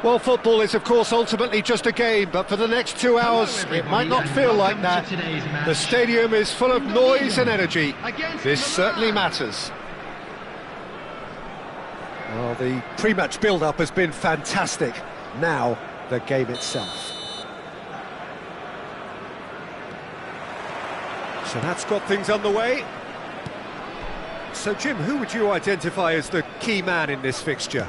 Well, football is, of course, ultimately just a game, but for the next 2 hours, it might not feel like that. The stadium is full of noise and energy. This certainly matters. Well, the pre-match build-up has been fantastic. Now, the game itself. So that's got things underway. So, Jim, who would you identify as the key man in this fixture?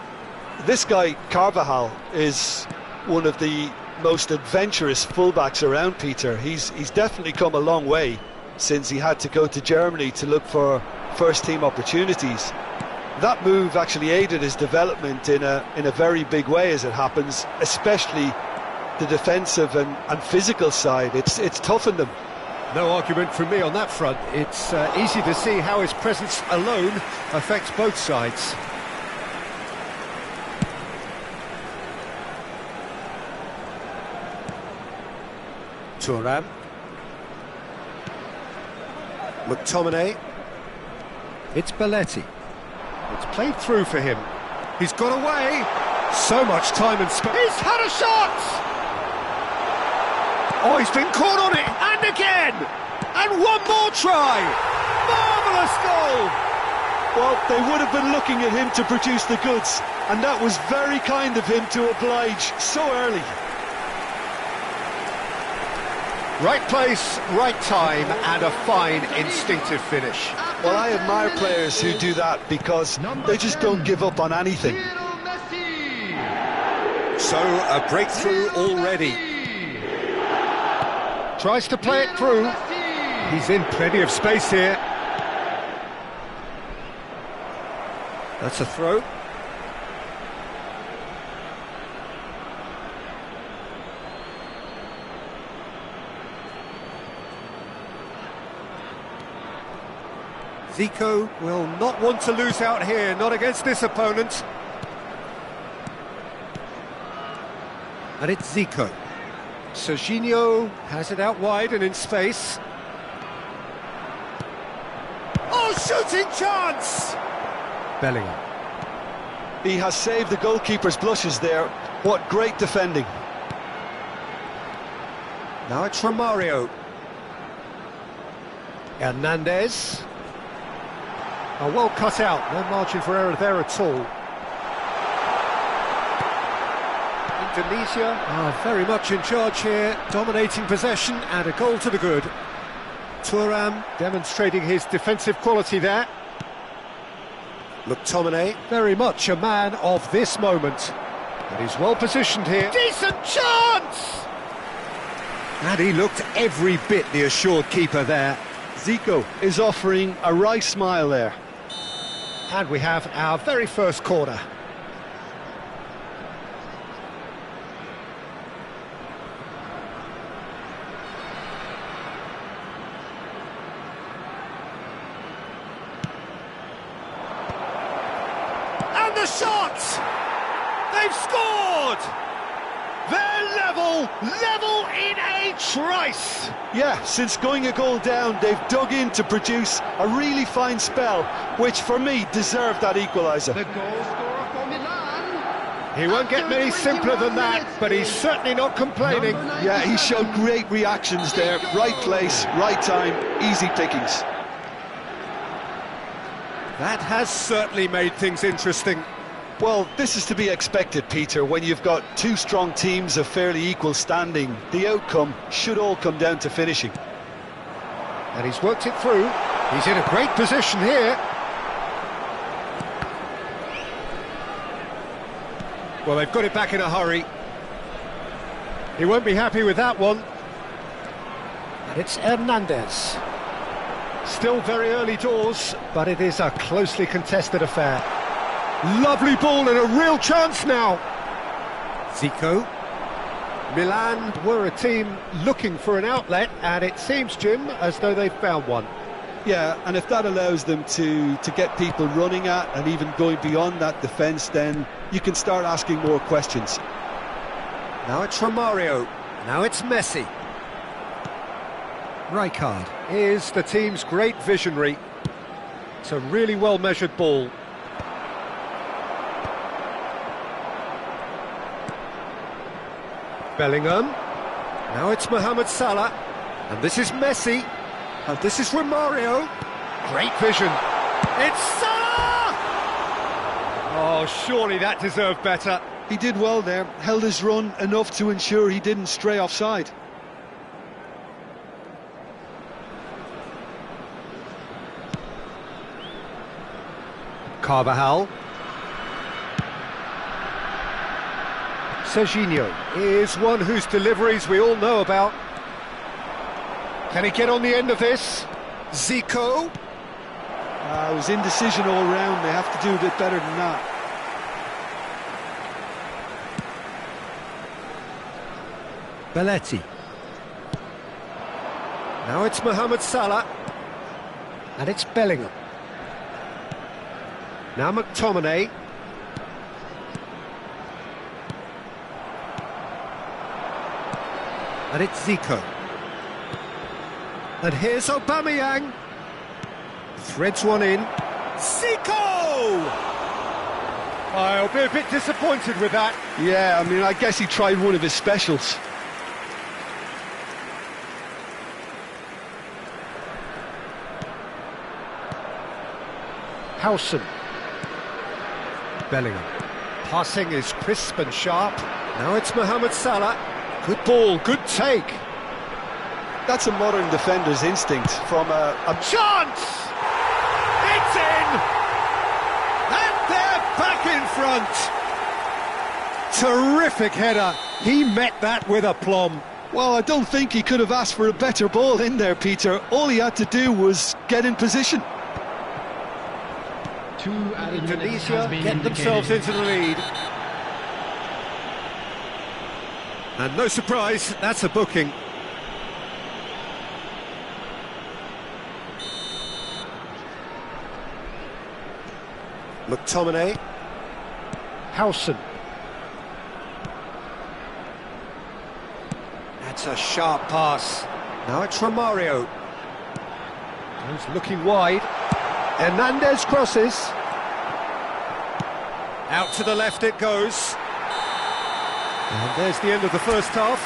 This guy, Carvajal, is one of the most adventurous fullbacks around, Peter. He's definitely come a long way since he had to go to Germany to look for first-team opportunities. That move actually aided his development in a very big way, as it happens, especially the defensive and physical side. It's toughened him. No argument from me on that front. It's easy to see how his presence alone affects both sides. Thuram. McTominay. It's Belletti. It's played through for him. He's got away. So much time and space. He's had a shot! Oh, he's been caught on it, and again! And one more try! Marvellous goal! Well, they would have been looking at him to produce the goods, and that was very kind of him to oblige so early. Right place, right time, and a fine instinctive finish. Well, I admire players who do that because they just don't give up on anything. So, a breakthrough already. Tries to play it through. He's in plenty of space here. That's a throw. Zico will not want to lose out here, not against this opponent. And it's Zico. Serginho has it out wide and in space. Oh, shooting chance! Bellingham. He has saved the goalkeeper's blushes there. What great defending. Now it's Romario. Hernandez. Oh, well cut out, no margin for error there at all. Indonesia are very much in charge here, dominating possession and a goal to the good. Thuram demonstrating his defensive quality there. McTominay, very much a man of this moment. And he's well positioned here. Decent chance! And he looked every bit the assured keeper there. Zico is offering a wry smile there. And we have our very first corner. And the shot! They've scored! They're level in a trice! Yeah, since going a goal down, they've dug in to produce a really fine spell, which for me deserved that equaliser. The goal scorer for Milan. He won't get many simpler than that, but he's certainly not complaining. Yeah, he showed great reactions there. Right place, right time, easy pickings. That has certainly made things interesting. Well, this is to be expected, Peter. When you've got two strong teams of fairly equal standing, the outcome should all come down to finishing. And he's worked it through. He's in a great position here. Well, they've got it back in a hurry. He won't be happy with that one. And it's Hernandez. Still very early doors, but it is a closely contested affair. Lovely ball and a real chance now. Zico. Milan were a team looking for an outlet, and it seems, Jim, as though they've found one. Yeah, and if that allows them to get people running at and even going beyond that defence, then you can start asking more questions. Now it's Romario. Now it's Messi. Rijkaard is the team's great visionary. It's a really well-measured ball. Bellingham. Now it's Mohamed Salah. And this is Messi. And this is Romario. Great vision. It's Salah! Oh, surely that deserved better. He did well there, held his run enough to ensure he didn't stray offside. Carvajal. Serginho is one whose deliveries we all know about. Can he get on the end of this? Zico. It was indecision all round. They have to do a bit better than that. Belletti. Now it's Mohamed Salah. And it's Bellingham. Now McTominay. And it's Zico. And here's Aubameyang. Threads one in. Zico! I'll be a bit disappointed with that. Yeah, I mean, I guess he tried one of his specials. Howson. Bellingham. Passing is crisp and sharp. Now it's Mohamed Salah. Good ball, good take. That's a modern defender's instinct from a chance! It's in! And they're back in front! Terrific header. He met that with aplomb. Well, I don't think he could have asked for a better ball in there, Peter. All he had to do was get in position. Indonesia get themselves into the lead. And no surprise, that's a booking. McTominay. Howson. That's a sharp pass. Now it's Romario. He's looking wide. Hernandez crosses. Out to the left it goes. And there's the end of the first half.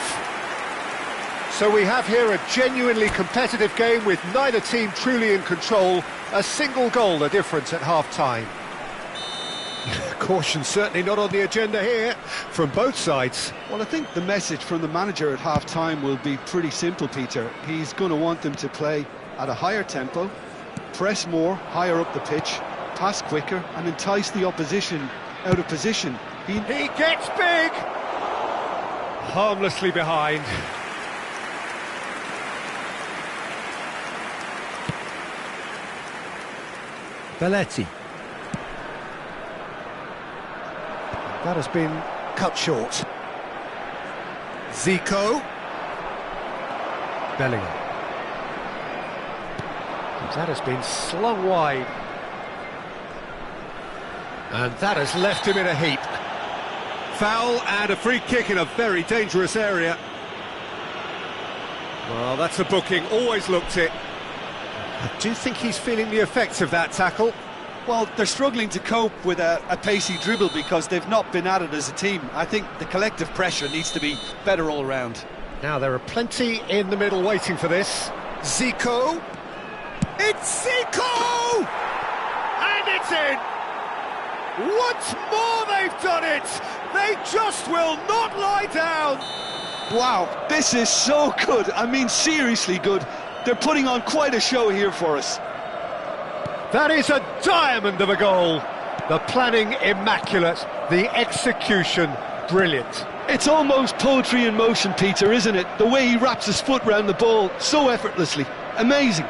So we have here a genuinely competitive game with neither team truly in control. A single goal the difference at half-time. Caution certainly not on the agenda here from both sides. Well, I think the message from the manager at half-time will be pretty simple, Peter. He's going to want them to play at a higher tempo, press more, higher up the pitch, pass quicker and entice the opposition out of position. He gets big! Harmlessly behind. Belletti. That has been cut short. Zico. Bellingham. That has been slung wide. And that has left him in a heap. Foul and a free kick in a very dangerous area. Well, that's a booking, always looked it. I do think he's feeling the effects of that tackle. Well, they're struggling to cope with a pacey dribble because they've not been at it as a team. I think the collective pressure needs to be better all round. Now, there are plenty in the middle waiting for this. Zico. It's Zico! And And it's in! Once more they've done it! They just will not lie down! Wow, this is so good. I mean, seriously good. They're putting on quite a show here for us. That is a diamond of a goal. The planning immaculate, the execution brilliant. It's almost poetry in motion, Peter, isn't it? The way he wraps his foot round the ball so effortlessly. Amazing.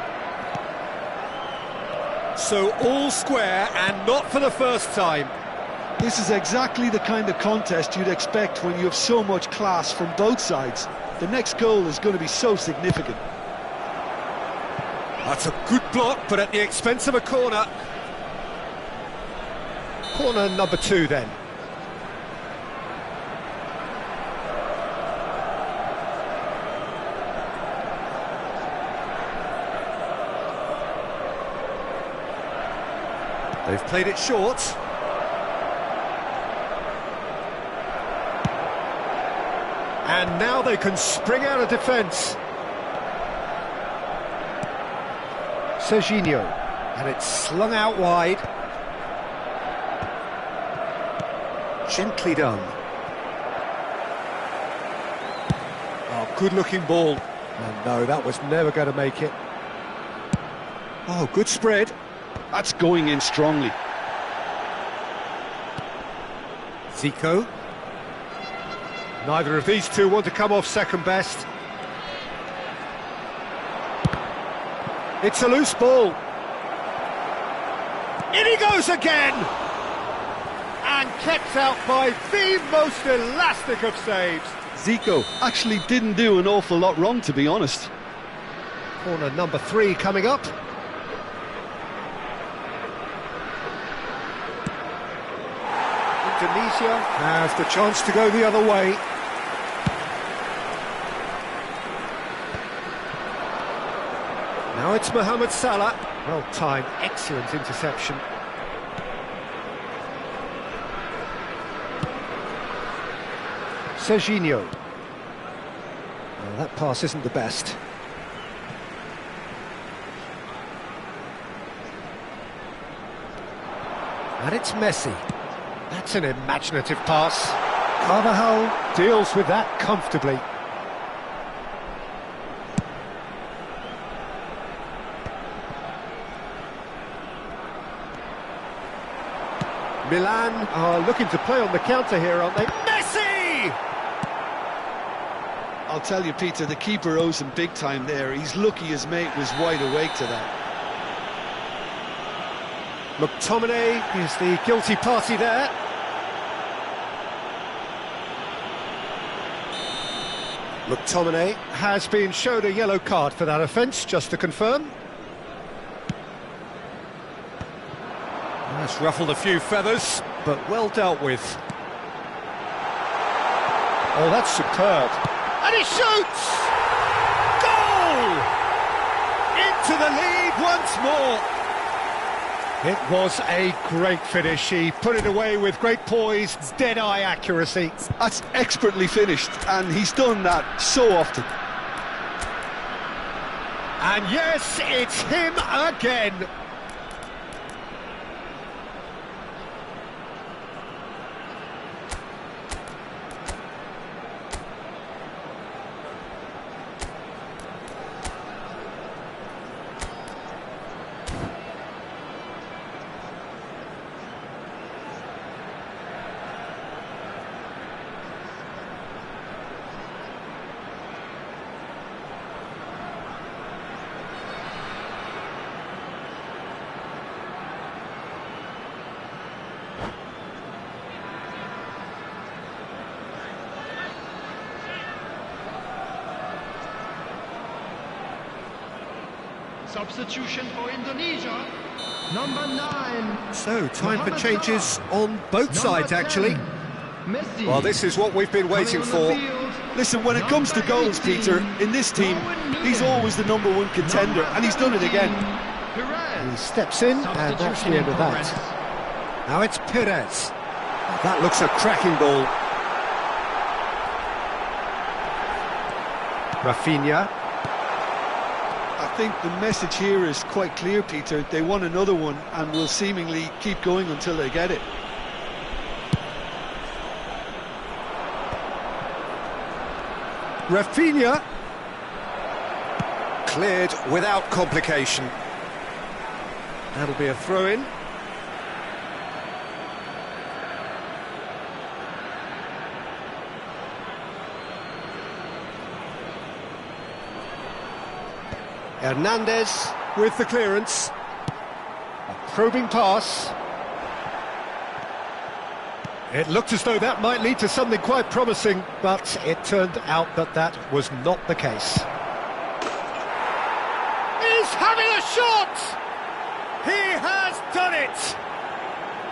So all square, and not for the first time. This is exactly the kind of contest you'd expect when you have so much class from both sides. The next goal is going to be so significant. That's a good block, but at the expense of a corner. Corner number 2 then. They've played it short. And now they can spring out of defence. Serginho, and it's slung out wide. Gently done. Oh, good-looking ball. And no, that was never going to make it. Oh, good spread. That's going in strongly. Zico. Neither of these two want to come off second best. It's a loose ball. In he goes again! And kept out by the most elastic of saves. Zico actually didn't do an awful lot wrong, to be honest. Corner number 3 coming up. Indonesia has the chance to go the other way. Now it's Mohamed Salah. Well timed, excellent interception. Serginho. Well, that pass isn't the best. And it's Messi. That's an imaginative pass. Carvajal deals with that comfortably. Milan are looking to play on the counter here, aren't they? Messi! I'll tell you, Peter, the keeper owes him big time there. He's lucky his mate was wide awake to that. McTominay is the guilty party there. McTominay has been shown a yellow card for that offence, just to confirm. That's ruffled a few feathers, but well dealt with. Oh, that's superb. And he shoots! Goal! Into the lead once more. It was a great finish. He put it away with great poise, dead-eye accuracy. That's expertly finished, and he's done that so often. And yes, it's him again. Substitution for Indonesia, number 9. So, time for changes on both sides, actually. Messi. Well, this is what we've been waiting for. Listen, when it comes to goals, Peter, in this team, he's always the #1 contender, and he's done it again. He steps in, and that's the end of that. Now it's Perez. That looks a cracking ball. Rafinha. A think the message here is quite clear, Peter. They want another one and will seemingly keep going until they get it. Rafinha. Cleared without complication. That'll be a throw-in. Hernandez with the clearance. A probing pass. It looked as though that might lead to something quite promising, but it turned out that that was not the case. He's having a shot! He has done it!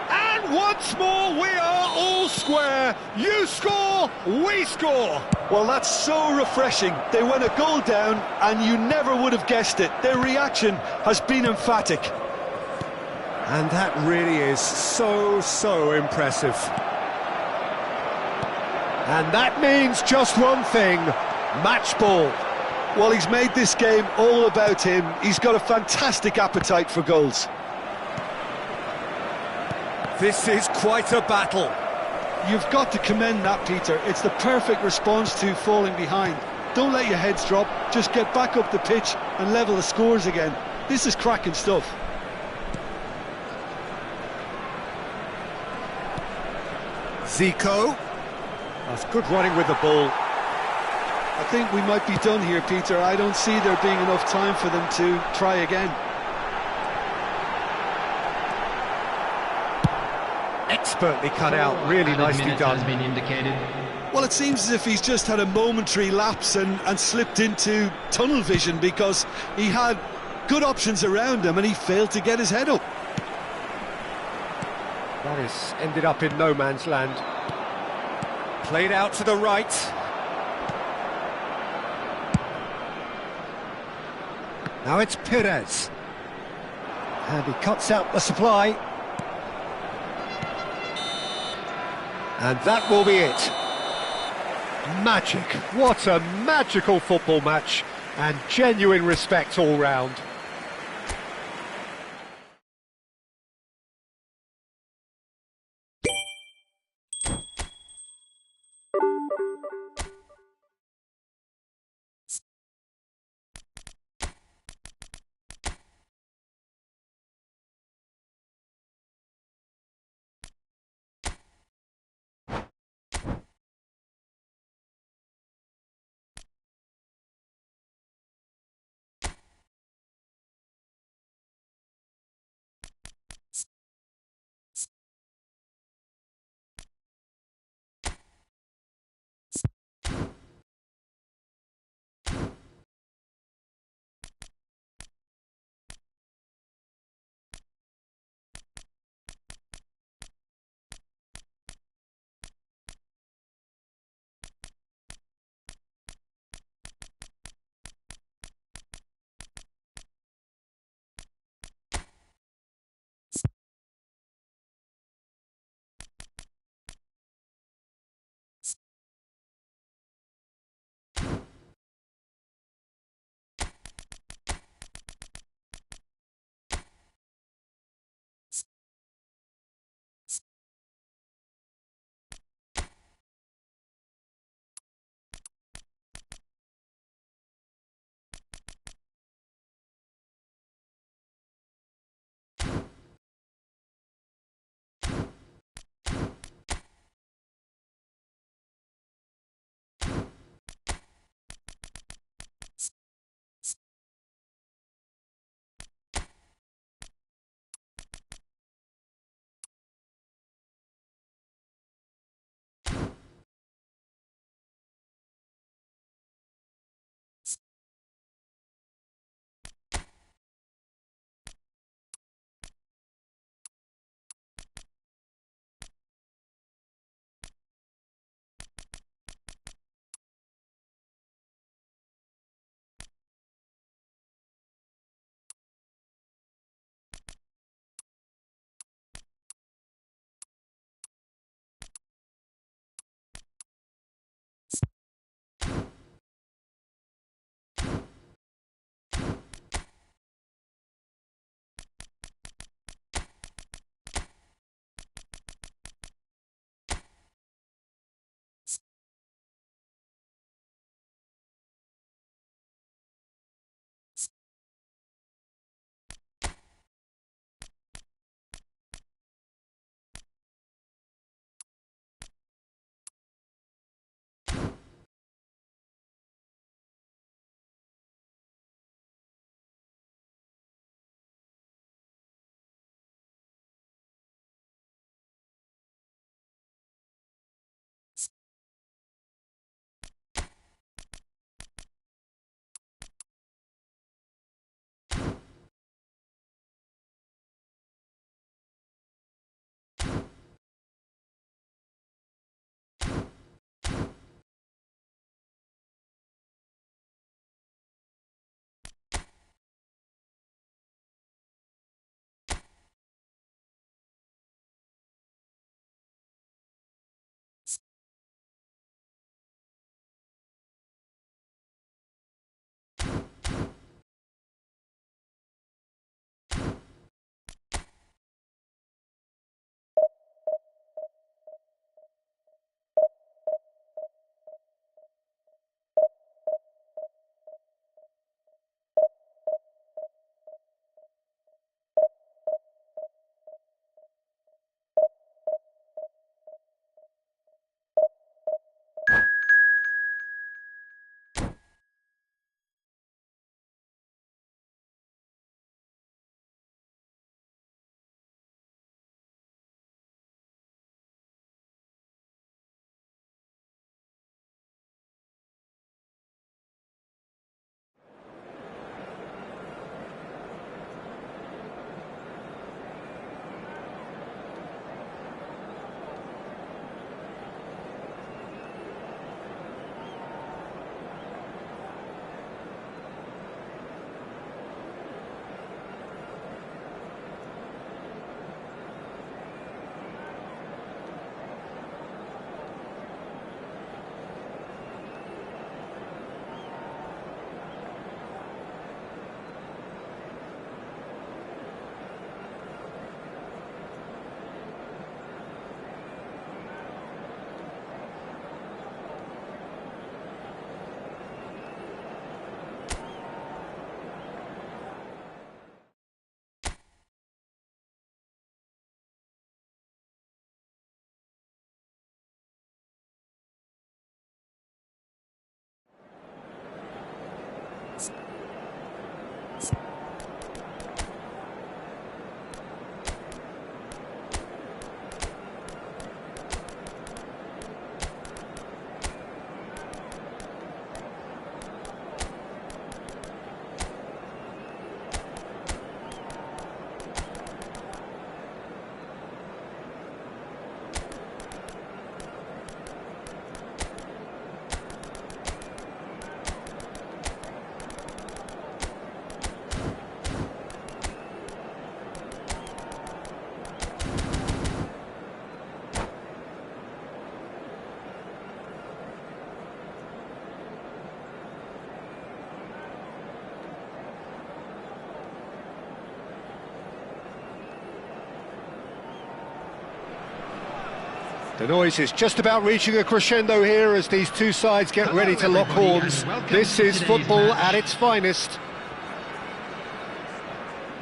And once more we are all square. You score, we score. Well, that's so refreshing. They went a goal down and you never would have guessed it. Their reaction has been emphatic. And that really is so impressive. And that means just one thing, match ball. Well, he's made this game all about him. He's got a fantastic appetite for goals. This is quite a battle. You've got to commend that, Peter. It's the perfect response to falling behind. Don't let your heads drop, just get back up the pitch and level the scores again. This is cracking stuff. Zico. That's good running with the ball. I think we might be done here, Peter. I don't see there being enough time for them to try again. Expertly cut out, really nicely done. Has been indicated. Well, it seems as if he's just had a momentary lapse and slipped into tunnel vision, because he had good options around him and he failed to get his head up. That has ended up in no man's land. Played out to the right. Now it's Perez. And he cuts out the supply. And that will be it. Magic. What a magical football match. And genuine respect all round. The noise is just about reaching a crescendo here as these two sides get ready to lock horns. This is football at its finest.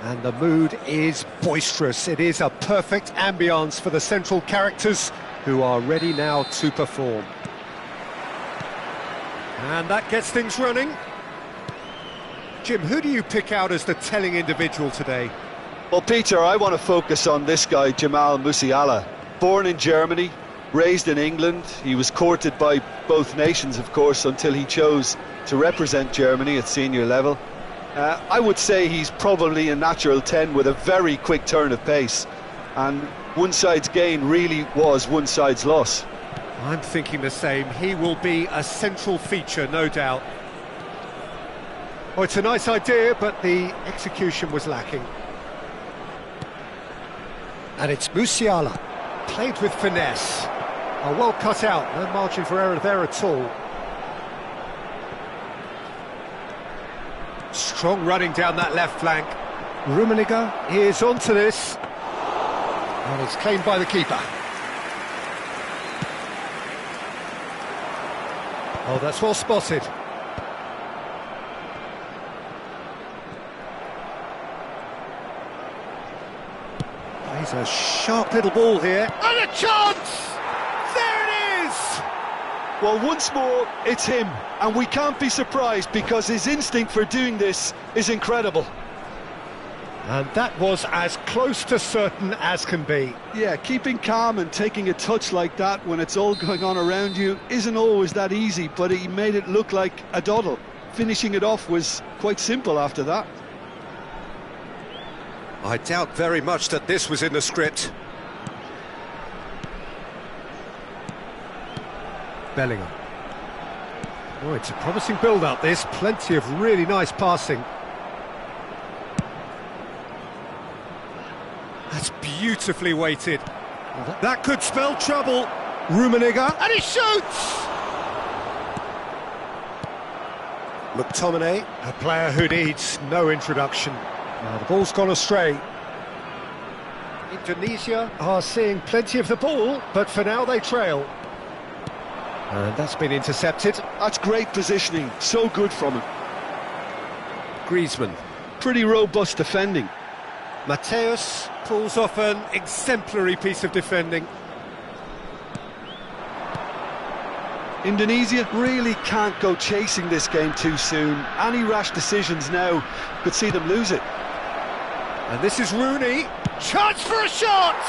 And the mood is boisterous. It is a perfect ambience for the central characters who are ready now to perform. And that gets things running. Jim, who do you pick out as the telling individual today? Well, Peter, I want to focus on this guy, Jamal Musiala. Born in Germany, raised in England. He was courted by both nations, of course, until he chose to represent Germany at senior level. I would say he's probably a natural 10 with a very quick turn of pace. And one side's gain really was one side's loss. I'm thinking the same. He will be a central feature, no doubt. Oh, it's a nice idea, but the execution was lacking. And it's Musiala. Played with finesse. Oh, well cut out. No margin for error there at all. Strong running down that left flank. Rummenigge is onto this. And it's claimed by the keeper. Oh, that's well spotted. Plays a sharp little ball here. And a chance! There it is! Well, once more, it's him. And we can't be surprised because his instinct for doing this is incredible. And that was as close to certain as can be. Yeah, keeping calm and taking a touch like that when it's all going on around you isn't always that easy, but he made it look like a doddle. Finishing it off was quite simple after that. I doubt very much that this was in the script. Bellingham. Oh, it's a promising build-up, this. Plenty of really nice passing. That's beautifully weighted. That could spell trouble. Rummenigge, and he shoots! McTominay, a player who needs no introduction. Now the ball's gone astray. Indonesia are seeing plenty of the ball, but for now they trail. And that's been intercepted. That's great positioning, so good from him. Griezmann. Pretty robust defending. Mateus pulls off an exemplary piece of defending. Indonesia really can't go chasing this game too soon. Any rash decisions now could see them lose it. And this is Rooney. Chance for a shot!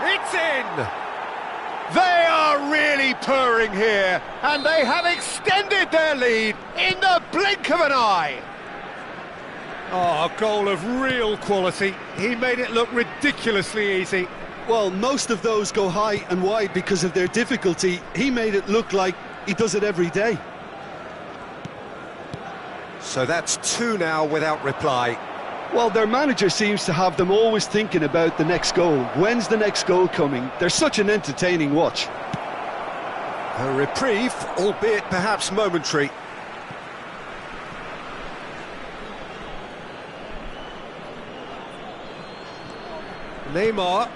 It's in! They are really purring here, and they have extended their lead in the blink of an eye. Oh, a goal of real quality. He made it look ridiculously easy. Well, most of those go high and wide because of their difficulty. He made it look like he does it every day. So that's two now without reply. Well, their manager seems to have them always thinking about the next goal. When's the next goal coming? They're such an entertaining watch. A reprieve, albeit perhaps momentary. Neymar.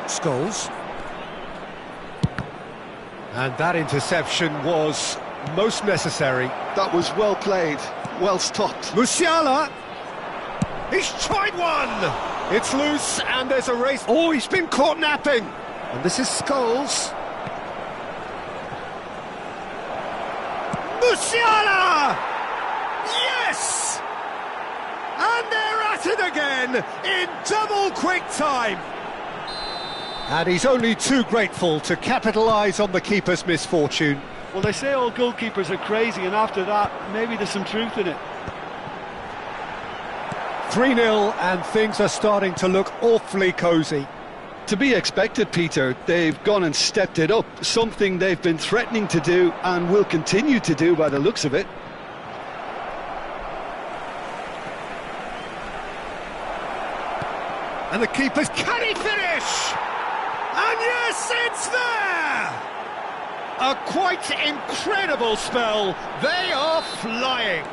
Scholes. And that interception was most necessary. That was well played, well stopped. Musiala! He's tried one! It's loose and there's a race. Oh, he's been caught napping! And this is Scholes. Musiala! Yes! And they're at it again in double quick time. And he's only too grateful to capitalise on the keeper's misfortune. Well, they say all goalkeepers are crazy, and after that, maybe there's some truth in it. 3-0, and things are starting to look awfully cosy. To be expected, Peter. They've gone and stepped it up, something they've been threatening to do and will continue to do by the looks of it. And the keeper's, can he finish? And yes, it's there! A quite incredible spell. They are flying.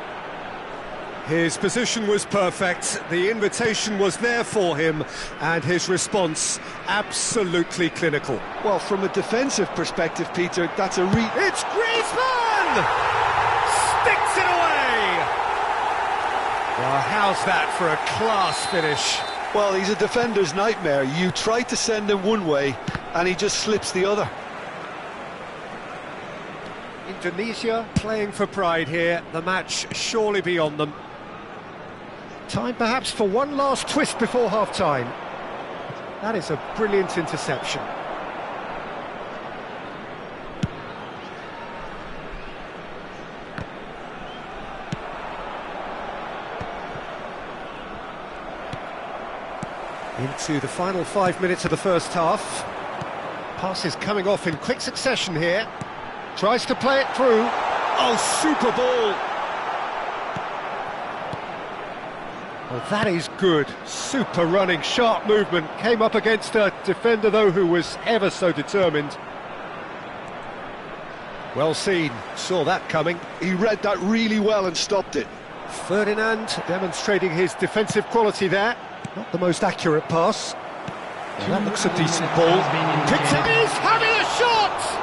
His position was perfect, the invitation was there for him, and his response absolutely clinical. Well, from a defensive perspective, Peter, that's a It's Griezmann! Sticks it away! Well, how's that for a class finish? Well, he's a defender's nightmare. You try to send him one way, and he just slips the other. Indonesia playing for pride here, the match surely beyond them. Time perhaps for one last twist before half-time. That is a brilliant interception. Into the final 5 minutes of the first half. Passes coming off in quick succession here. Tries to play it through. Oh, super ball! Well, that is good. Super running, sharp movement. Came up against a defender, though, who was ever so determined. Well seen. Saw that coming. He read that really well and stopped it. Ferdinand demonstrating his defensive quality there. Not the most accurate pass. Well, that looks a decent ball. Picks it, he's having a shot!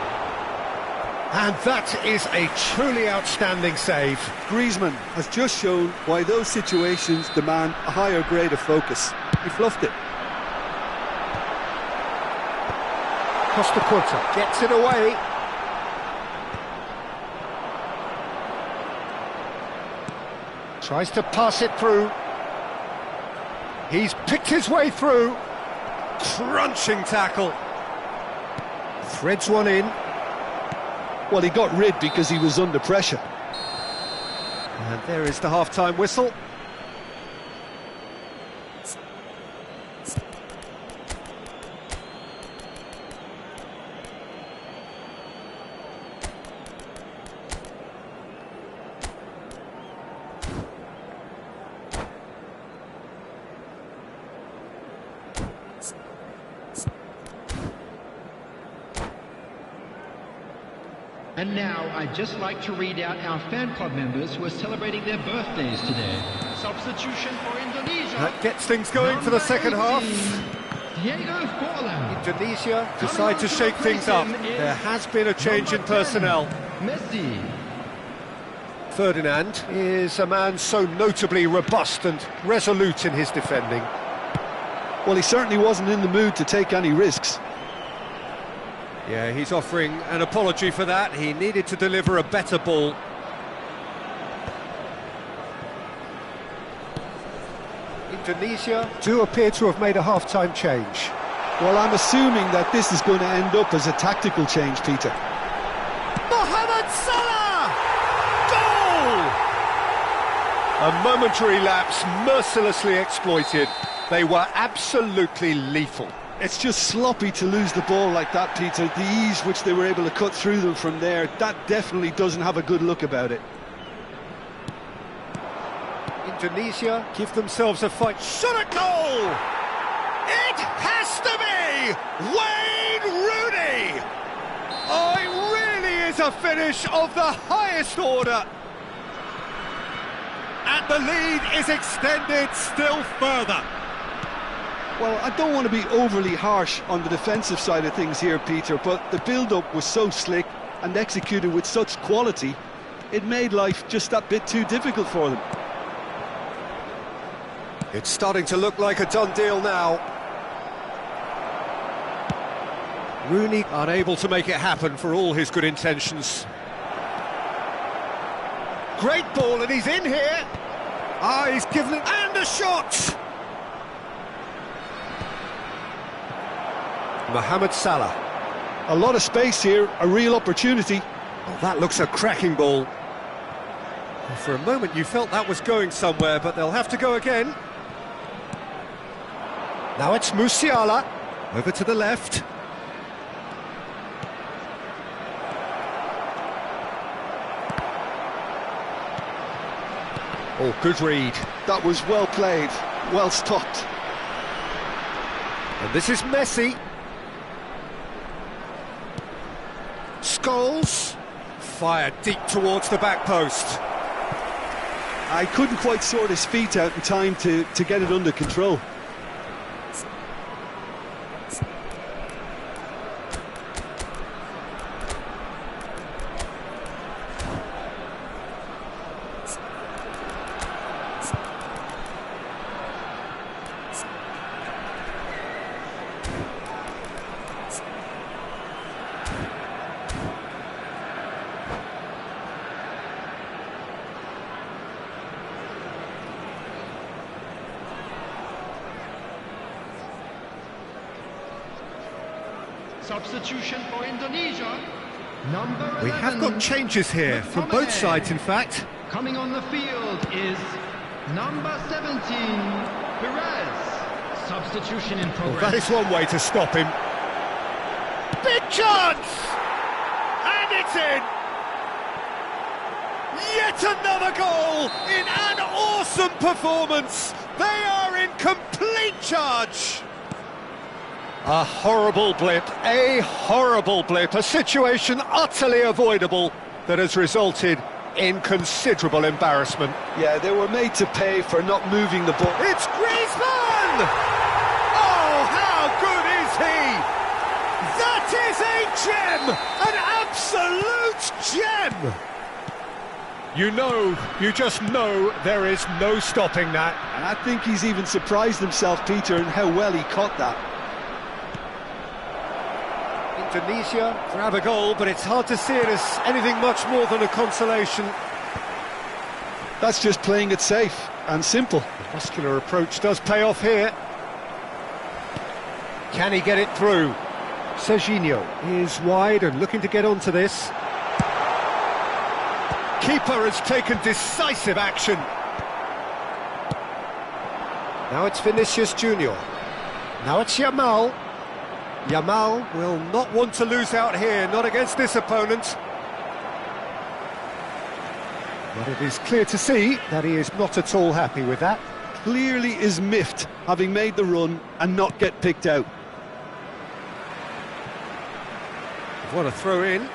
And that is a truly outstanding save. Griezmann has just shown why those situations demand a higher grade of focus. He fluffed it. Costa Curta gets it away. Tries to pass it through. He's picked his way through. Crunching tackle. Threads one in. Well, he got rid because he was under pressure. And there is the half-time whistle. And now, I'd just like to read out our fan club members who are celebrating their birthdays today. Substitution for Indonesia. That gets things going for the second half. Diego Forlan. Indonesia decide to shake things up. There has been a change in personnel. Messi. Ferdinand is a man so notably robust and resolute in his defending. Well, he certainly wasn't in the mood to take any risks. Yeah, he's offering an apology for that. He needed to deliver a better ball. Indonesia do appear to have made a half-time change. Well, I'm assuming that this is going to end up as a tactical change, Peter. Mohamed Salah! Goal! A momentary lapse mercilessly exploited. They were absolutely lethal. It's just sloppy to lose the ball like that, Peter. The ease which they were able to cut through them from there, that definitely doesn't have a good look about it. Indonesia give themselves a fight. Shot at goal! It has to be Wayne Rooney! Oh, it really is a finish of the highest order. And the lead is extended still further. Well, I don't want to be overly harsh on the defensive side of things here, Peter, but the build-up was so slick and executed with such quality, it made life just that bit too difficult for them. It's starting to look like a done deal now. Rooney unable to make it happen for all his good intentions. Great ball, and he's in here. Ah, he's given it, and a shot! Mohamed Salah. A lot of space here, a real opportunity. Oh, that looks a cracking ball. Well, for a moment you felt that was going somewhere, but they'll have to go again. Now it's Musiala, over to the left. Oh, good read. That was well played, well stopped. And this is Messi. Scholes fired deep towards the back post. I couldn't quite sort his feet out in time to get it under control. Substitution for Indonesia, number 11. We have got changes here from both sides, in fact. Coming on the field is number 17, Perez. Substitution in Well, progress. that is one way to stop him. Big chance! And it's in! Yet another goal in an awesome performance! They are in complete charge! A horrible blip, a situation utterly avoidable that has resulted in considerable embarrassment. Yeah, they were made to pay for not moving the ball. It's Griezmann! Oh, how good is he? That is a gem! An absolute gem! You just know there is no stopping that. And I think he's even surprised himself, Peter, in how well he caught that. Indonesia grab a goal, but it's hard to see it as anything much more than a consolation. That's just playing it safe and simple. The muscular approach does pay off here. Can he get it through? Serginho is wide and looking to get onto this. Keeper has taken decisive action. Now it's Vinicius Junior. Now it's Yamal. Yamal will not want to lose out here, not against this opponent. But it is clear to see that he is not at all happy with that. Clearly is miffed, having made the run and not get picked out. What a throw in.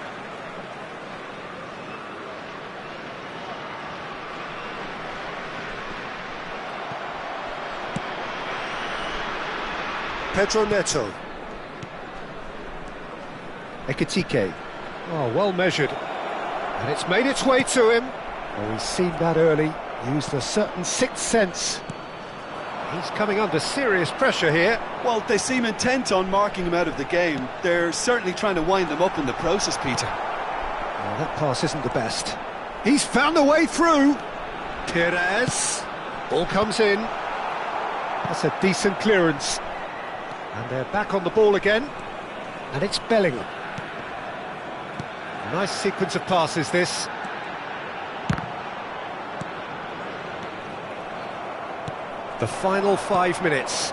Pedro Neto. Ekitike. Oh, well measured. And it's made its way to him. Oh, he's seen that early. Used a certain sixth sense. He's coming under serious pressure here. Well, they seem intent on marking him out of the game. They're certainly trying to wind him up in the process, Peter. Oh, that pass isn't the best. He's found a way through. Perez. Ball comes in. That's a decent clearance. And they're back on the ball again. And it's Bellingham. A nice sequence of passes, this. The final 5 minutes.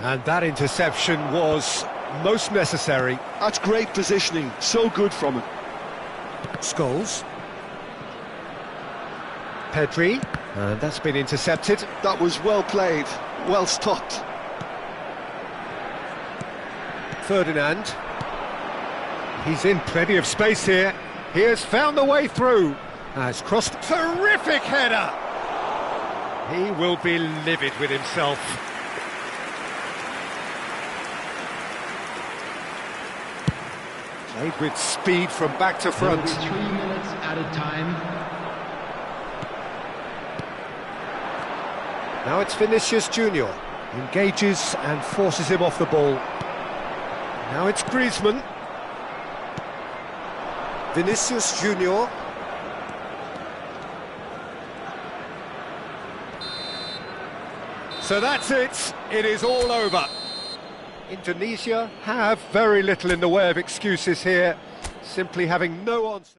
And that interception was most necessary. That's great positioning. So good from him. Scholes. Pedri. And that's been intercepted. That was well played. Well stopped. Ferdinand. He's in plenty of space here. He has found the way through. Has crossed. Terrific header! He will be livid with himself. Played with speed from back to front. 3 minutes at a time. Now it's Vinicius Junior. Engages and forces him off the ball. Now it's Griezmann. Vinicius Junior. So that's it. It is all over. Indonesia have very little in the way of excuses here, simply having no answer.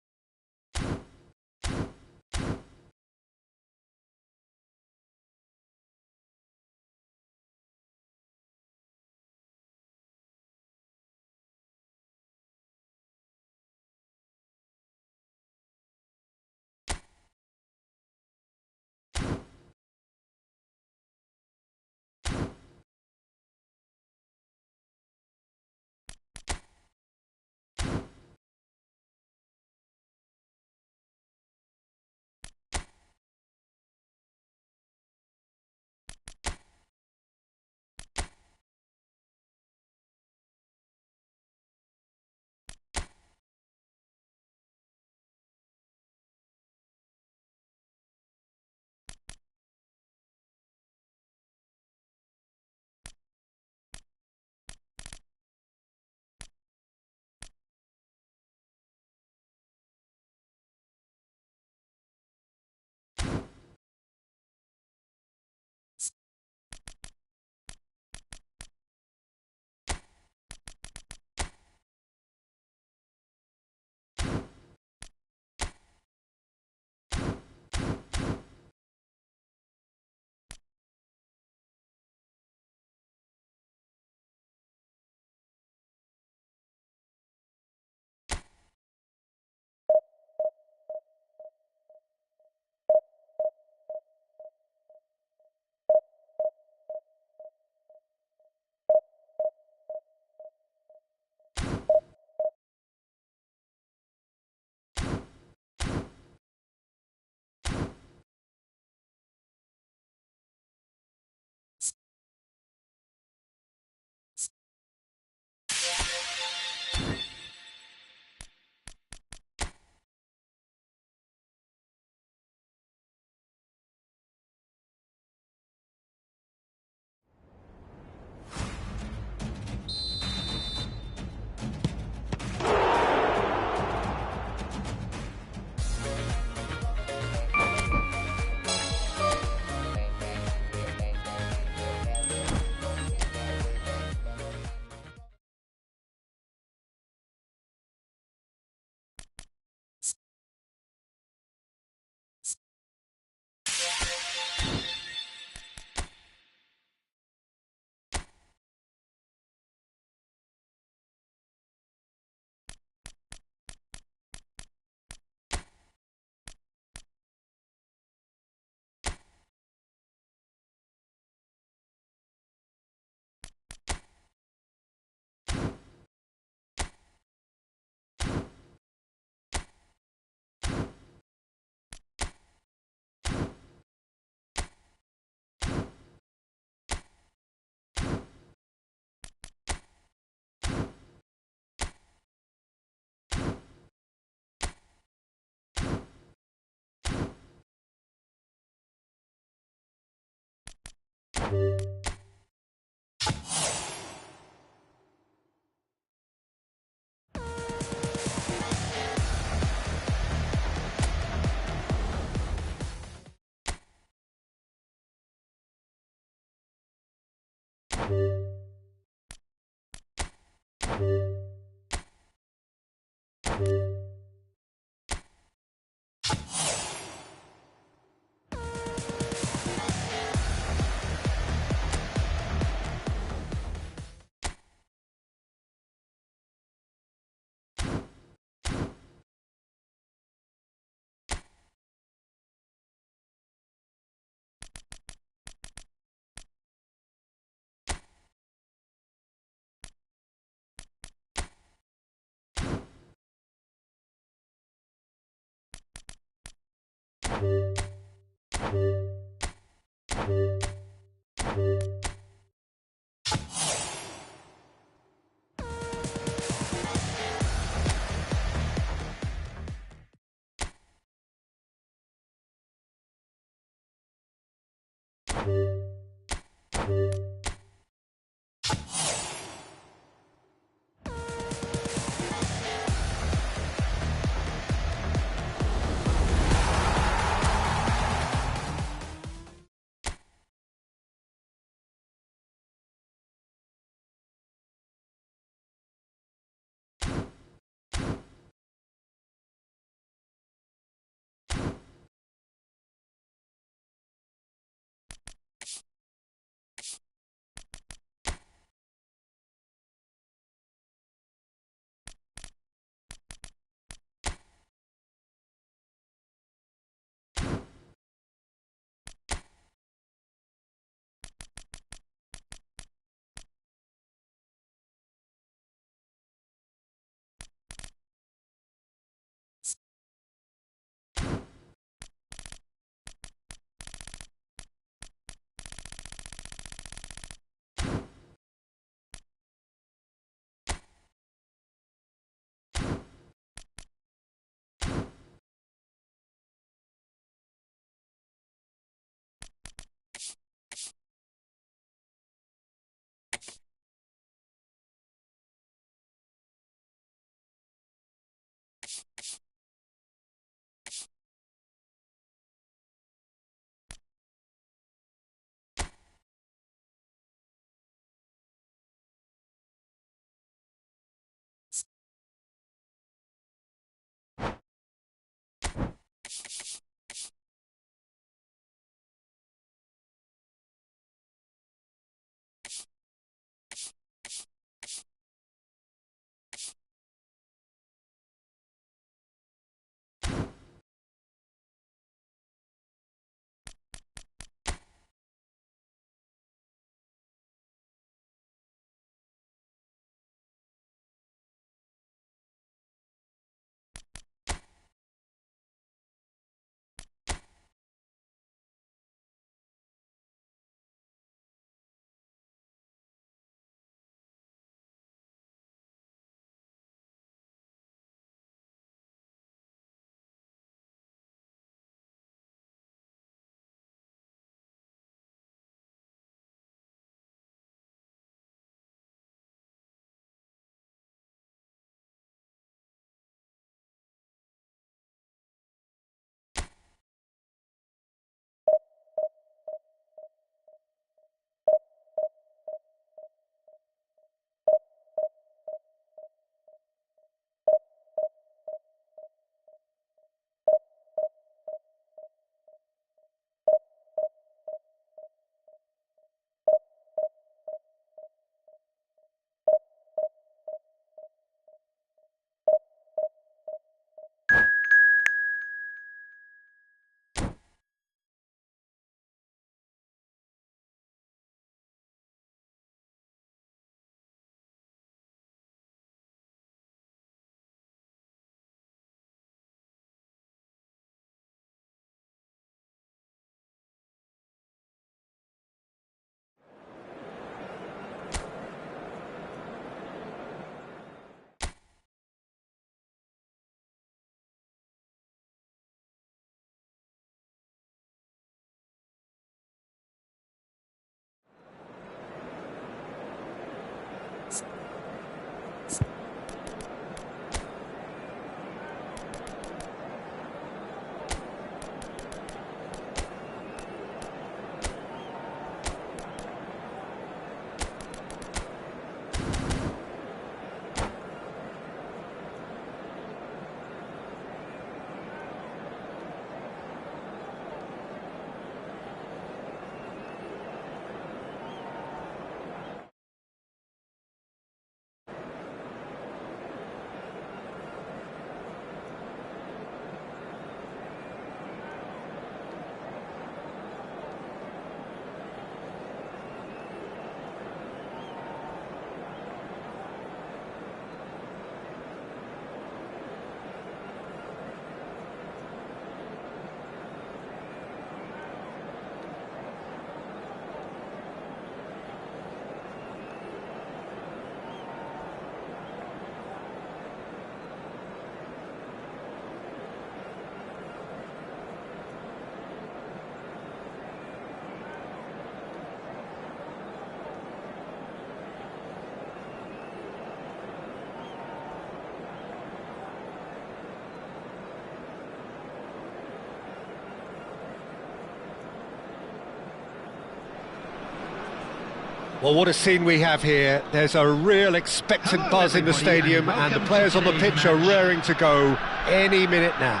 Well, what a scene we have here. There's a real expectant Hello, buzz in the everybody, stadium, and the welcome players to on the today's pitch are match. raring to go any minute now.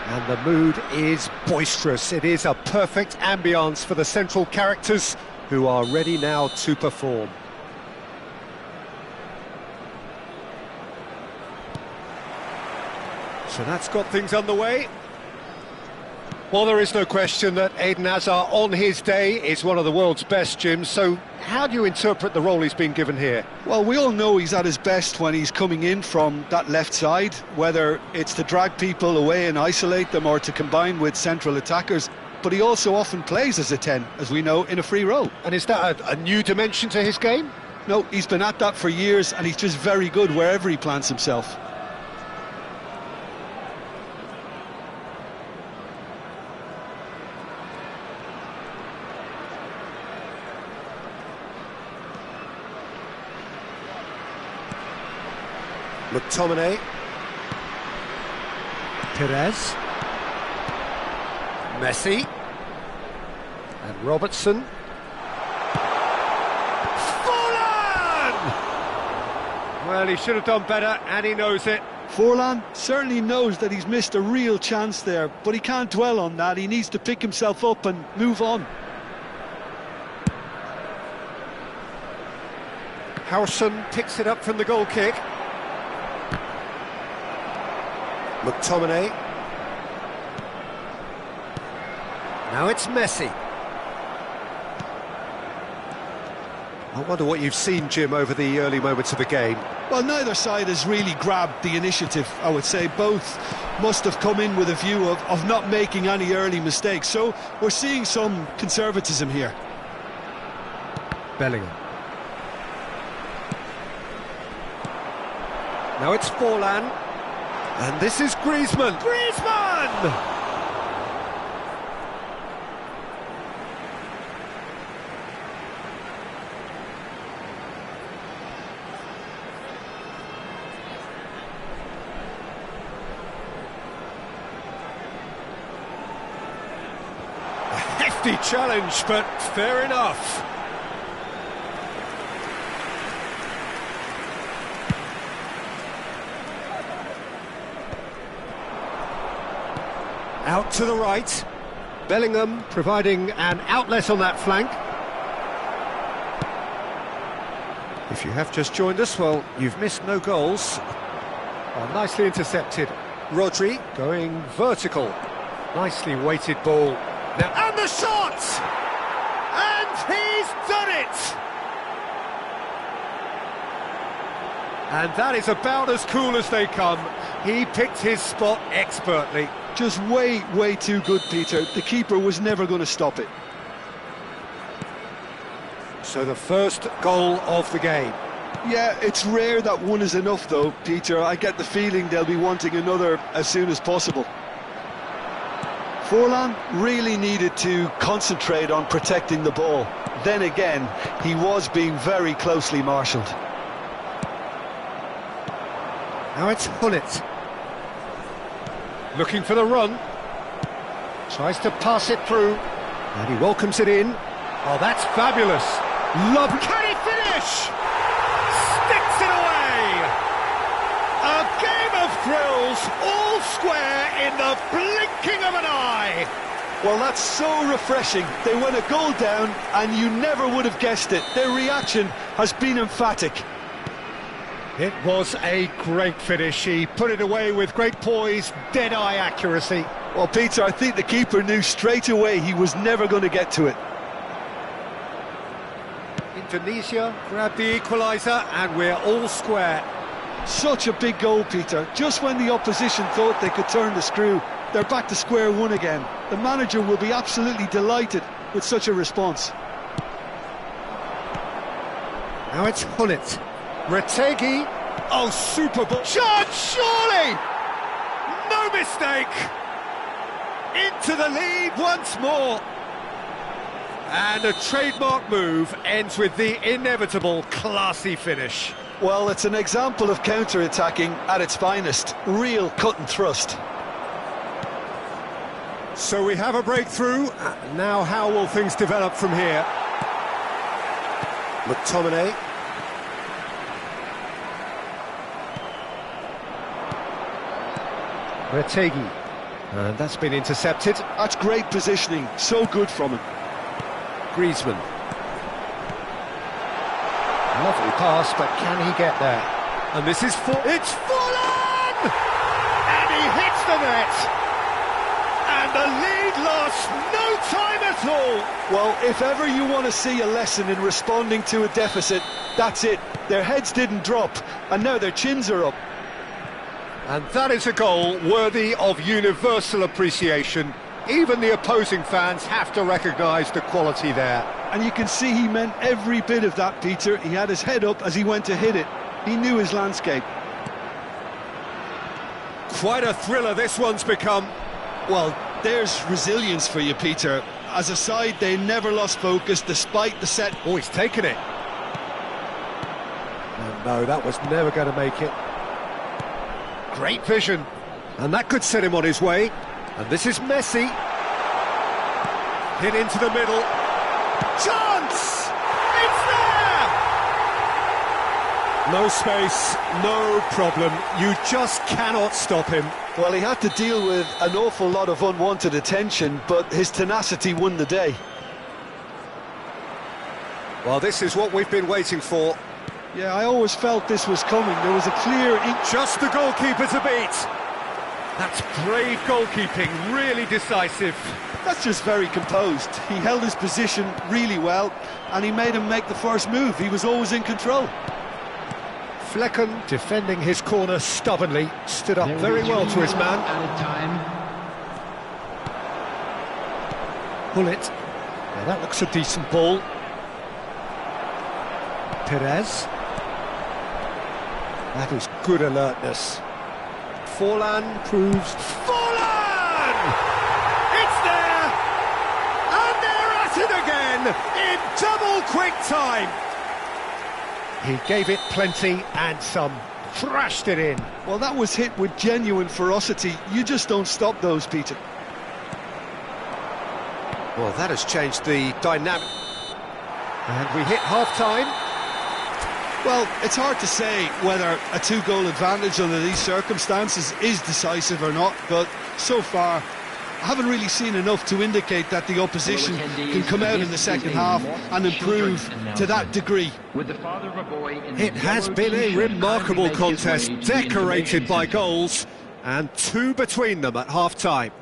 And the mood is boisterous. It is a perfect ambience for the central characters who are ready now to perform. So that's got things underway. Well, there is no question that Eden Hazard, on his day, is one of the world's best, Jim. So how do you interpret the role he's been given here? Well, we all know he's at his best when he's coming in from that left side, whether it's to drag people away and isolate them or to combine with central attackers. But he also often plays as a 10, as we know, in a free role. And is that a new dimension to his game? No, he's been at that for years, and he's just very good wherever he plants himself. McTominay, Perez, Messi, and Robertson. Forlan! Well, he should have done better, and he knows it. Forlan certainly knows that he's missed a real chance there, but he can't dwell on that. He needs to pick himself up and move on. Howson picks it up from the goal kick. McTominay. Now it's Messi. I wonder what you've seen, Jim, over the early moments of the game. Well, neither side has really grabbed the initiative, I would say. Both must have come in with a view of not making any early mistakes. So we're seeing some conservatism here. Bellingham. Now it's Forlan. And this is Griezmann. Griezmann! A hefty challenge, but fair enough. Out to the right. Bellingham providing an outlet on that flank. If you have just joined us, well, you've missed no goals. Oh, nicely intercepted. Rodri going vertical. Nicely weighted ball. Now, and the shot! And he's done it! And that is about as cool as they come. He picked his spot expertly. Just way too good, Peter. The keeper was never going to stop it. So the first goal of the game. Yeah, it's rare that one is enough, though, Peter. I get the feeling they'll be wanting another as soon as possible. Forlan really needed to concentrate on protecting the ball. Then again, he was being very closely marshalled. Now it's Hullet. Looking for the run. Tries to pass it through. And he welcomes it in. Oh, that's fabulous. Love. Can he finish? Sticks it away. A game of thrills, all square in the blinking of an eye. Well, that's so refreshing. They went a goal down and you never would have guessed it. Their reaction has been emphatic. It was a great finish. He put it away with great poise, dead-eye accuracy. Well, Peter, I think the keeper knew straight away he was never going to get to it. Indonesia grabbed the equaliser, and we're all square. Such a big goal, Peter. Just when the opposition thought they could turn the screw, they're back to square one again. The manager will be absolutely delighted with such a response. Now it's Hullet. Retegi. Oh, super ball. Shot, surely! No mistake! Into the lead once more. And a trademark move ends with the inevitable classy finish. Well, it's an example of counter-attacking at its finest. Real cut and thrust. So we have a breakthrough. Now how will things develop from here? McTominay. Retegi. And that's been intercepted. That's great positioning, so good from him. Griezmann. Lovely pass, but can he get there? And this is it's fallen! And he hits the net! And the lead lost no time at all! Well, if ever you want to see a lesson in responding to a deficit, that's it. Their heads didn't drop, and now their chins are up. And that is a goal worthy of universal appreciation. Even the opposing fans have to recognise the quality there. And you can see he meant every bit of that, Peter. He had his head up as he went to hit it. He knew his landscape. Quite a thriller this one's become. Well, there's resilience for you, Peter. As a side, they never lost focus despite the set. Oh, he's taken it. Oh, no, that was never going to make it. Great vision. And that could set him on his way. And this is Messi. Hit into the middle. Chance! It's there! No space, no problem. You just cannot stop him. Well, he had to deal with an awful lot of unwanted attention, but his tenacity won the day. Well, this is what we've been waiting for. Yeah, I always felt this was coming. There was a clear... Just the goalkeeper to beat. That's brave goalkeeping, really decisive. That's just very composed. He held his position really well, and he made him make the first move. He was always in control. Flecken, defending his corner stubbornly, stood up very well to his man. Bullet. Yeah, that looks a decent ball. Perez. That is good alertness. Forlan proves... Forlan! It's there! And they're at it again in double quick time. He gave it plenty and some, thrashed it in. Well, that was hit with genuine ferocity. You just don't stop those, Peter. Well, that has changed the dynamic. And we hit half-time. Well, it's hard to say whether a two-goal advantage under these circumstances is decisive or not, but so far I haven't really seen enough to indicate that the opposition can come out in the second half and improve to that degree. It has been a remarkable contest, decorated by goals, and two between them at half-time.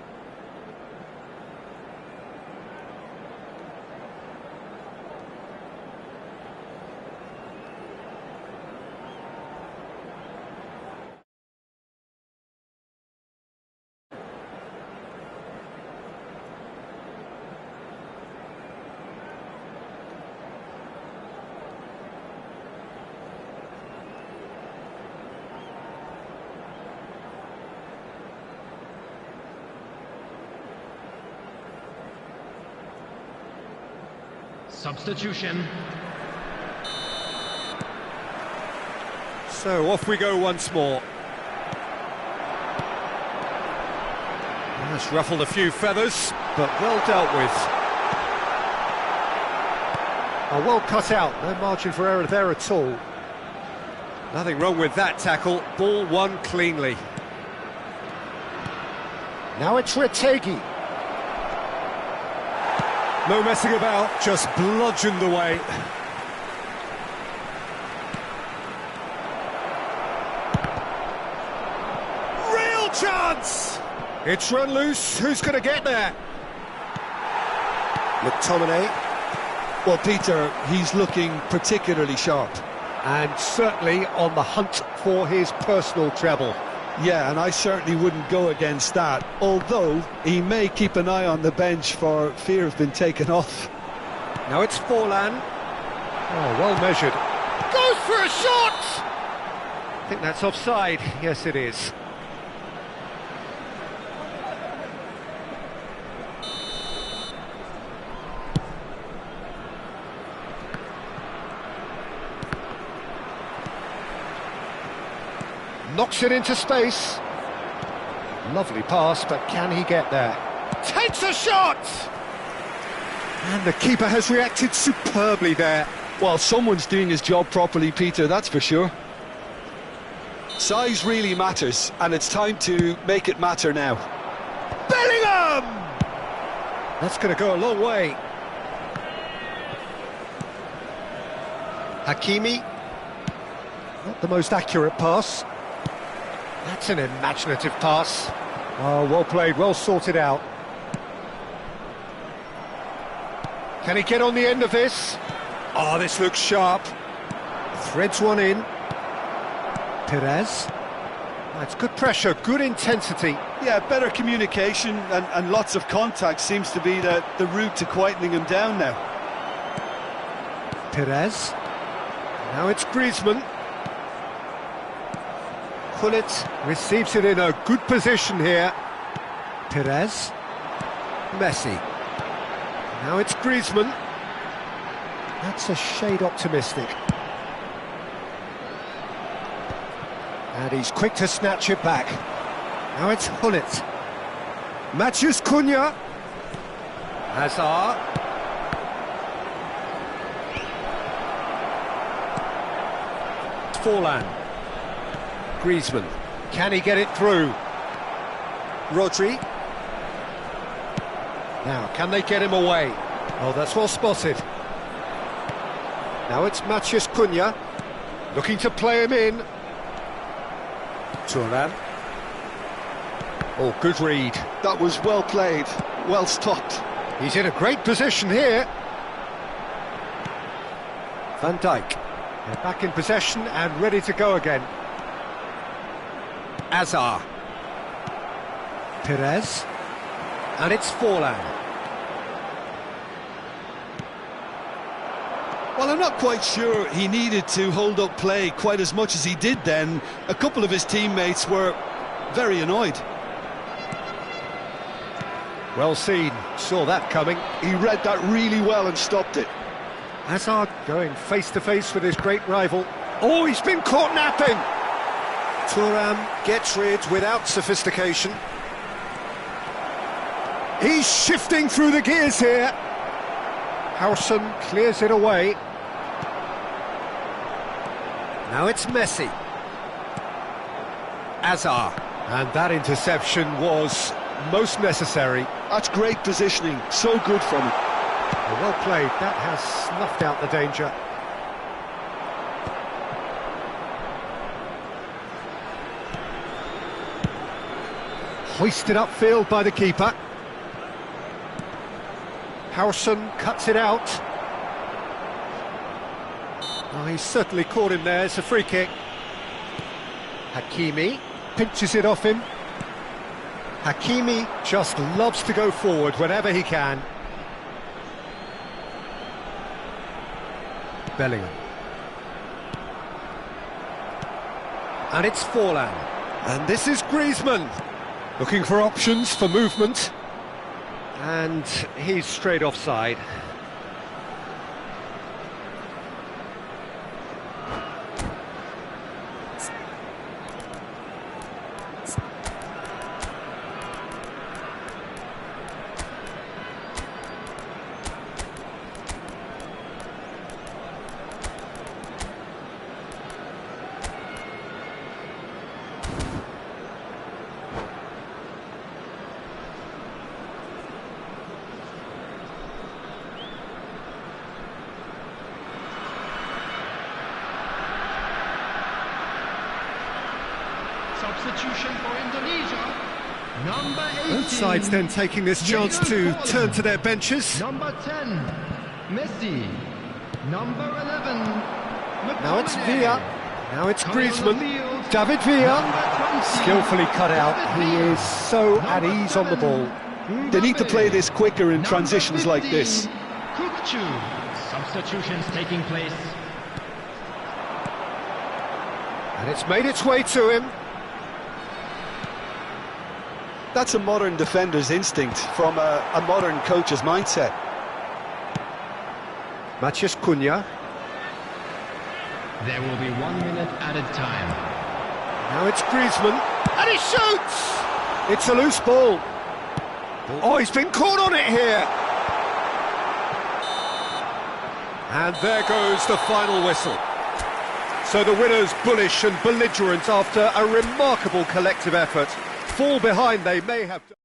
Substitution. So off we go once more. That's ruffled a few feathers, but well dealt with. Oh, well cut out, no margin for error there at all. Nothing wrong with that tackle, ball won cleanly. Now it's Retegi. No messing about, just bludgeoned away. Real chance! It's run loose, who's going to get there? McTominay. Well, Peter, he's looking particularly sharp. And certainly on the hunt for his personal treble. Yeah, and I certainly wouldn't go against that, although he may keep an eye on the bench for fear of being taken off. Now it's Forlan. Oh, well measured. Goes for a shot! I think that's offside. Yes, it is. Knocks it into space. Lovely pass, but can he get there? Takes a shot! And the keeper has reacted superbly there. Well, someone's doing his job properly, Peter, that's for sure. Size really matters, and it's time to make it matter now. Bellingham! That's going to go a long way. Hakimi. Not the most accurate pass. That's an imaginative pass. Oh, well played, well sorted out. Can he get on the end of this? Oh, this looks sharp. Threads one in. Perez. Oh, it's good pressure, good intensity. Yeah, better communication and lots of contact seems to be the route to quietening him down now. Perez. Now it's Griezmann. Gullit receives it in a good position here. Perez. Messi. Now it's Griezmann. That's a shade optimistic. And he's quick to snatch it back. Now it's Gullit. Matheus Cunha. Hazard. Forlan. Griezmann. Can he get it through? Rodri. Now, can they get him away? Oh, that's well spotted. Now it's Matheus Cunha. Looking to play him in. Thuram. Oh, good read. That was well played, well stopped. He's in a great position here. Van Dijk. They're back in possession and ready to go again. Hazard. Perez. And it's Forlan. Well, I'm not quite sure he needed to hold up play quite as much as he did then. A couple of his teammates were very annoyed. Well seen, saw that coming. He read that really well and stopped it. Hazard going face-to-face with his great rival. Oh, he's been caught napping! Thuram gets rid without sophistication. He's shifting through the gears here. Howson clears it away. Now it's Messi. Hazard. And that interception was most necessary. That's great positioning, so good from him. Well played, that has snuffed out the danger. Hoisted upfield by the keeper. Howson cuts it out. Oh, he's certainly caught him there, it's a free kick. Hakimi pinches it off him. Hakimi just loves to go forward whenever he can. Bellingham. And it's Forlan. And this is Griezmann. Looking for options for movement. And he's straight offside. Substitution for Indonesia. Number 18. Both sides then taking this chance to turn to their benches. Number 10, Messi. Number 11, Now it's Villa. Now it's Griezmann. David Villa. Skillfully cut out. He is so at ease on the ball. They need to play this quicker in transitions like this. Substitutions taking place. And it's made its way to him. That's a modern defender's instinct from a modern coach's mindset. Matheus Cunha. There will be 1 minute added time. Now it's Griezmann. And he shoots! It's a loose ball. Oh, he's been caught on it here. And there goes the final whistle. So the winners, bullish and belligerent after a remarkable collective effort. Fall behind they may have done.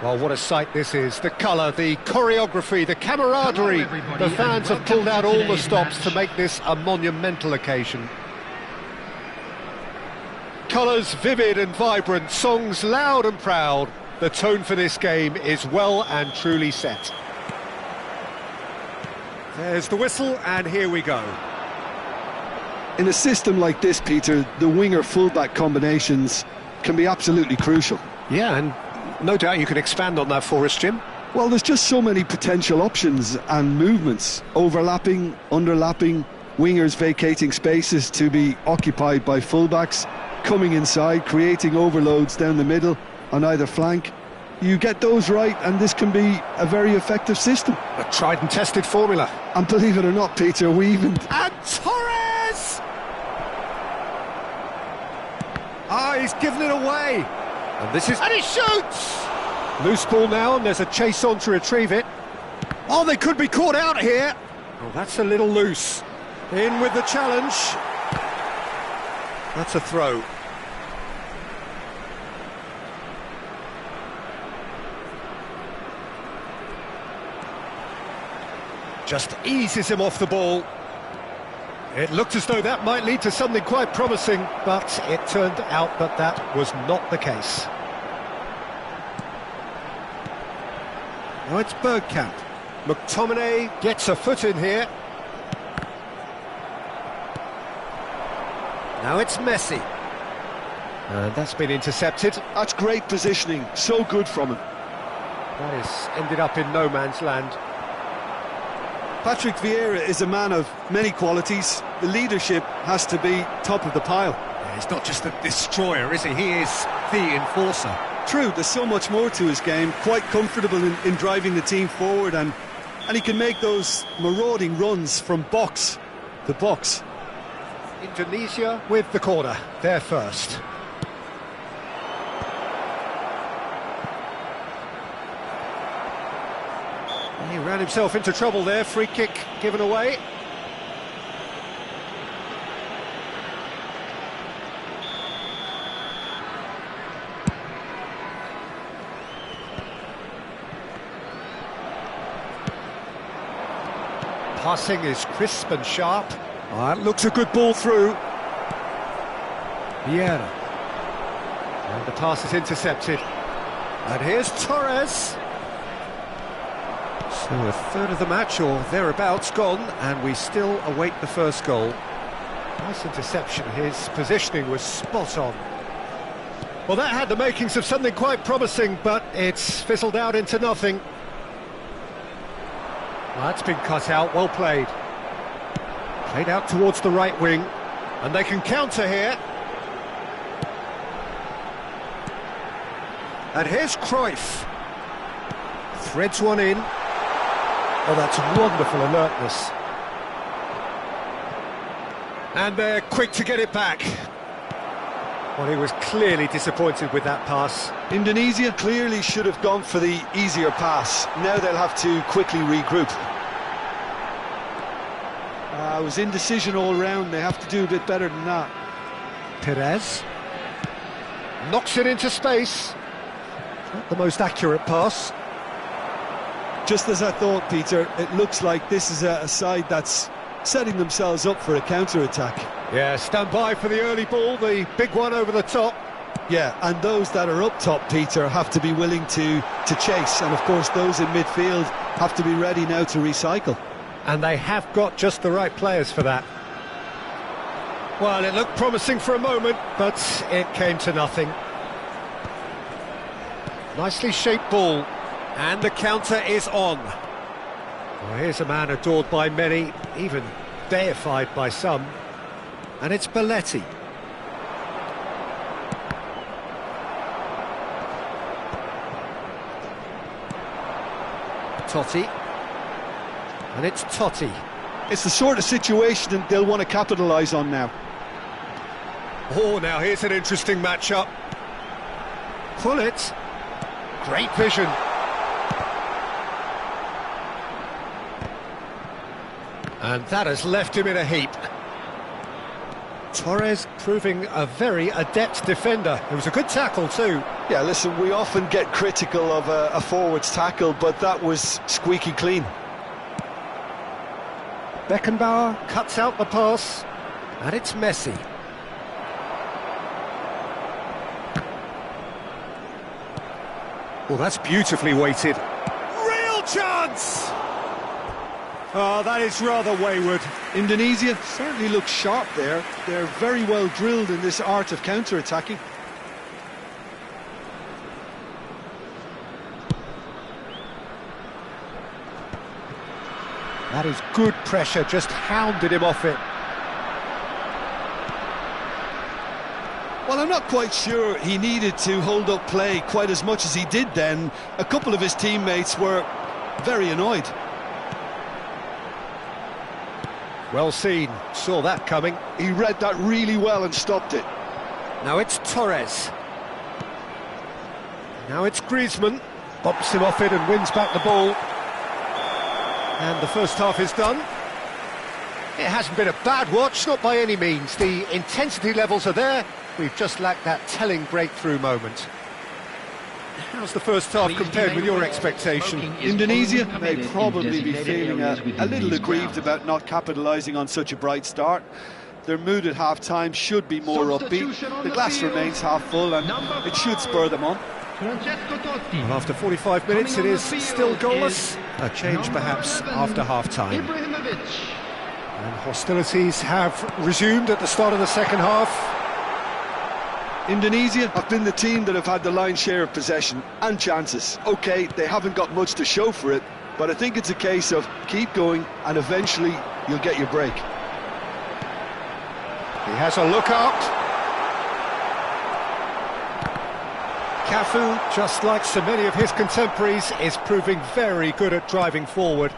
Well, what a sight this is. The colour, the choreography, the camaraderie. The fans have pulled out all the stops to make this a monumental occasion. Colours vivid and vibrant, songs loud and proud. The tone for this game is well and truly set. There's the whistle, and here we go. In a system like this, Peter, the winger-fullback combinations can be absolutely crucial. Yeah, and no doubt you can expand on that for us, Jim. Well, there's just so many potential options and movements. Overlapping, underlapping, wingers vacating spaces to be occupied by fullbacks, coming inside, creating overloads down the middle on either flank. You get those right and this can be a very effective system. A tried and tested formula. And believe it or not, Peter, we even... And Torres! Ah, he's given it away. And this is... And he shoots! Loose ball now, and there's a chase on to retrieve it. Oh, they could be caught out here. Oh, that's a little loose. In with the challenge. That's a throw. Just eases him off the ball. It looked as though that might lead to something quite promising, but it turned out that that was not the case. Now it's Bergkamp. McTominay gets a foot in here. Now it's Messi. And that's been intercepted. That's great positioning, so good from him. That has ended up in no man's land. Patrick Vieira is a man of many qualities. The leadership has to be top of the pile. Yeah, he's not just a destroyer, is he? He is the enforcer. True, there's so much more to his game. Quite comfortable in driving the team forward, and he can make those marauding runs from box to box. Indonesia with the corner, there first. He ran himself into trouble there, free kick given away. Passing is crisp and sharp. Oh, it looks a good ball through. Vieira. And the pass is intercepted. And here's Torres. So a third of the match or thereabouts gone, and we still await the first goal. Nice interception, his positioning was spot on. Well, that had the makings of something quite promising, but it's fizzled out into nothing. Well, that's been cut out, well played. Played out towards the right wing, and they can counter here. And here's Cruyff. Threads one in. Oh, that's wonderful alertness. And they're quick to get it back. Well, he was clearly disappointed with that pass. Indonesia clearly should have gone for the easier pass. Now they'll have to quickly regroup. It was indecision all round. They have to do a bit better than that. Perez knocks it into space. Not the most accurate pass. Just as I thought, Peter, it looks like this is a side that's setting themselves up for a counter-attack. Yeah, stand by for the early ball, the big one over the top. Yeah, and those that are up top, Peter, have to be willing to chase. And, of course, those in midfield have to be ready now to recycle. And they have got just the right players for that. Well, it looked promising for a moment, but it came to nothing. Nicely shaped ball. And the counter is on. Well, here's a man adored by many, even deified by some. And it's Belletti. Totti. And it's Totti. It's the sort of situation they'll want to capitalise on now. Oh, now here's an interesting matchup. Pull it. Great vision. And that has left him in a heap. Torres proving a very adept defender. It was a good tackle too. Yeah, listen, we often get critical of a forward's tackle, but that was squeaky clean. Beckenbauer cuts out the pass, and it's Messi. Well, that's beautifully weighted. Real chance! Oh, that is rather wayward. Indonesia certainly looks sharp there. They're very well drilled in this art of counter-attacking. That is good pressure, just hounded him off it. Well, I'm not quite sure he needed to hold up play quite as much as he did then. A couple of his teammates were very annoyed. Well seen, saw that coming. He read that really well and stopped it. Now it's Torres. Now it's Griezmann. Bumps him off it and wins back the ball. And the first half is done. It hasn't been a bad watch, not by any means. The intensity levels are there. We've just lacked that telling breakthrough moment. How's the first half compared with your expectation? Indonesia may probably be feeling a little aggrieved about not capitalising on such a bright start. Their mood at half-time should be more upbeat. The glass remains half full and it should spur them on. Well, after 45 minutes it is still goalless. A change perhaps after half-time. And hostilities have resumed at the start of the second half. Indonesia have been the team that have had the lion's share of possession and chances. OK, they haven't got much to show for it, but I think it's a case of keep going and eventually you'll get your break. He has a look up. Cafu, just like so many of his contemporaries, is proving very good at driving forward.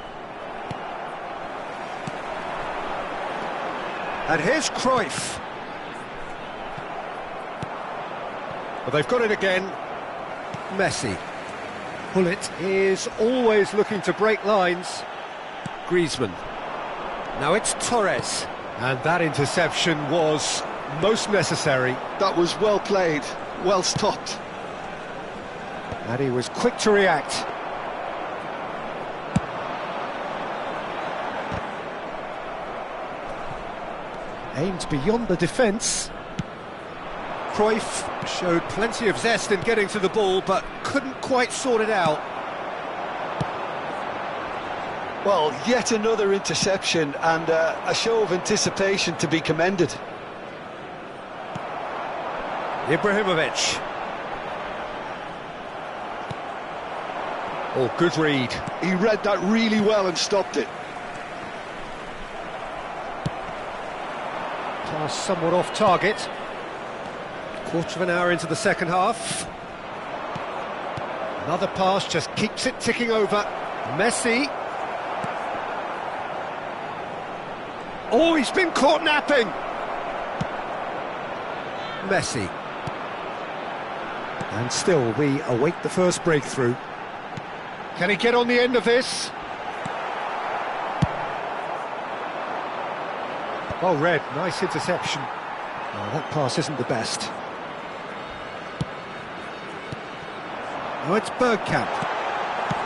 And here's Cruyff. Well, they've got it again. Messi. Bullet is always looking to break lines. Griezmann. Now it's Torres. And that interception was most necessary. That was well played, well stopped. And he was quick to react. Aimed beyond the defence. Cruyff showed plenty of zest in getting to the ball, but couldn't quite sort it out. Well, yet another interception and a show of anticipation to be commended. Ibrahimovic. Oh, good read. He read that really well and stopped it. Pass somewhat off target. Quarter of an hour into the second half. Another pass just keeps it ticking over. Messi. Oh, he's been caught napping. Messi. And still we await the first breakthrough. Can he get on the end of this? Well read, nice interception. Oh, that pass isn't the best. Now it's Bergkamp.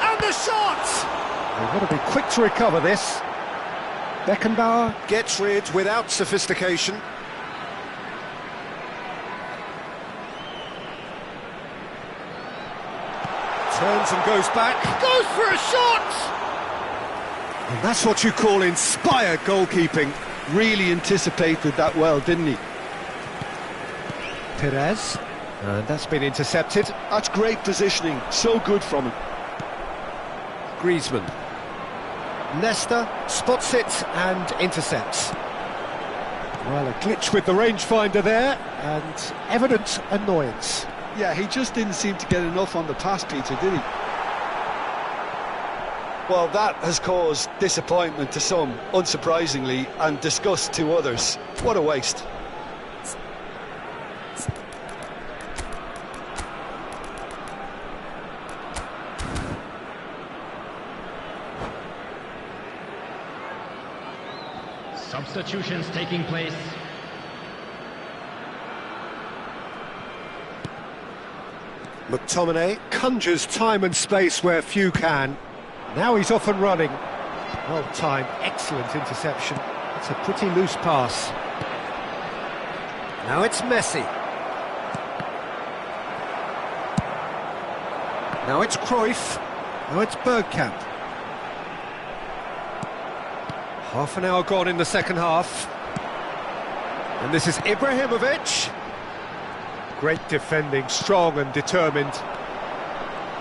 And the shot! They've got to be quick to recover this. Beckenbauer gets rid without sophistication. Turns and goes back. Goes for a shot! And that's what you call inspired goalkeeping. Really anticipated that well, didn't he? Perez. And that's been intercepted. That's great positioning, so good from him. Griezmann. Nesta spots it and intercepts. Well, a glitch with the rangefinder there, and evident annoyance. Yeah, he just didn't seem to get enough on the pass, Peter, did he? Well, that has caused disappointment to some, unsurprisingly, and disgust to others. What a waste. Substitutions taking place. McTominay conjures time and space where few can. Now he's off and running. Well timed, excellent interception. It's a pretty loose pass. Now it's Messi. Now it's Cruyff. Now it's Bergkamp. Half an hour gone in the second half. And this is Ibrahimovic. Great defending, strong and determined.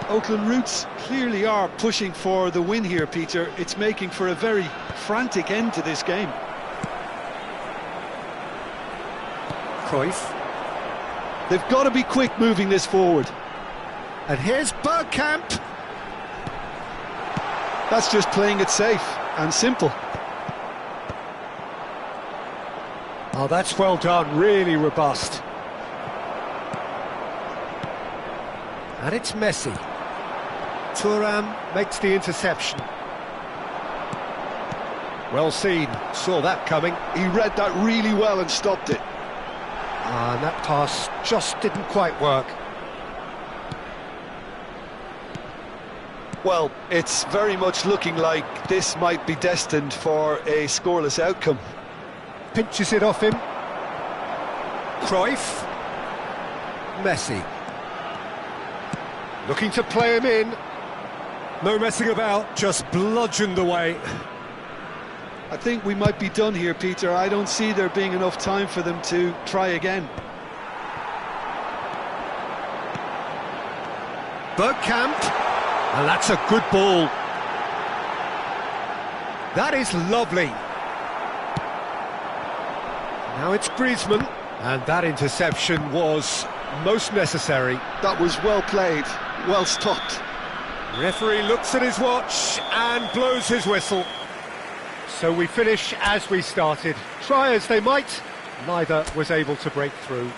Oakland Roots clearly are pushing for the win here, Peter. It's making for a very frantic end to this game. Cruyff. They've got to be quick moving this forward. And here's Bergkamp. That's just playing it safe and simple. Oh, that's well done, really robust. And it's Messi. Thuram makes the interception. Well seen, saw that coming. He read that really well and stopped it. And that pass just didn't quite work. Well, it's very much looking like this might be destined for a scoreless outcome. Pinches it off him. Cruyff. Messi. Looking to play him in. No messing about, just bludgeoned away. I think we might be done here, Peter. I don't see there being enough time for them to try again. Bergkamp. And that's a good ball. That is lovely. Now it's Griezmann. And that interception was most necessary. That was well played, well stopped. Referee looks at his watch and blows his whistle. So we finish as we started. Try as they might, neither was able to break through.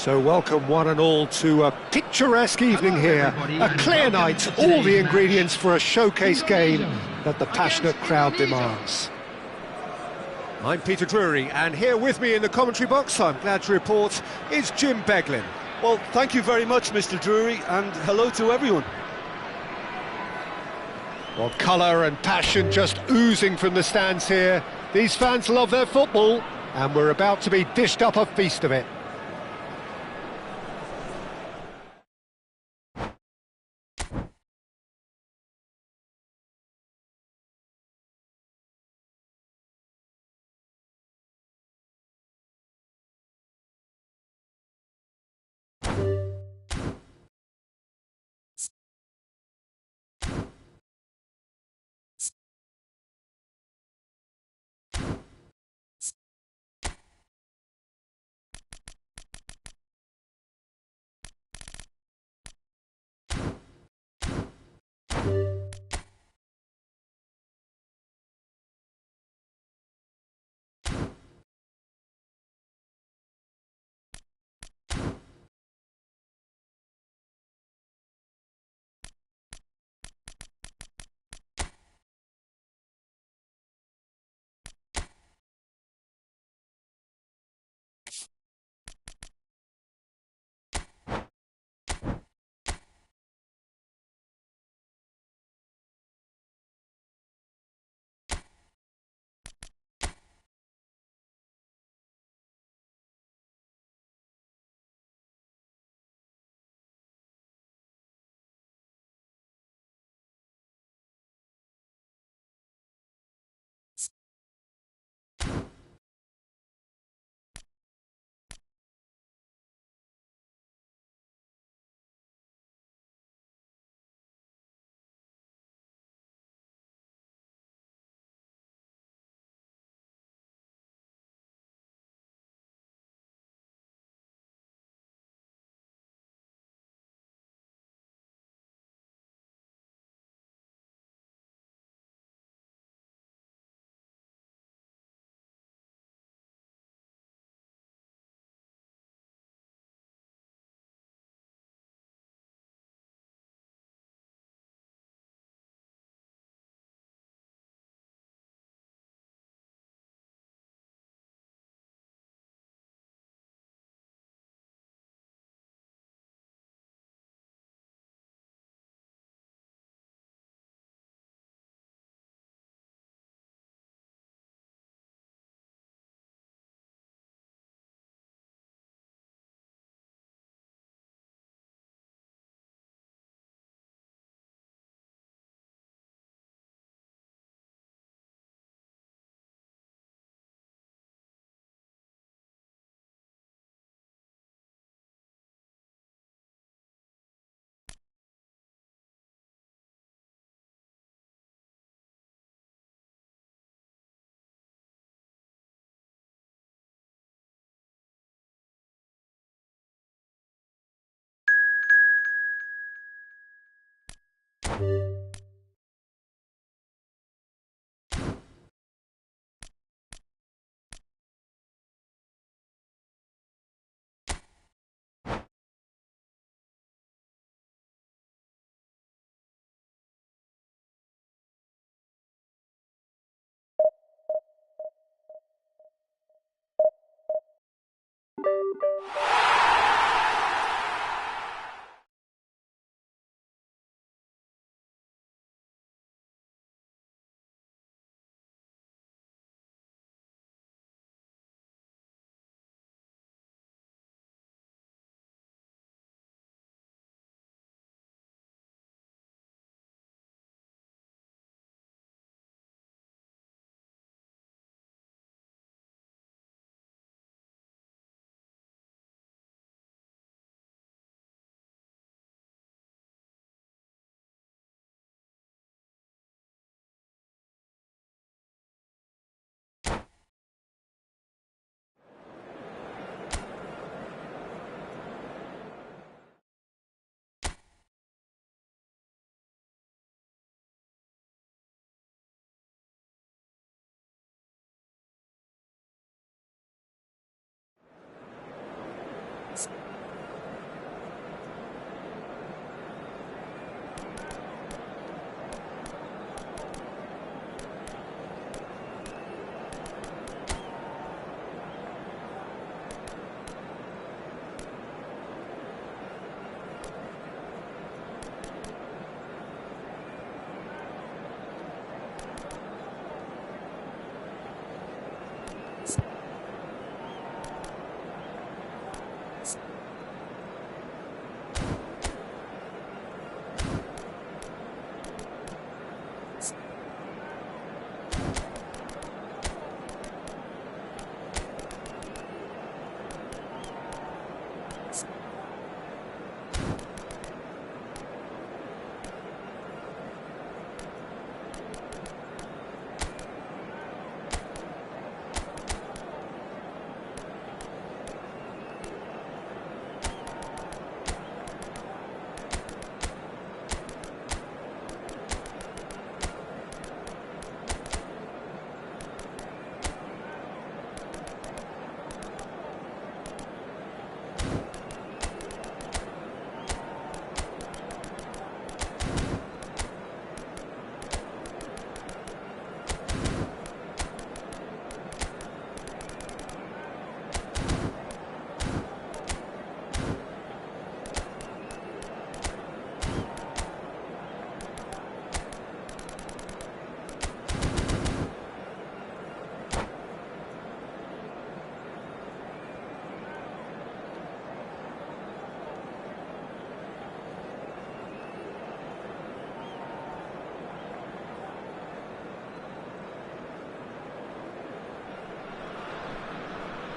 So welcome one and all to a picturesque evening here, a clear night, all the ingredients for a showcase game that the passionate crowd demands. I'm Peter Drury, and here with me in the commentary box, I'm glad to report, is Jim Beglin. Well, thank you very much, Mr. Drury, and hello to everyone. Well, colour and passion just oozing from the stands here. These fans love their football, and we're about to be dished up a feast of it.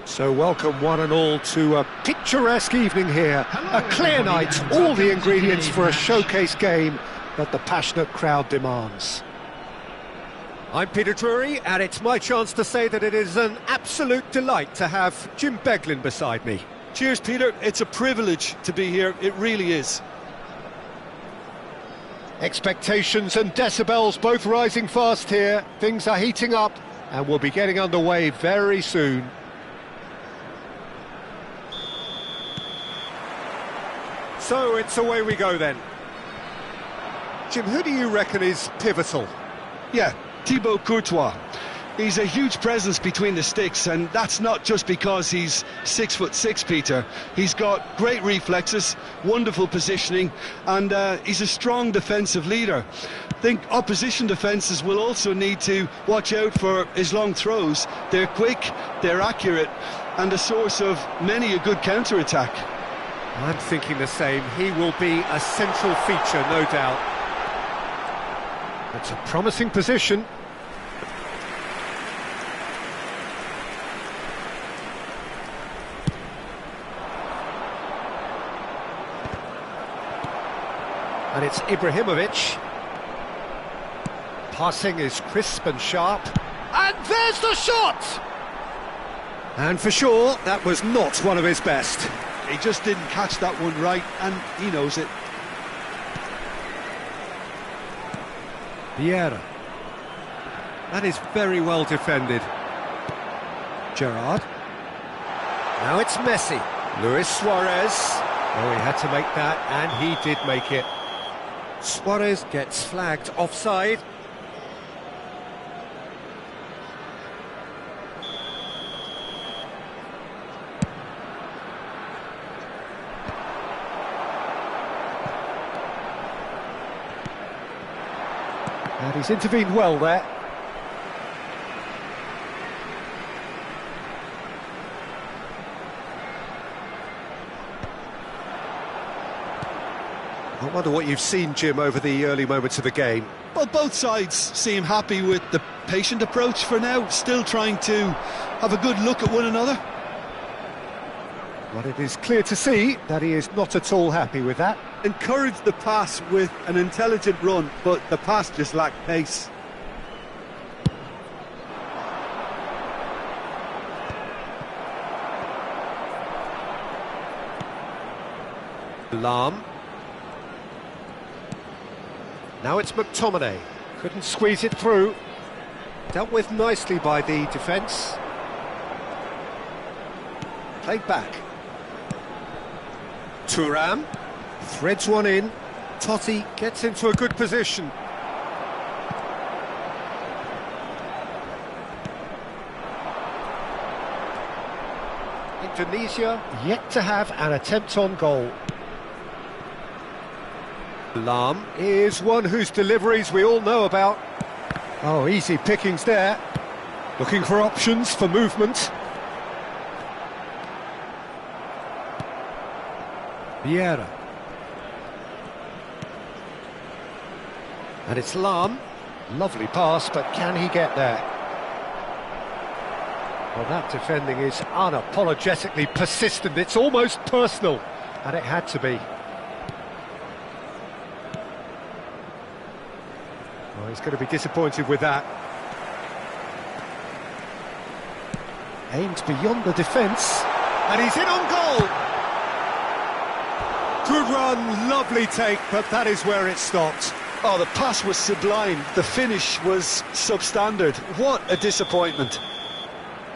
So welcome one and all to a picturesque evening here. A clear night, all the ingredients for a showcase game that the passionate crowd demands. I'm Peter Drury, and it's my chance to say that it is an absolute delight to have Jim Beglin beside me. Cheers, Peter. It's a privilege to be here. It really is. Expectations and decibels both rising fast here. Things are heating up, and we'll be getting underway very soon. So it's away we go then. Jim, who do you reckon is pivotal? Yeah, Thibaut Courtois. He's a huge presence between the sticks, and that's not just because he's 6'6", Peter. He's got great reflexes, wonderful positioning, and he's a strong defensive leader. I think opposition defences will also need to watch out for his long throws. They're quick, they're accurate, and a source of many a good counter-attack. I'm thinking the same. He will be a central feature, no doubt. It's a promising position. And it's Ibrahimovic. Passing is crisp and sharp. And there's the shot! And for sure, that was not one of his best. He just didn't catch that one right, and he knows it. Vieira. That is very well defended. Gerrard. Now it's Messi. Luis Suarez. Oh, he had to make that, and he did make it. Suarez gets flagged offside. And he's intervened well there. I wonder what you've seen, Jim, over the early moments of the game. Well, both sides seem happy with the patient approach for now, still trying to have a good look at one another. But it is clear to see that he is not at all happy with that. Encouraged the pass with an intelligent run, but the pass just lacked pace. Lahm. Now it's McTominay. Couldn't squeeze it through. Dealt with nicely by the defence. Played back. Thuram threads one in. Totti gets into a good position. Indonesia yet to have an attempt on goal. Lahm is one whose deliveries we all know about. Oh, easy pickings there. Looking for options for movement. Vieira. And it's Lahm. Lovely pass, but can he get there? Well, that defending is unapologetically persistent. It's almost personal, and it had to be. Oh, he's going to be disappointed with that. Aimed beyond the defence, and he's in on goal! Good run, lovely take, but that is where it stopped. Oh, the pass was sublime, the finish was substandard. What a disappointment.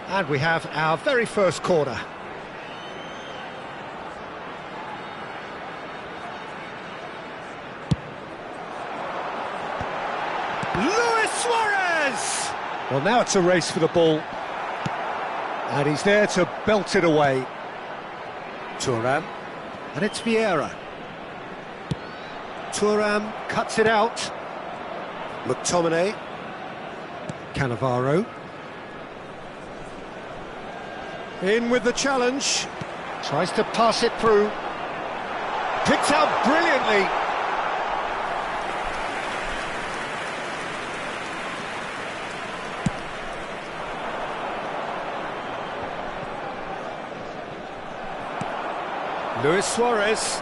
And we have our very first corner. Luis Suarez! Well, now it's a race for the ball. And he's there to belt it away. Thuram. And it's Vieira. Thuram cuts it out. McTominay. Cannavaro. In with the challenge. Tries to pass it through. Picked out brilliantly. Luis Suarez.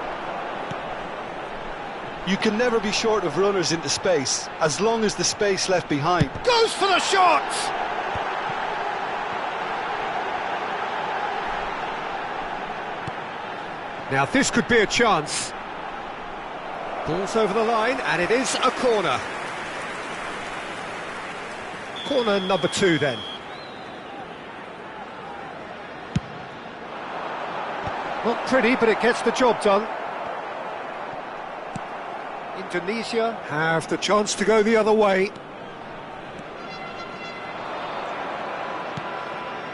You can never be short of runners into space, as long as the space left behind. Goes for the shot! Now this could be a chance. Ball's over the line, and it is a corner. Corner number 2 then. Not pretty, but it gets the job done. Indonesia have the chance to go the other way.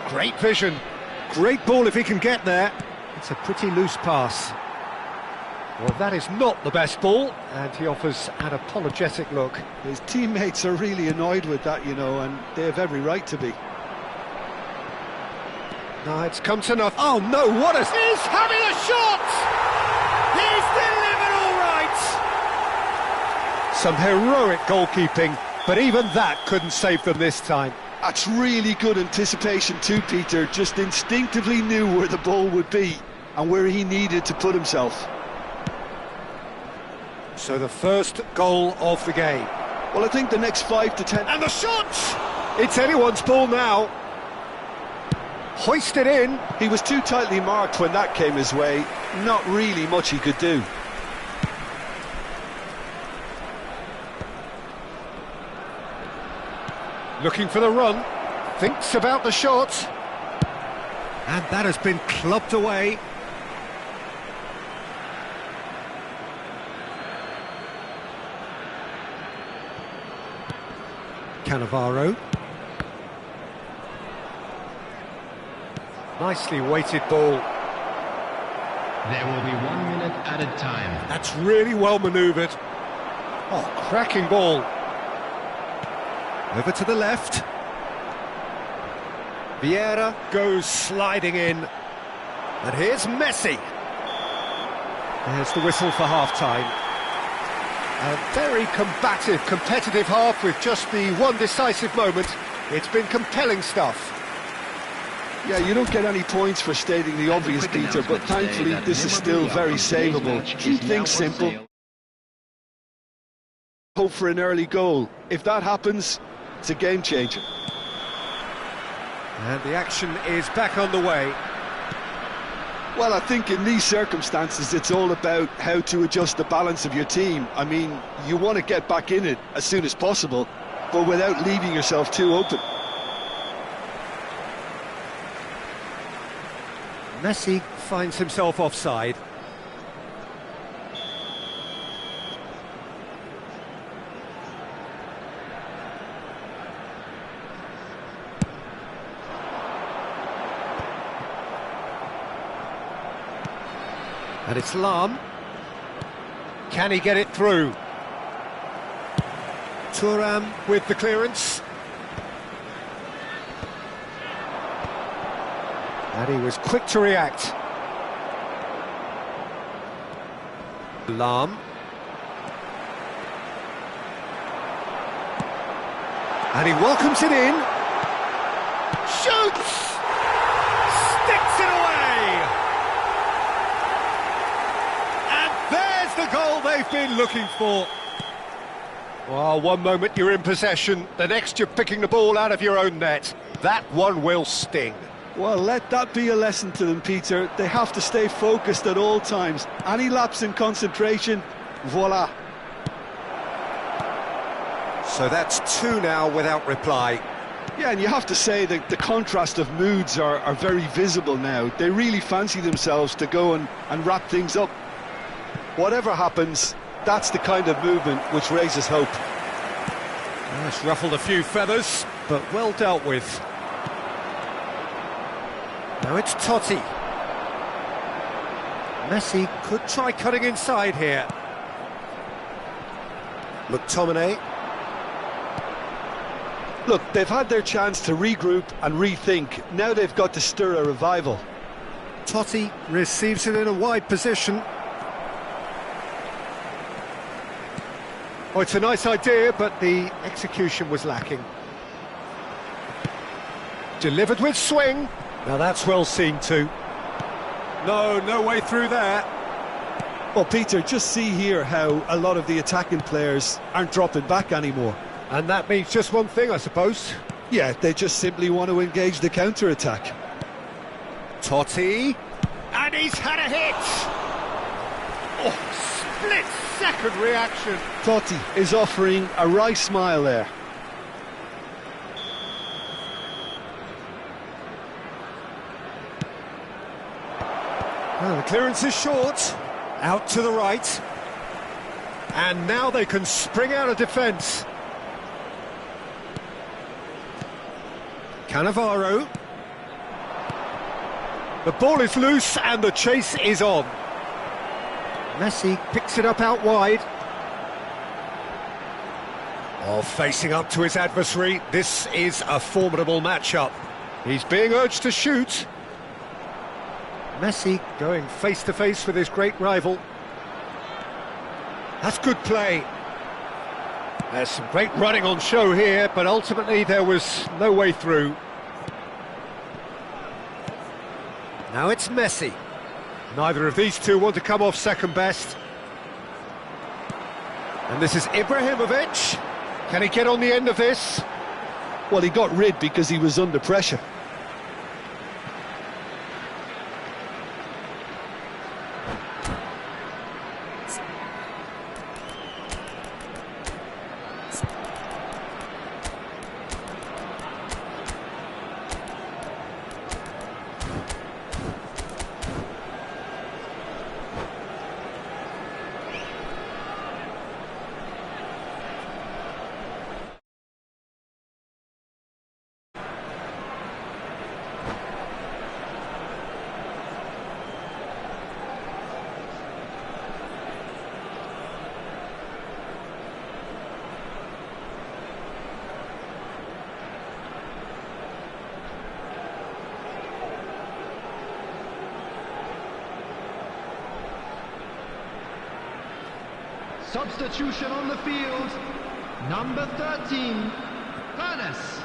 Great vision. Great ball if he can get there. It's a pretty loose pass. Well, that is not the best ball, and he offers an apologetic look. His teammates are really annoyed with that, you know, and they have every right to be. No, it's come to nothing. Oh no, what a... He's having a shot! He's delivered all right! Some heroic goalkeeping, but even that couldn't save them this time. That's really good anticipation too, Peter. Just instinctively knew where the ball would be and where he needed to put himself. So the first goal of the game. Well, I think the next 5 to 10... And the shot! It's anyone's ball now. Hoisted in. He was too tightly marked when that came his way. Not really much he could do. Looking for the run. Thinks about the shot. And that has been clubbed away. Cannavaro. Nicely weighted ball. There will be 1 minute at a time. That's really well manoeuvred. Oh, cracking ball. Over to the left. Vieira goes sliding in. And here's Messi. There's the whistle for half-time. A very combative, competitive half with just the one decisive moment. It's been compelling stuff. Yeah, you don't get any points for stating the obvious, Peter, but thankfully this is still very savable. Keep things simple. Hope for an early goal. If that happens, it's a game changer. And the action is back on the way. Well, I think in these circumstances it's all about how to adjust the balance of your team. I mean, you want to get back in it as soon as possible, but without leaving yourself too open. Messi finds himself offside. And it's Lam. Can he get it through? Thuram with the clearance. And he was quick to react. Lam. And he welcomes it in. Shoots! Sticks it away! And there's the goal they've been looking for. Well, one moment you're in possession, the next you're picking the ball out of your own net. That one will sting. Well, let that be a lesson to them, Peter. They have to stay focused at all times. Any lapse in concentration, voila. So that's two now without reply. Yeah, and you have to say that the contrast of moods are very visible now. They really fancy themselves to go and wrap things up. Whatever happens, that's the kind of movement which raises hope. It's ruffled a few feathers, but well dealt with. Now it's Totti. Messi could try cutting inside here. McTominay. Look, they've had their chance to regroup and rethink. Now they've got to stir a revival. Totti receives it in a wide position. Oh, it's a nice idea, but the execution was lacking. Delivered with swing. Now that's well seen too. No way through there. Well, Peter, just see here how a lot of the attacking players aren't dropping back anymore. And that means just one thing, I suppose. Yeah, they just simply want to engage the counter-attack. Totti. And he's had a hit! Oh, split-second reaction. Totti is offering a wry smile there. Well, the clearance is short, out to the right, and now they can spring out of defence. Cannavaro. The ball is loose and the chase is on. Messi picks it up out wide. Oh, facing up to his adversary, this is a formidable matchup. He's being urged to shoot. Messi going face-to-face with his great rival. That's good play. There's some great running on show here, but ultimately there was no way through. Now it's Messi. Neither of these two want to come off second best. And this is Ibrahimovic. Can he get on the end of this? Well, he got rid because he was under pressure. Substitution on the field. Number 13, Panas.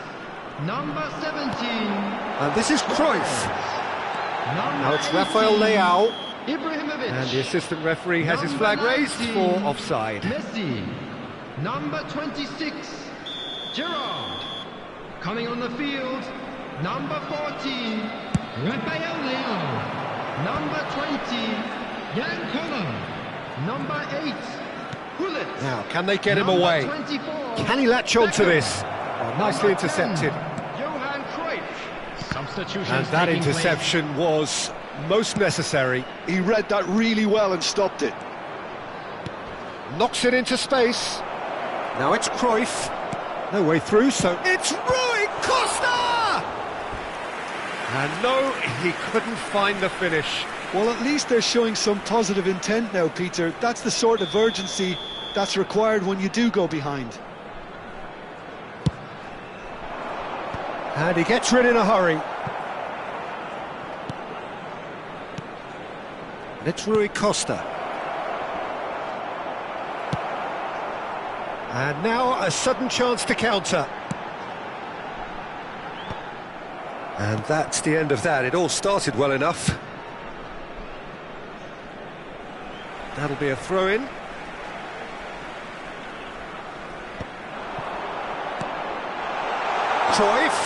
Number 17. And this is Cruyff. Now it's 18, Rafael Leao. Ibrahimovic. And the assistant referee has his flag Number raised 19, for offside. Messi. Number 26, Gerrard. Coming on the field, number 14, Rafael Leao. Number 20, Jan Koller. Number 8, Gullit. Now, can they get him Number away? 24, Can he latch on to Beckham. this? Oh, nicely Number 10, intercepted. Johan Cruyff. Substitutions And that taking place. interception was most necessary. He read that really well and stopped it. Knocks it into space. Now it's Cruyff. No way through, so it's Rui Costa! And no, he couldn't find the finish. Well, at least they're showing some positive intent now, Peter. That's the sort of urgency that's required when you do go behind. And he gets rid in a hurry. And it's Rui Costa. And now a sudden chance to counter. And that's the end of that. It all started well enough. That'll be a throw-in. Cruyff.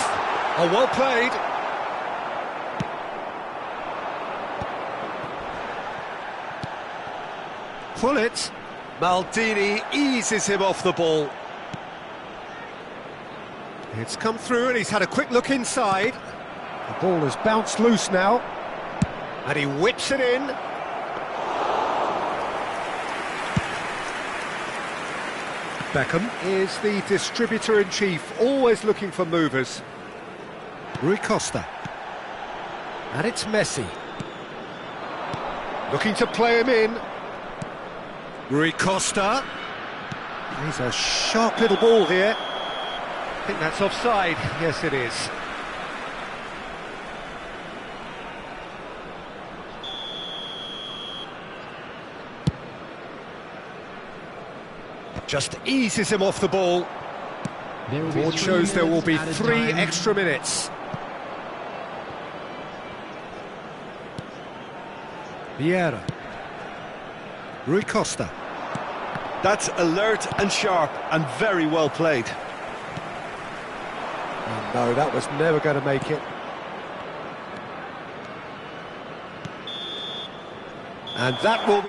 Oh, well played. Pullet. Maldini eases him off the ball. It's come through and he's had a quick look inside. The ball has bounced loose now. And he whips it in. Beckham is the distributor-in-chief, always looking for movers. Rui Costa. And it's Messi. Looking to play him in. Rui Costa. He's a sharp little ball here. I think that's offside. Yes, it is. Just eases him off the ball. Board shows there will be 3 extra minutes. Vieira. Rui Costa. That's alert and sharp and very well played. Oh, no, that was never going to make it. And that will be...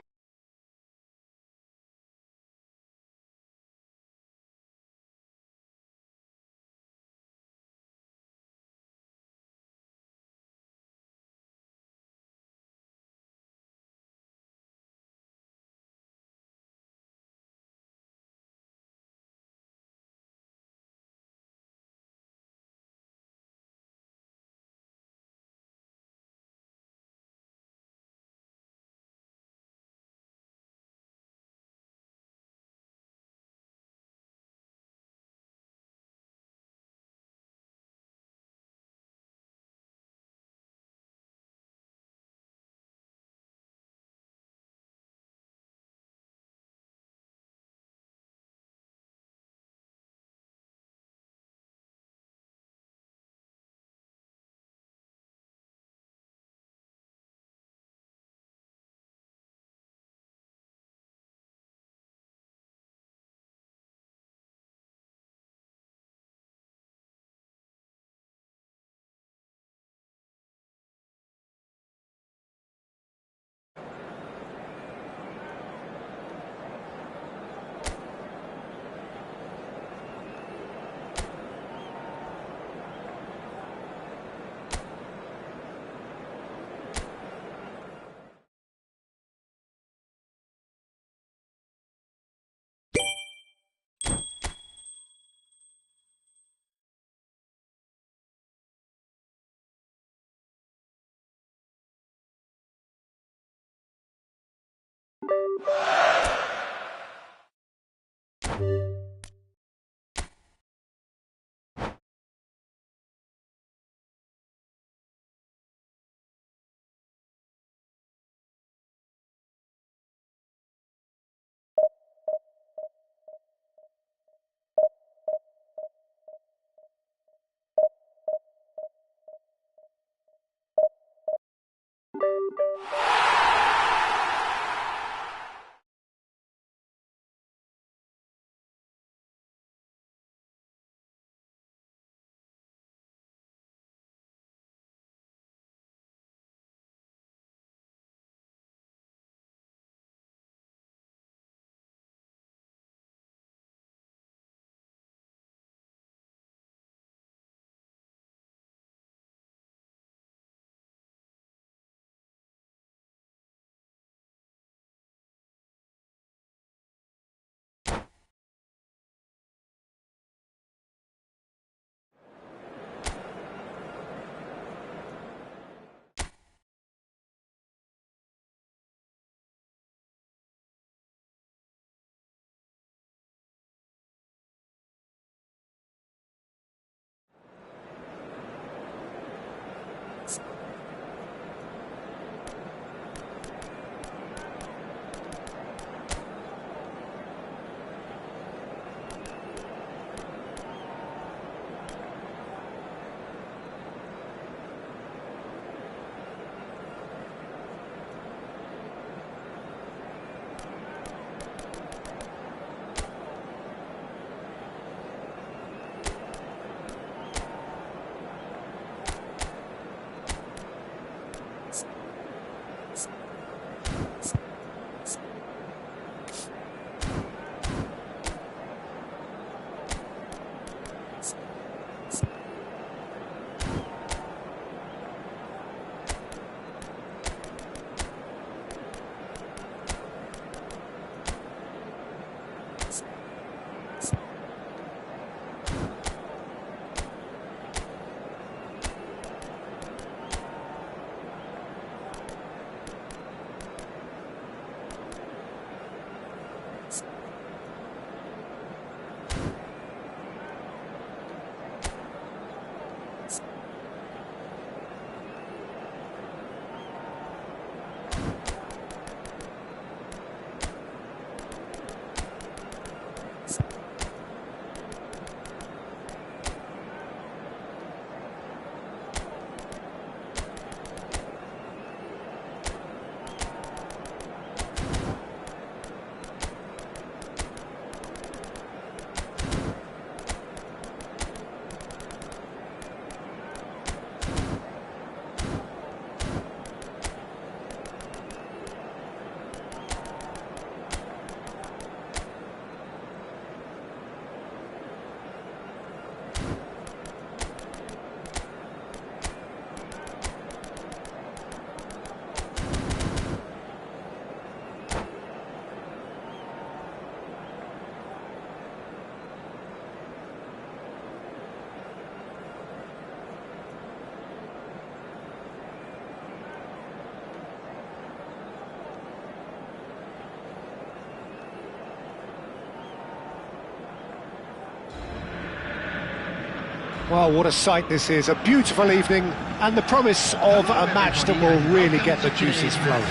Well, what a sight this is. A beautiful evening and the promise of a match that will really get the juices flowing.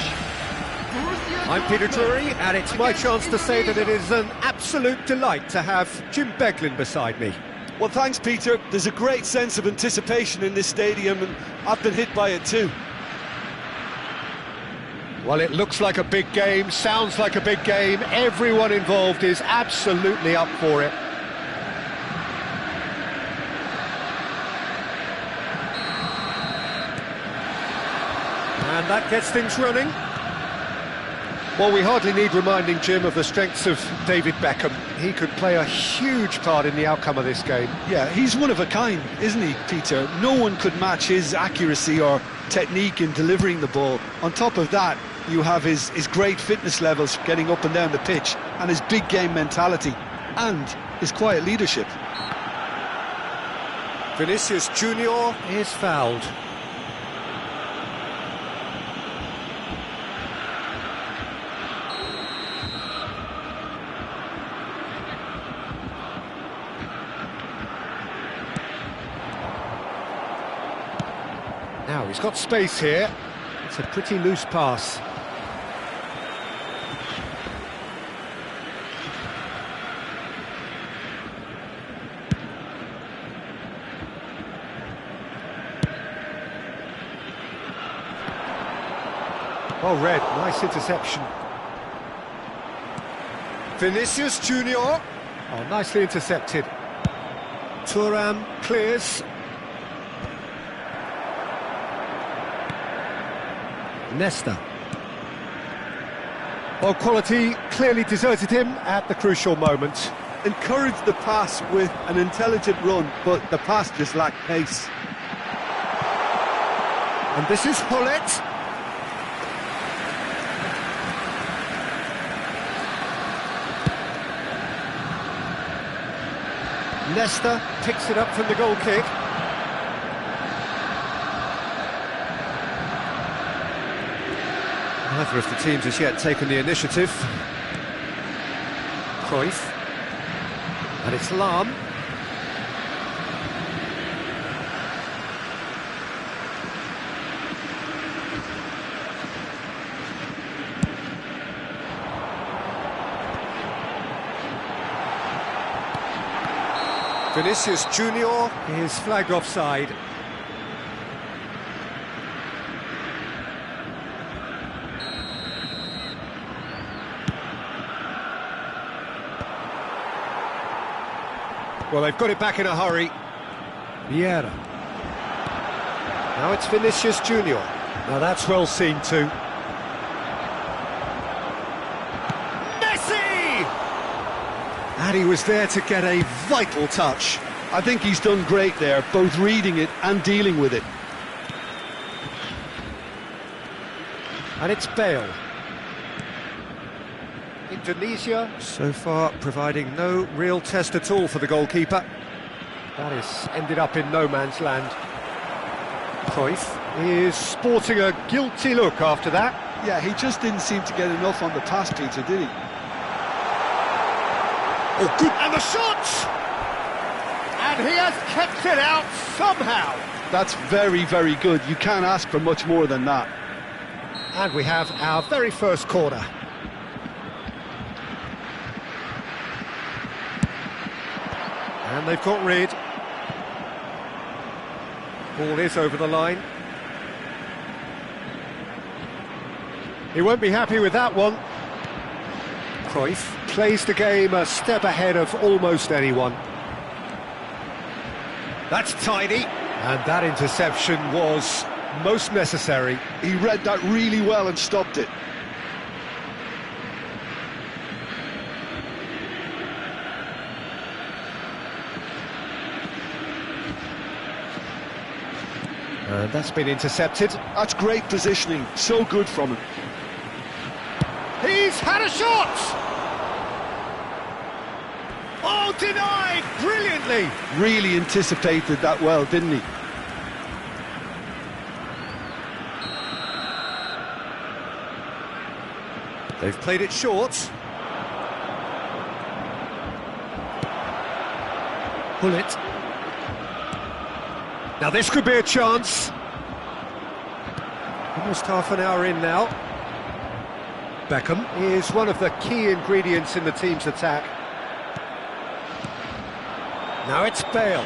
I'm Peter Drury, and it's my chance to say that it is an absolute delight to have Jim Beglin beside me. Well, thanks, Peter. There's a great sense of anticipation in this stadium, and I've been hit by it too. Well, it looks like a big game, sounds like a big game. Everyone involved is absolutely up for it. And that gets things running. Well, we hardly need reminding, Jim, of the strengths of David Beckham. He could play a huge part in the outcome of this game. Yeah, he's one of a kind, isn't he, Peter? No one could match his accuracy or technique in delivering the ball. On top of that, you have his great fitness levels getting up and down the pitch, and his big game mentality, and his quiet leadership. Vinicius Junior is fouled. Now he's got space here. It's a pretty loose pass. Well read, nice interception. Vinicius Junior. Oh, nicely intercepted. Thuram clears. Nesta. Well, quality clearly deserted him at the crucial moment. Encouraged the pass with an intelligent run, but the pass just lacked pace. And this is Hullet. Nesta picks it up from the goal kick. Neither of the teams has yet taken the initiative. Cruyff. And it's Lahm. Vinicius Junior is flagged offside. Well, they've got it back in a hurry. Vieira. Now it's Vinicius Junior. Now that's well seen too. Messi! And he was there to get a vital touch. I think he's done great there, both reading it and dealing with it. And it's Bale. Indonesia, so far providing no real test at all for the goalkeeper. That has ended up in no man's land. Cruyff is sporting a guilty look after that. Yeah, he just didn't seem to get enough on the pass, Peter, did he? Oh, good, and the shot! And he has kept it out somehow. That's very, very good. You can't ask for much more than that. And we have our very first corner. And they've got rid. Ball is over the line. He won't be happy with that one. Cruyff plays the game a step ahead of almost anyone. That's tidy. And that interception was most necessary. He read that really well and stopped it. And that's been intercepted. That's great positioning, so good from him. He's had a shot! Oh, denied brilliantly! Really anticipated that well, didn't he? They've played it short. Hullet. Now this could be a chance. Almost half an hour in now. Beckham is one of the key ingredients in the team's attack. Now it's Bale.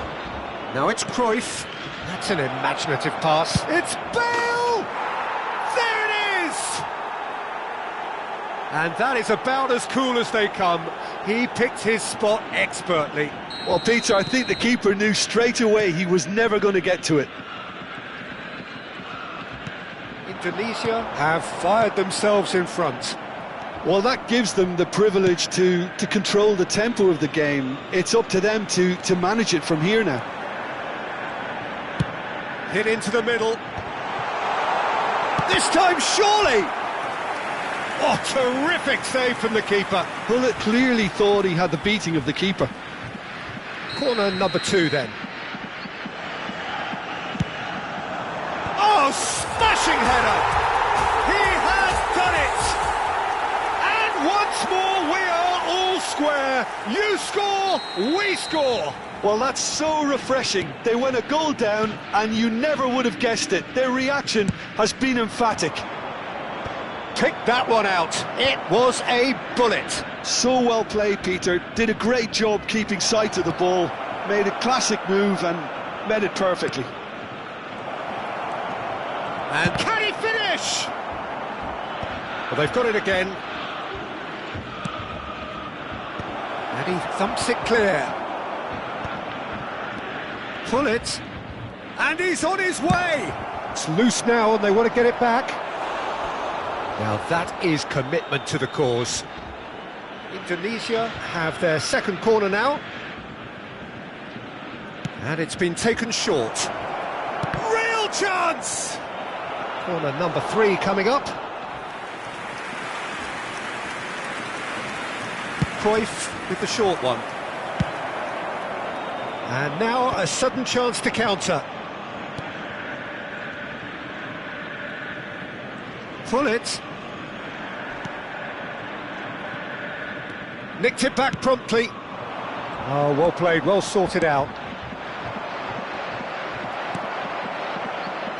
Now it's Cruyff. That's an imaginative pass. It's Bale! There it is! And that is about as cool as they come. He picked his spot expertly. Well, Peter, I think the keeper knew straight away he was never going to get to it. Indonesia have fired themselves in front. Well, that gives them the privilege to control the tempo of the game. It's up to them to manage it from here now. Hit into the middle. This time, surely! Oh, terrific save from the keeper. Well, it clearly thought he had the beating of the keeper. Corner number 2 then. Oh, smashing header! He has done it! And once more we are all square. You score, we score. Well, that's so refreshing. They went a goal down and you never would have guessed it. Their reaction has been emphatic. Pick that one out. It was a bullet. So well played, Peter. Did a great job keeping sight of the ball. Made a classic move and met it perfectly. And can he finish? Well, they've got it again. And he thumps it clear. Pull it. And he's on his way. It's loose now and they want to get it back. Now that is commitment to the cause. Indonesia have their second corner now. And it's been taken short. Real chance! Corner number 3 coming up. Cruyff with the short one. And now a sudden chance to counter. Pull it. Nicked it back promptly. Oh, well played, well sorted out.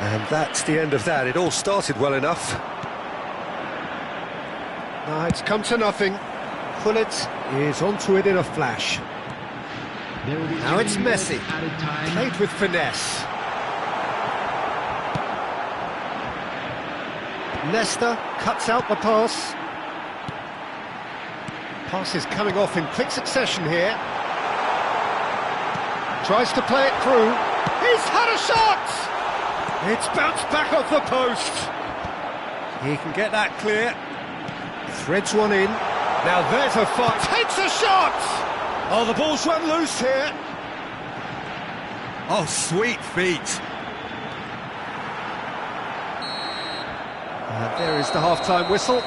And that's the end of that. It all started well enough. Now it's come to nothing. Pullet is onto it in a flash. Now it's Messi. Played with finesse. Leicester cuts out the pass. Pass is coming off in quick succession here. Tries to play it through. He's had a shot! It's bounced back off the post. He can get that clear. Threads one in. Now there's a fight. Takes a shot! Oh, the ball's run loose here. Oh, sweet feet. And there is the half-time whistle.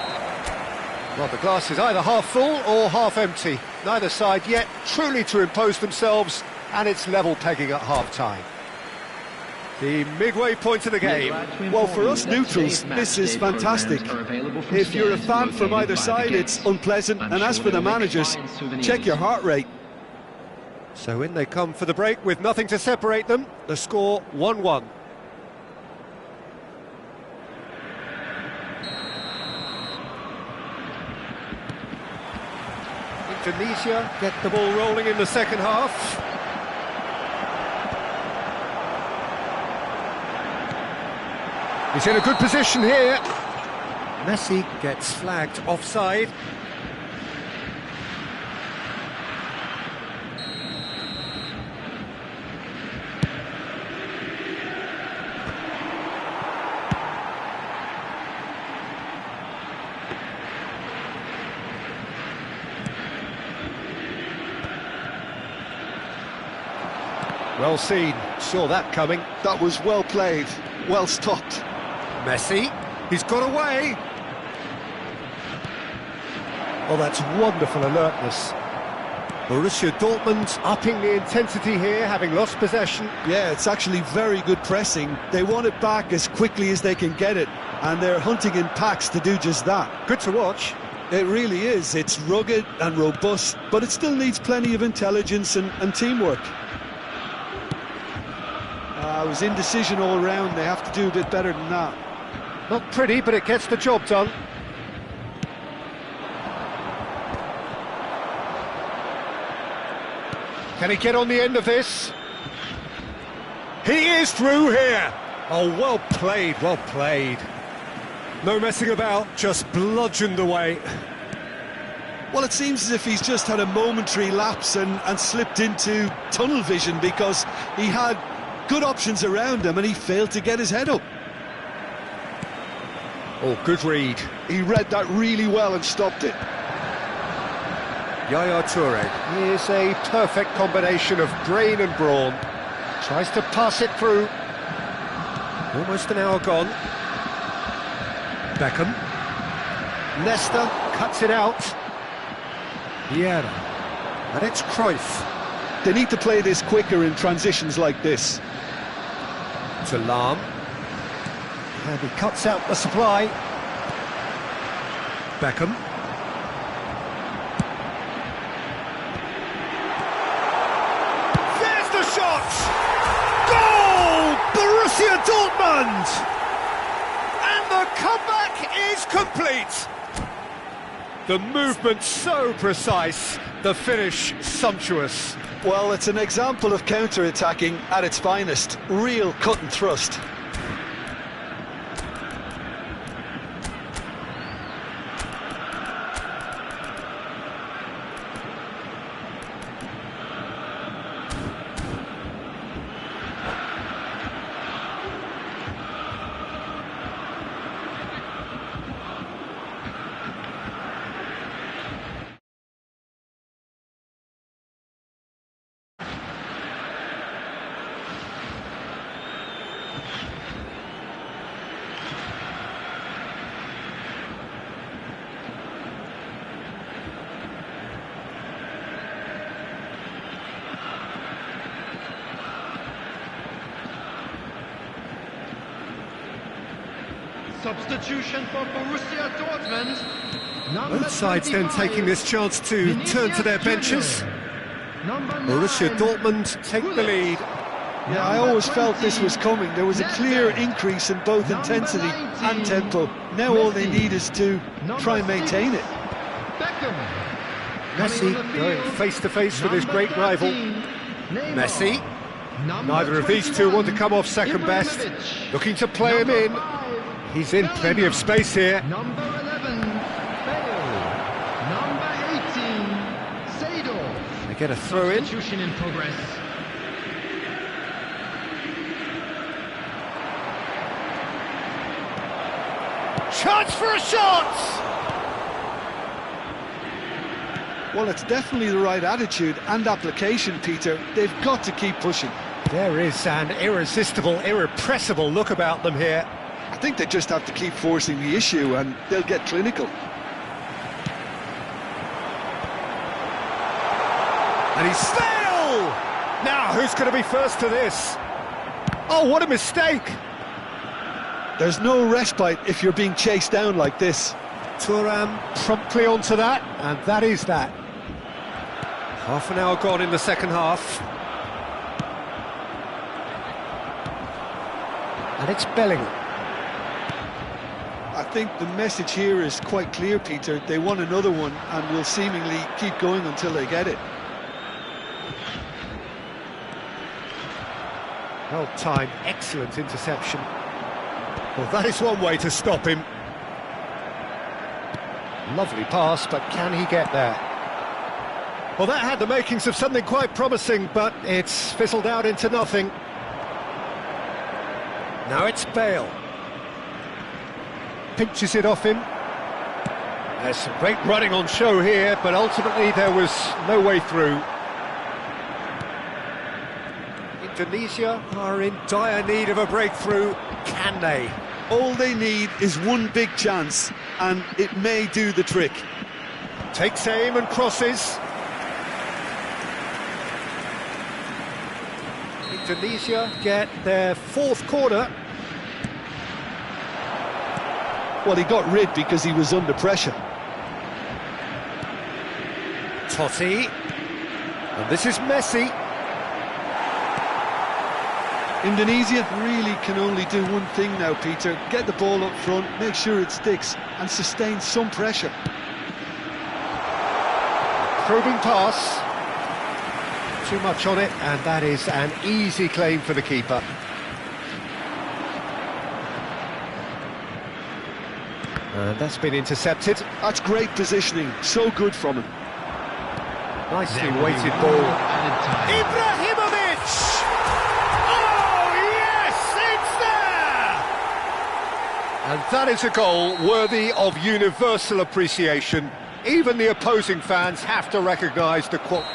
Well, the glass is either half full or half empty. Neither side yet truly to impose themselves, and it's level pegging at half-time. The midway point of the game. Well, for us neutrals, this is fantastic. If you're a fan from either side, it's unpleasant. And as for the managers, check your heart rate. So in they come for the break with nothing to separate them. The score 1-1. Indonesia get the ball rolling in the second half. He's in a good position here. Messi gets flagged offside. Well seen, saw that coming. That was well played, well stopped. Messi, he's got away. Oh, that's wonderful alertness. Borussia Dortmund upping the intensity here, having lost possession. Yeah, it's actually very good pressing. They want it back as quickly as they can get it, and they're hunting in packs to do just that. Good to watch. It really is. It's rugged and robust, but it still needs plenty of intelligence and teamwork. It was indecision all round. They have to do a bit better than that. Not pretty, but it gets the job done. Can he get on the end of this? He is through here. Oh, well played, well played. No messing about, just bludgeoned away. Well, it seems as if he's just had a momentary lapse and slipped into tunnel vision, because he had good options around him and he failed to get his head up. Oh, good read. He read that really well and stopped it. Yaya Toure is a perfect combination of brain and brawn. Tries to pass it through. Almost an hour gone. Beckham. Nesta cuts it out. Vieira. And it's Cruyff. They need to play this quicker in transitions like this. To Lahm. And he cuts out the supply. Beckham. There's the shot! Goal! Borussia Dortmund! And the comeback is complete! The movement so precise, the finish sumptuous. Well, it's an example of counter-attacking at its finest. Real cut and thrust. Substitution for Borussia Dortmund. Both sides then taking this chance to turn to their benches. Borussia Dortmund take the lead. Yeah, I always felt this was coming. There was a clear increase in both intensity and tempo. Now all they need is to try and maintain it. Messi going face to face with his great rival. Messi. Neither of these two want to come off second best. Looking to play him in. He's in plenty of space here. Number 11, Bale. Number 18, Seedorf. They get a throw in. Substitution in progress. Chance for a shot! Well, it's definitely the right attitude and application, Peter. They've got to keep pushing. There is an irresistible, irrepressible look about them here. I think they just have to keep forcing the issue and they'll get clinical. And he's still! Now, who's going to be first to this? Oh, what a mistake! There's no respite if you're being chased down like this. Thuram promptly onto that, and that is that. Half an hour gone in the second half. And it's Bellingham. I think the message here is quite clear, Peter. They want another one and will seemingly keep going until they get it. Well timed, excellent interception. Well, that is one way to stop him. Lovely pass, but can he get there? Well, that had the makings of something quite promising, but it's fizzled out into nothing. Now it's Bale. Pinches it off him. There's some great running on show here, but ultimately there was no way through. Indonesia are in dire need of a breakthrough. Can they? All they need is one big chance, and it may do the trick. Takes aim and crosses. Indonesia get their fourth corner. Well, he got rid because he was under pressure. Totti. And this is Messi. Indonesia really can only do one thing now, Peter. Get the ball up front, make sure it sticks, and sustain some pressure. Probing pass. Too much on it, and that is an easy claim for the keeper. And that's been intercepted. That's great positioning, so good from him. Nicely weighted ball. Ibrahimovic! Oh, yes, it's there! And that is a goal worthy of universal appreciation. Even the opposing fans have to recognise the quality.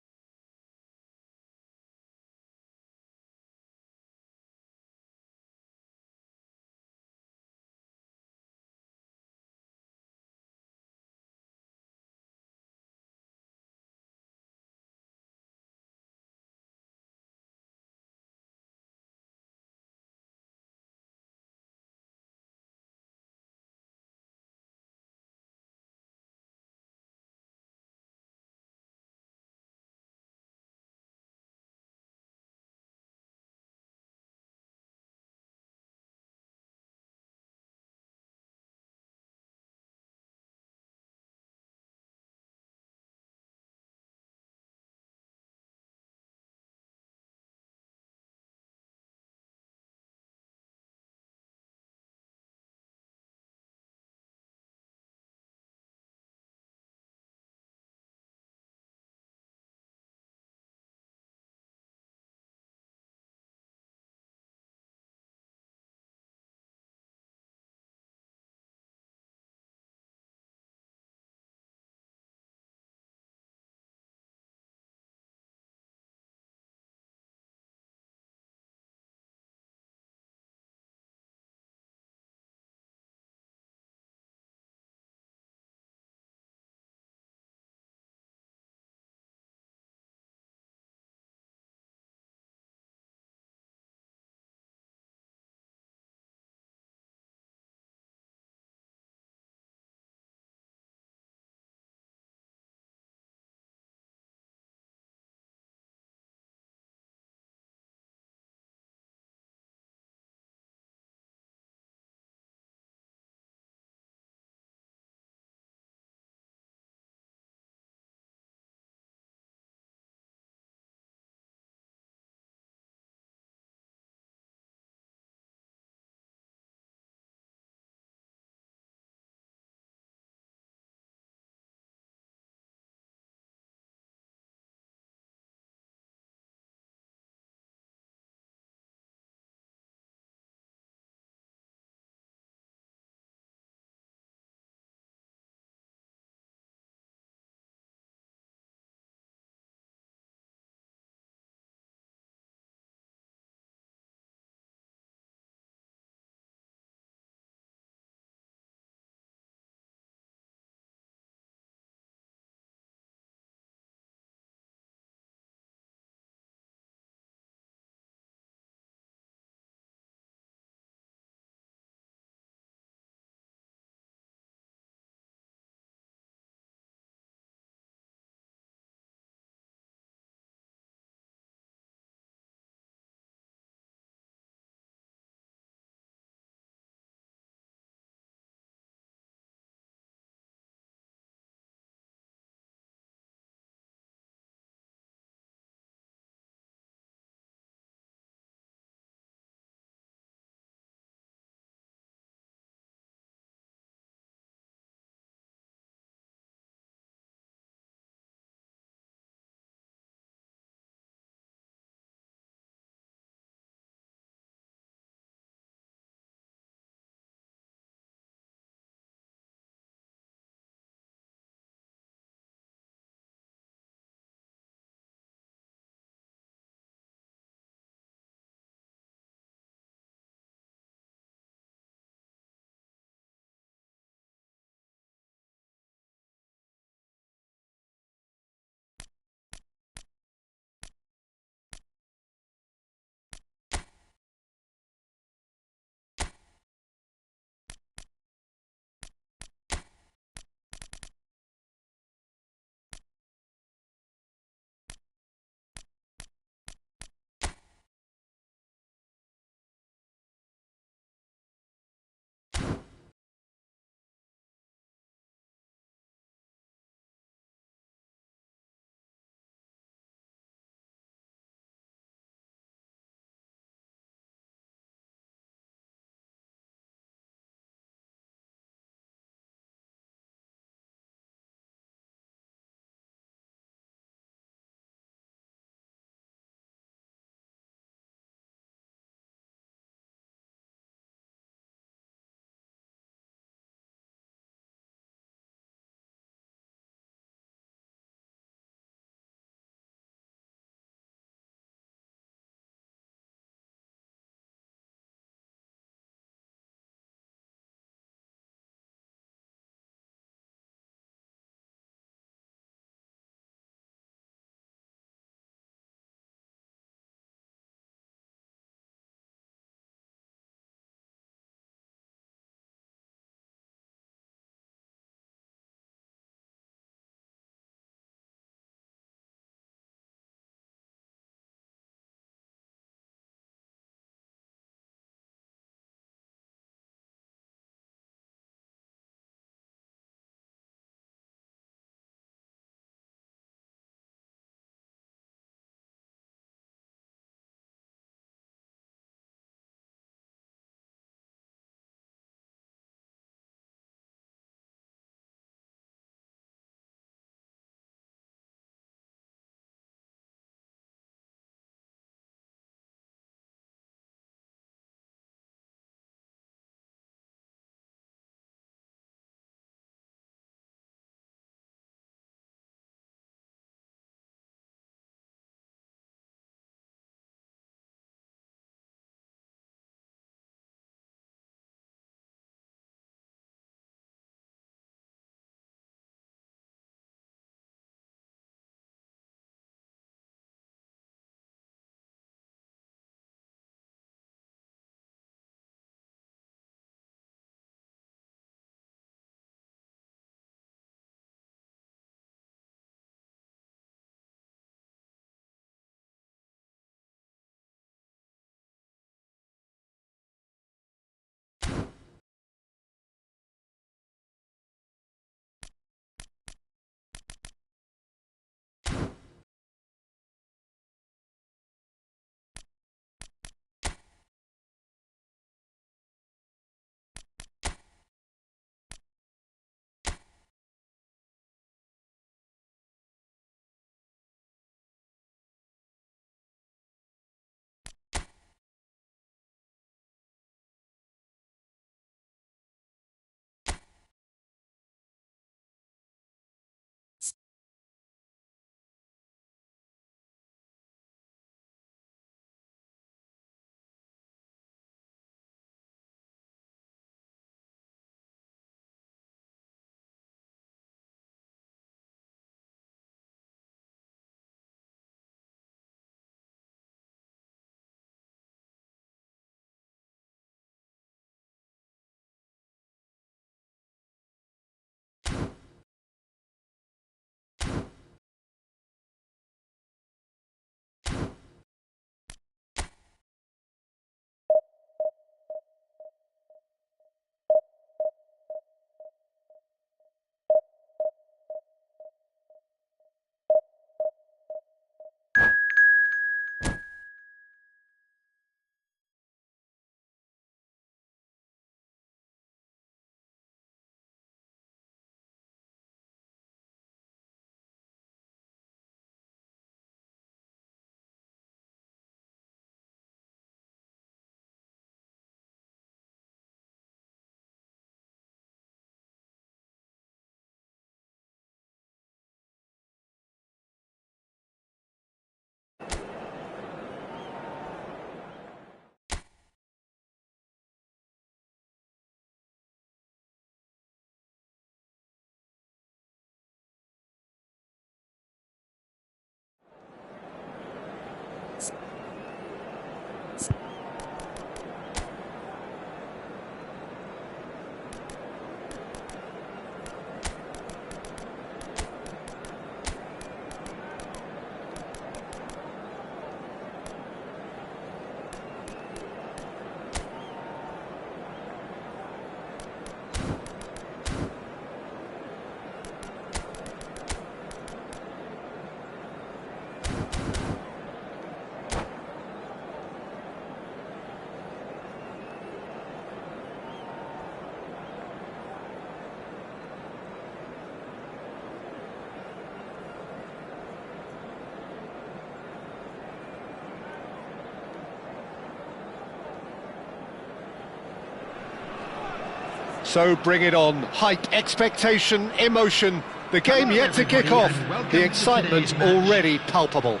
So bring it on. Hype, expectation, emotion. The game yet to kick off. The excitement already palpable.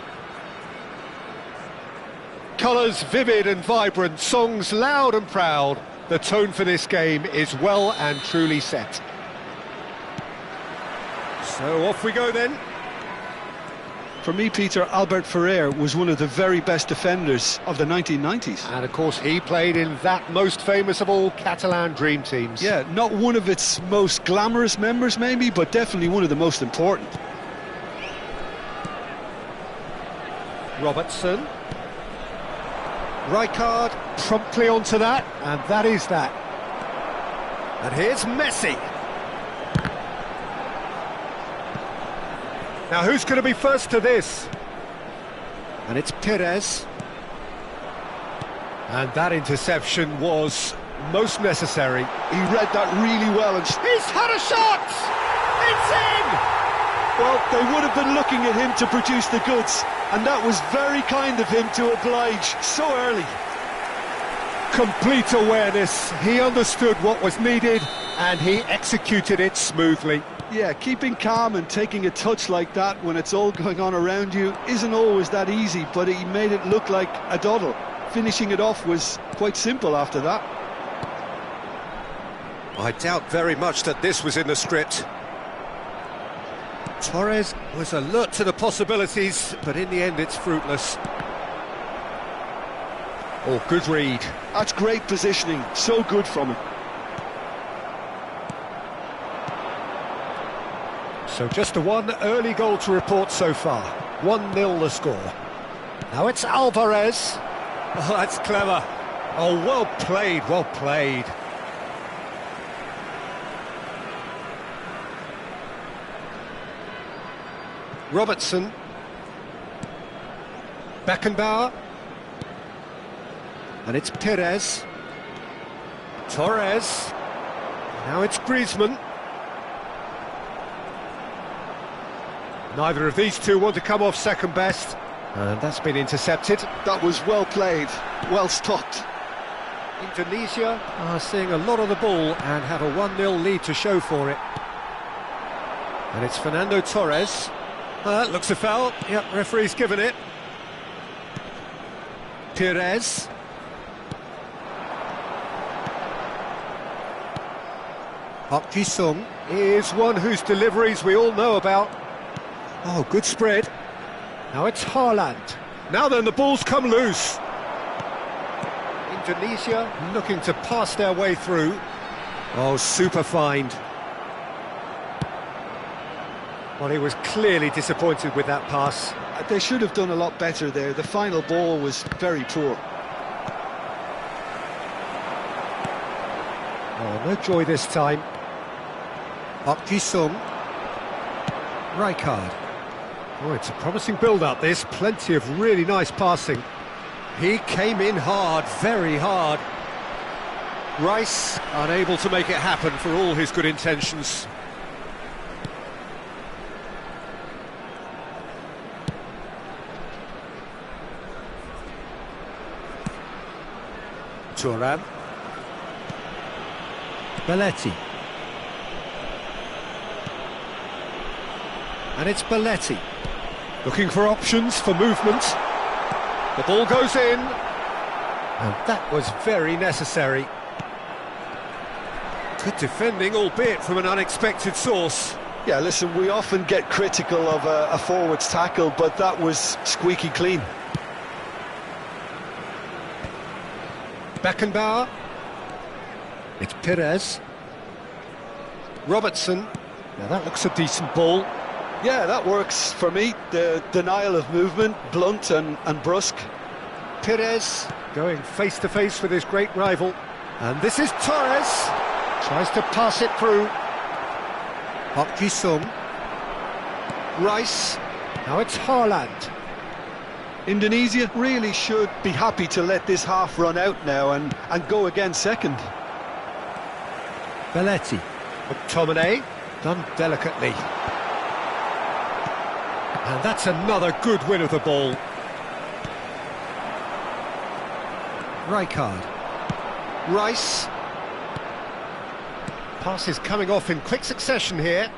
Colours vivid and vibrant, songs loud and proud. The tone for this game is well and truly set. So off we go then. For me, Peter, Albert Ferrer was one of the very best defenders of the 1990s. And of course he played in that most famous of all Catalan dream teams. Yeah, not one of its most glamorous members maybe, but definitely one of the most important. Robertson. Rijkaard promptly onto that, and that is that. And here's Messi. Now who's going to be first to this? And it's Pires. And that interception was most necessary. He read that really well. And he's had a shot! It's in! Well, they would have been looking at him to produce the goods, and that was very kind of him to oblige so early. Complete awareness. He understood what was needed, and he executed it smoothly. Yeah, keeping calm and taking a touch like that when it's all going on around you isn't always that easy, but he made it look like a doddle. Finishing it off was quite simple after that. I doubt very much that this was in the script. Torres was alert to the possibilities, but in the end it's fruitless. Oh, good read. That's great positioning, so good from him. So just the one early goal to report so far. 1-0 the score. Now it's Alvarez. Oh, that's clever. Oh, well played, well played. Robertson. Beckenbauer. And it's Pires. Torres. Now it's Griezmann. Neither of these two want to come off second best. And that's been intercepted. That was well played, well stopped. Indonesia are seeing a lot of the ball and have a 1-0 lead to show for it. And it's Fernando Torres. That looks a foul. Yep, referee's given it. Pires. Park Ji-sung is one whose deliveries we all know about. Oh, good spread. Now it's Haaland. Now then, the ball's come loose. Indonesia looking to pass their way through. Oh, super find. Well, he was clearly disappointed with that pass. They should have done a lot better there. The final ball was very poor. Oh, no joy this time. Park Ji-sung. Rijkaard. Oh, it's a promising build-up, this. Plenty of really nice passing. He came in hard, very hard. Rice unable to make it happen for all his good intentions. Thuram. Belletti. And it's Belletti. Looking for options for movement. The ball goes in. And that was very necessary. Good defending, albeit from an unexpected source. Yeah, listen, we often get critical of a forward's tackle, but that was squeaky clean. Beckenbauer. It's Pires. Robertson. Now that looks a decent ball. Yeah, that works for me. The denial of movement, blunt and brusque. Pires going face-to-face with his great rival. And this is Torres. Tries to pass it through. Park Ji-sung. Rice. Now it's Haaland. Indonesia really should be happy to let this half run out now and go again second. Belletti. McTominay. Done delicately. And that's another good win of the ball. Rijkaard. Rice. Passes coming off in quick succession here.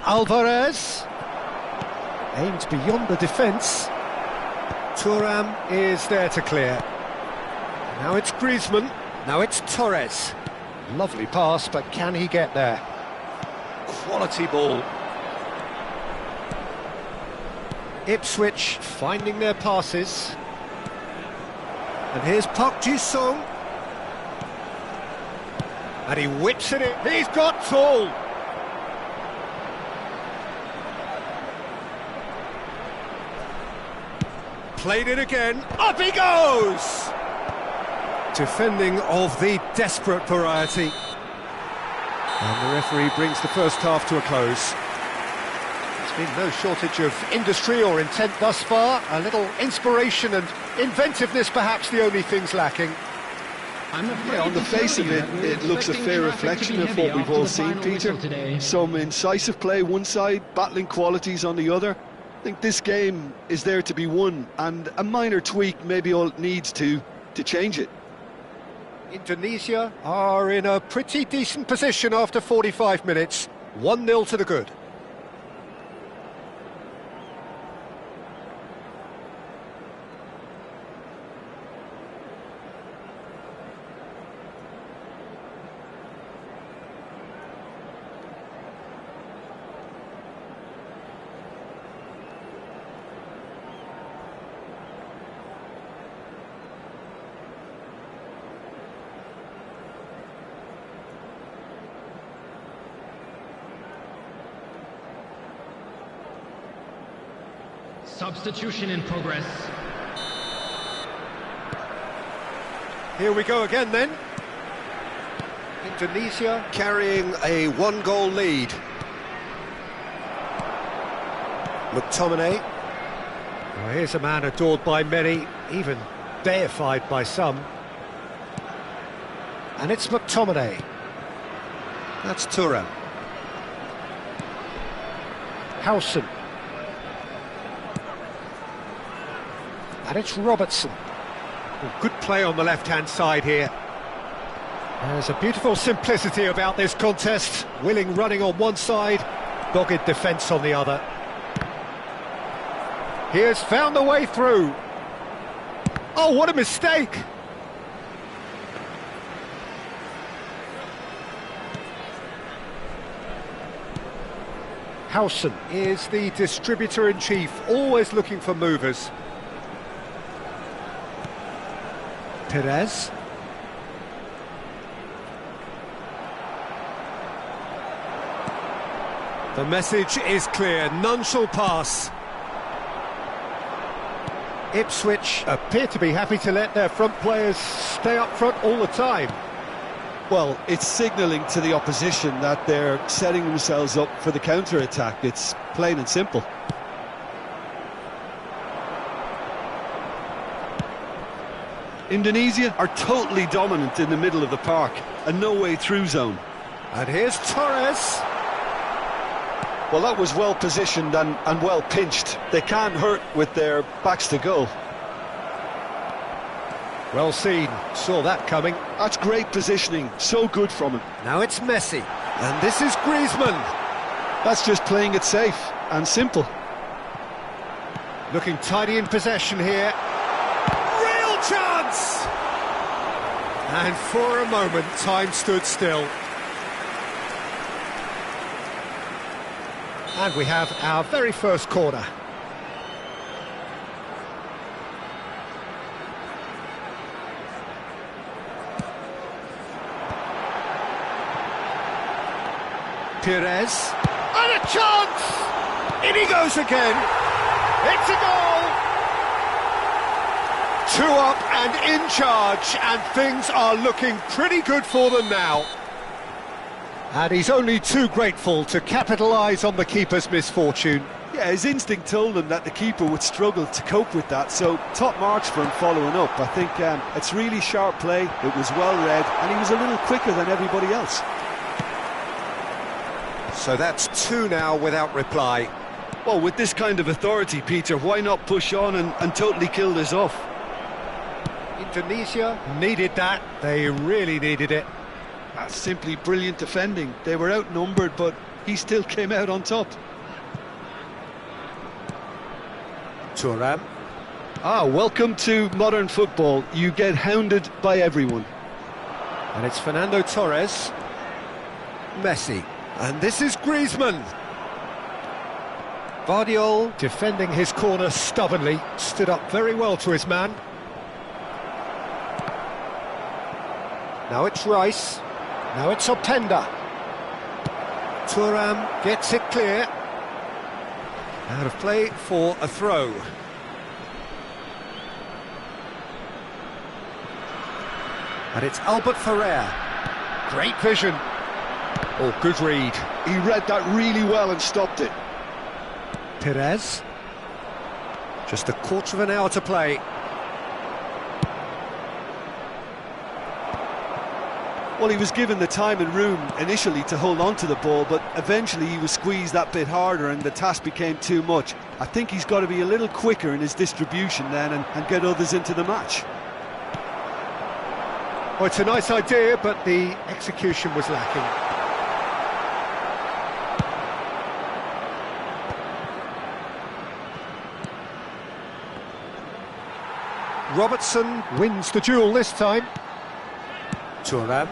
Alvarez aimed beyond the defence. Thuram is there to clear. Now it's Griezmann. Now it's Torres. Lovely pass, but can he get there? Quality ball. Ipswich finding their passes. And here's Park Ji-sung. And he whips it in. He's got tall. Played it again. Up he goes! Defending of the desperate variety. And the referee brings the first half to a close. There's been no shortage of industry or intent thus far. A little inspiration and inventiveness perhaps the only things lacking. Yeah, on the face of it, it looks a fair reflection of what we've all seen, Peter. Some incisive play one side, battling qualities on the other. I think this game is there to be won, and a minor tweak maybe all it needs to change it. Indonesia are in a pretty decent position after 45 minutes. 1-0 to the good. Substitution in progress. Here we go again then. Indonesia carrying a 1-goal lead. McTominay. Well, here's a man adored by many, even deified by some. And it's McTominay. That's Thuram. Howson. And it's Robertson. Oh, good play on the left-hand side here. There's a beautiful simplicity about this contest. Willing running on one side, dogged defence on the other. He has found the way through. Oh, what a mistake! Howson is the distributor-in-chief, always looking for movers. Perez. The message is clear, none shall pass. Ipswich appear to be happy to let their front players stay up front all the time. Well, it's signalling to the opposition that they're setting themselves up for the counter-attack. It's plain and simple. Indonesia are totally dominant in the middle of the park, a no-way-through zone. And here's Torres. Well, that was well positioned and well pinched. They can't hurt with their backs to goal. Well seen, saw that coming. That's great positioning, so good from him. Now it's Messi, and this is Griezmann. That's just playing it safe and simple. Looking tidy in possession here. Real chance! And for a moment, time stood still. And we have our very first corner. Perez, and a chance! In he goes again. It's a goal! 2 up and in charge, and things are looking pretty good for them now. And he's only too grateful to capitalise on the keeper's misfortune. Yeah, his instinct told him that the keeper would struggle to cope with that, so top marks for him following up. I think it's really sharp play, it was well read, and he was a little quicker than everybody else. So that's 2 now without reply. Well, with this kind of authority, Peter, why not push on and totally kill this off? Indonesia needed that, they really needed it. Simply brilliant defending. They were outnumbered, but he still came out on top. Thuram. Welcome to modern football. You get hounded by everyone. And it's Fernando Torres. Messi. And this is Griezmann. Vardiol defending his corner stubbornly, stood up very well to his man. Now it's Rice. Now it's Openda. Thuram gets it clear. Out of play for a throw. And it's Albert Ferrer. Great vision. Oh, good read. He read that really well and stopped it. Perez. Just a quarter of an hour to play. Well, he was given the time and room initially to hold on to the ball, but eventually he was squeezed that bit harder and the task became too much. I think he's got to be a little quicker in his distribution then and get others into the match. Well, it's a nice idea, but the execution was lacking. Robertson wins the duel this time. Thuram.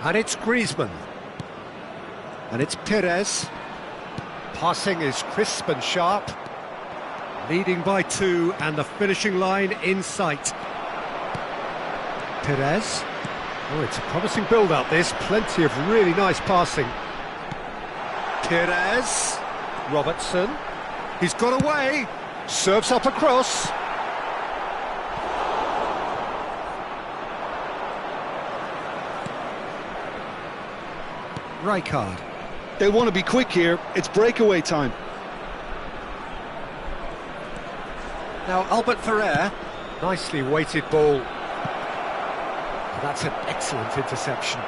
And it's Griezmann. And it's Perez. Passing is crisp and sharp. Leading by 2 and the finishing line in sight. Perez. Oh, it's a promising build-up this. Plenty of really nice passing. Perez. Robertson. He's got away. Serves up across. Rijkaard. They want to be quick here. It's breakaway time. Now Albert Ferrer. Nicely weighted ball. That's an excellent interception.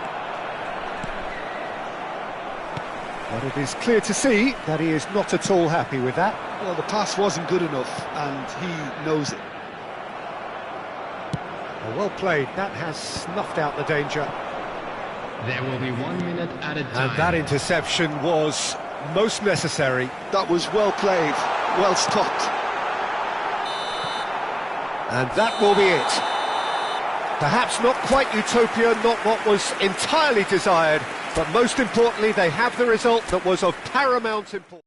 But it is clear to see that he is not at all happy with that. Well, the pass wasn't good enough, and he knows it. Well played. That has snuffed out the danger. There will be 1 minute added time. And that interception was most necessary. That was well played, well stopped. And that will be it. Perhaps not quite utopia, not what was entirely desired, but most importantly, they have the result that was of paramount importance.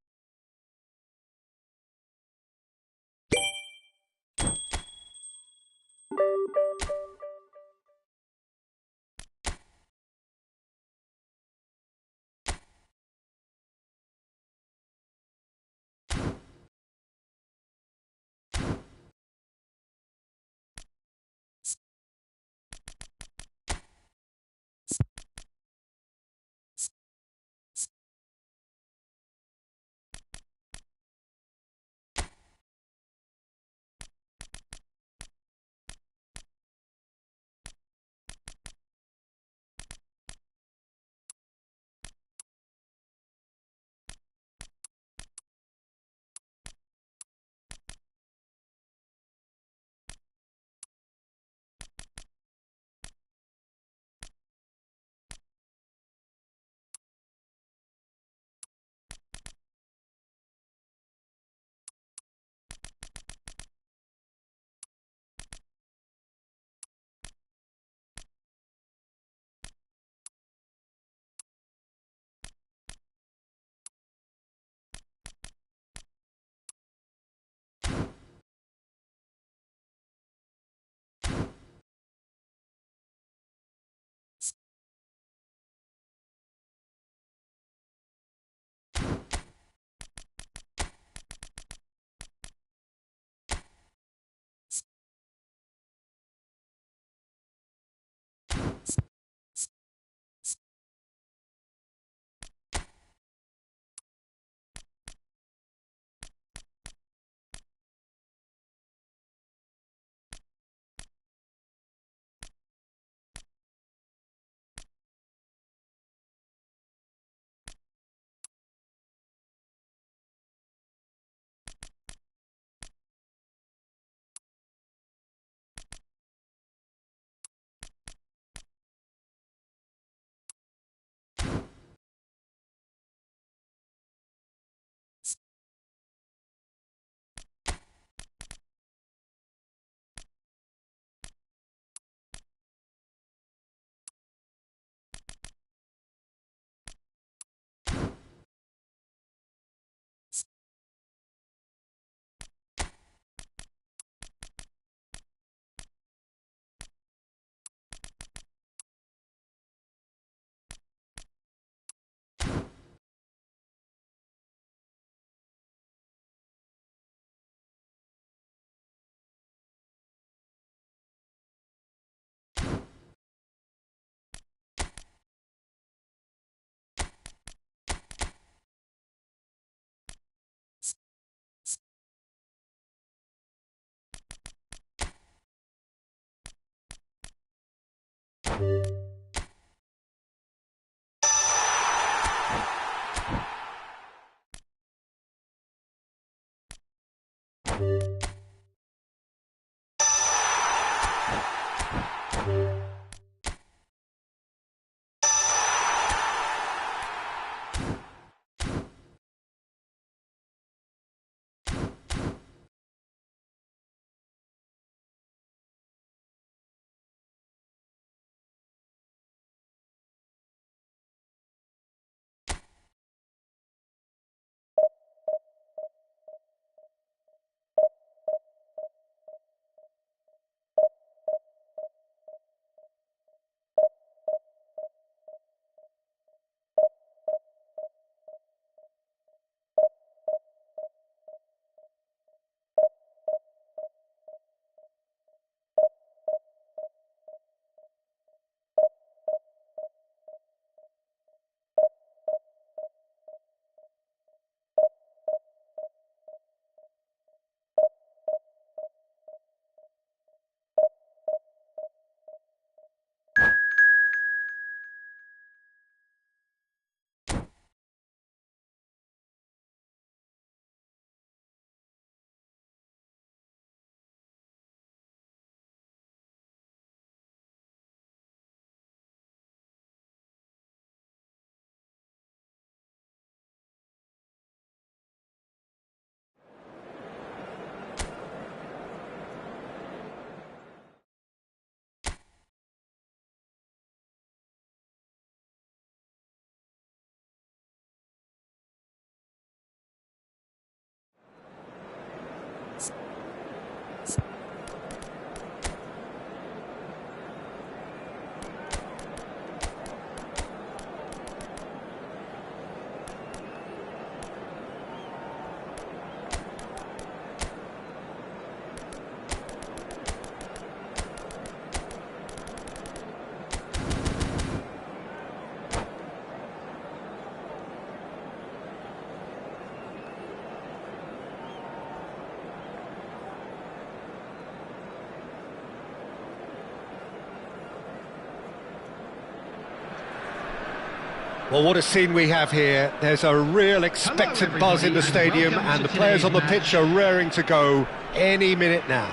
Well, what a scene we have here. There's a real expectant buzz in the stadium, and the players on the pitch are raring to go any minute now.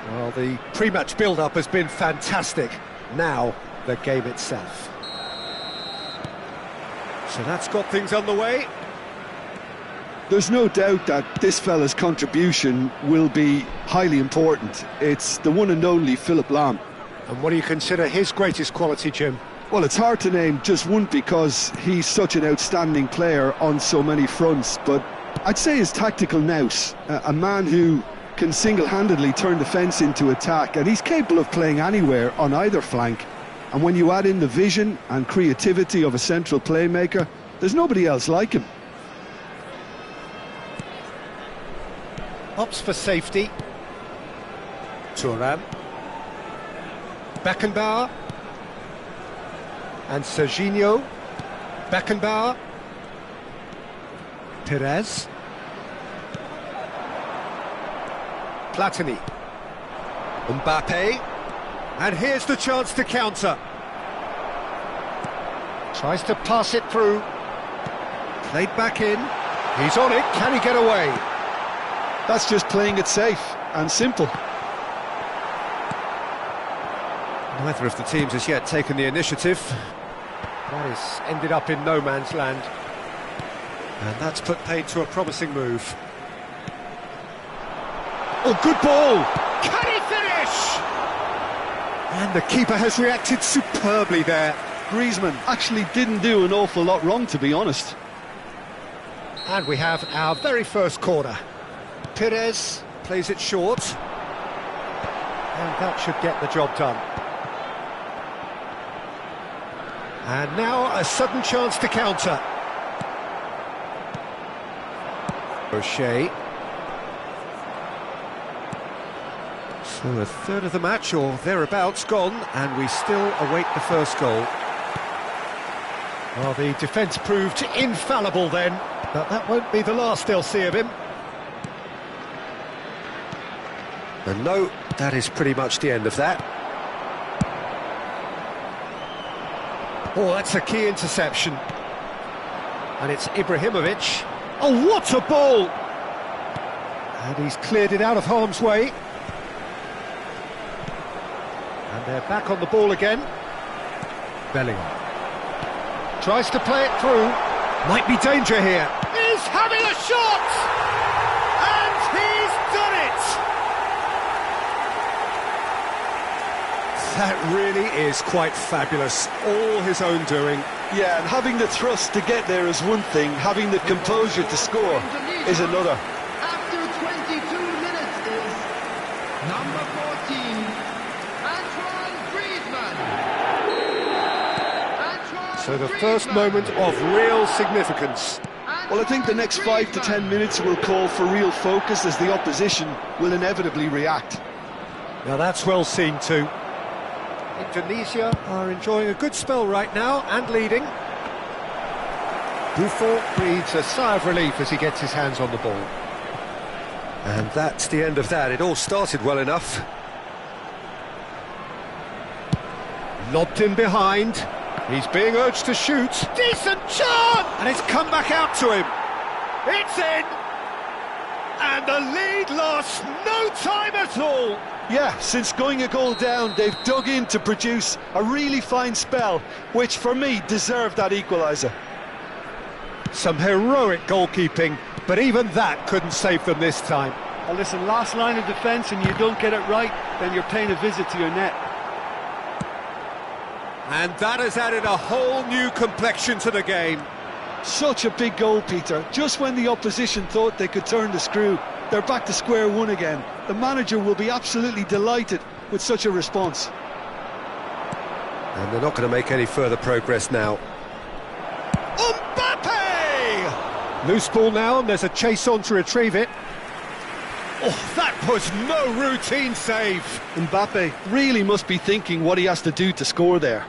Well, the pre-match build-up has been fantastic. Now, the game itself. So that's got things underway. There's no doubt that this fella's contribution will be highly important. It's the one and only Philip Lahm. And what do you consider his greatest quality, Jim? Well, it's hard to name just one because he's such an outstanding player on so many fronts, but I'd say his tactical nous, a man who can single-handedly turn defence into attack, and he's capable of playing anywhere on either flank. And when you add in the vision and creativity of a central playmaker, there's nobody else like him. Opts for safety. Thuram. Beckenbauer. And Serginho. Beckenbauer. Perez. Platini. Mbappe. And here's the chance to counter. Tries to pass it through. Played back in. He's on it. Can he get away? That's just playing it safe and simple. Neither of the teams has yet taken the initiative. That has ended up in no man's land. And that's put paid to a promising move. Oh, good ball! Can he finish? And the keeper has reacted superbly there. Griezmann actually didn't do an awful lot wrong, to be honest. And we have our very first corner. Perez plays it short. And that should get the job done. And now a sudden chance to counter. O'Shea. So a third of the match, or thereabouts, gone, and we still await the first goal. Well, the defence proved infallible then, but that won't be the last they'll see of him. And no, that is pretty much the end of that. Oh, that's a key interception. And it's Ibrahimovic. Oh, what a ball! And he's cleared it out of harm's way. And they're back on the ball again. Bellingham. Tries to play it through. Might be danger here. He's having a shot! And he's done it! That really is quite fabulous. All his own doing. Yeah, and having the thrust to get there is one thing, having the composure to score is another. After 22 minutes is number 14, Antoine Griezmann. So the first moment of real significance. Well, I think the next 5 to 10 minutes will call for real focus as the opposition will inevitably react. Now that's well seen too. Indonesia are enjoying a good spell right now and leading. Buffon breathes a sigh of relief as he gets his hands on the ball. And that's the end of that. It all started well enough. Lobbed in behind. He's being urged to shoot. Decent chance! And it's come back out to him. It's in! And the lead lost no time at all. Yeah, since going a goal down, they've dug in to produce a really fine spell, which for me deserved that equaliser. Some heroic goalkeeping, but even that couldn't save them this time. Well, listen, last line of defence and you don't get it right, then you're paying a visit to your net. And that has added a whole new complexion to the game. Such a big goal, Peter. Just when the opposition thought they could turn the screw, they're back to square one again. The manager will be absolutely delighted with such a response. And they're not going to make any further progress now. Mbappe! Loose ball now, and there's a chase on to retrieve it. Oh, that was no routine save. Mbappe really must be thinking what he has to do to score there.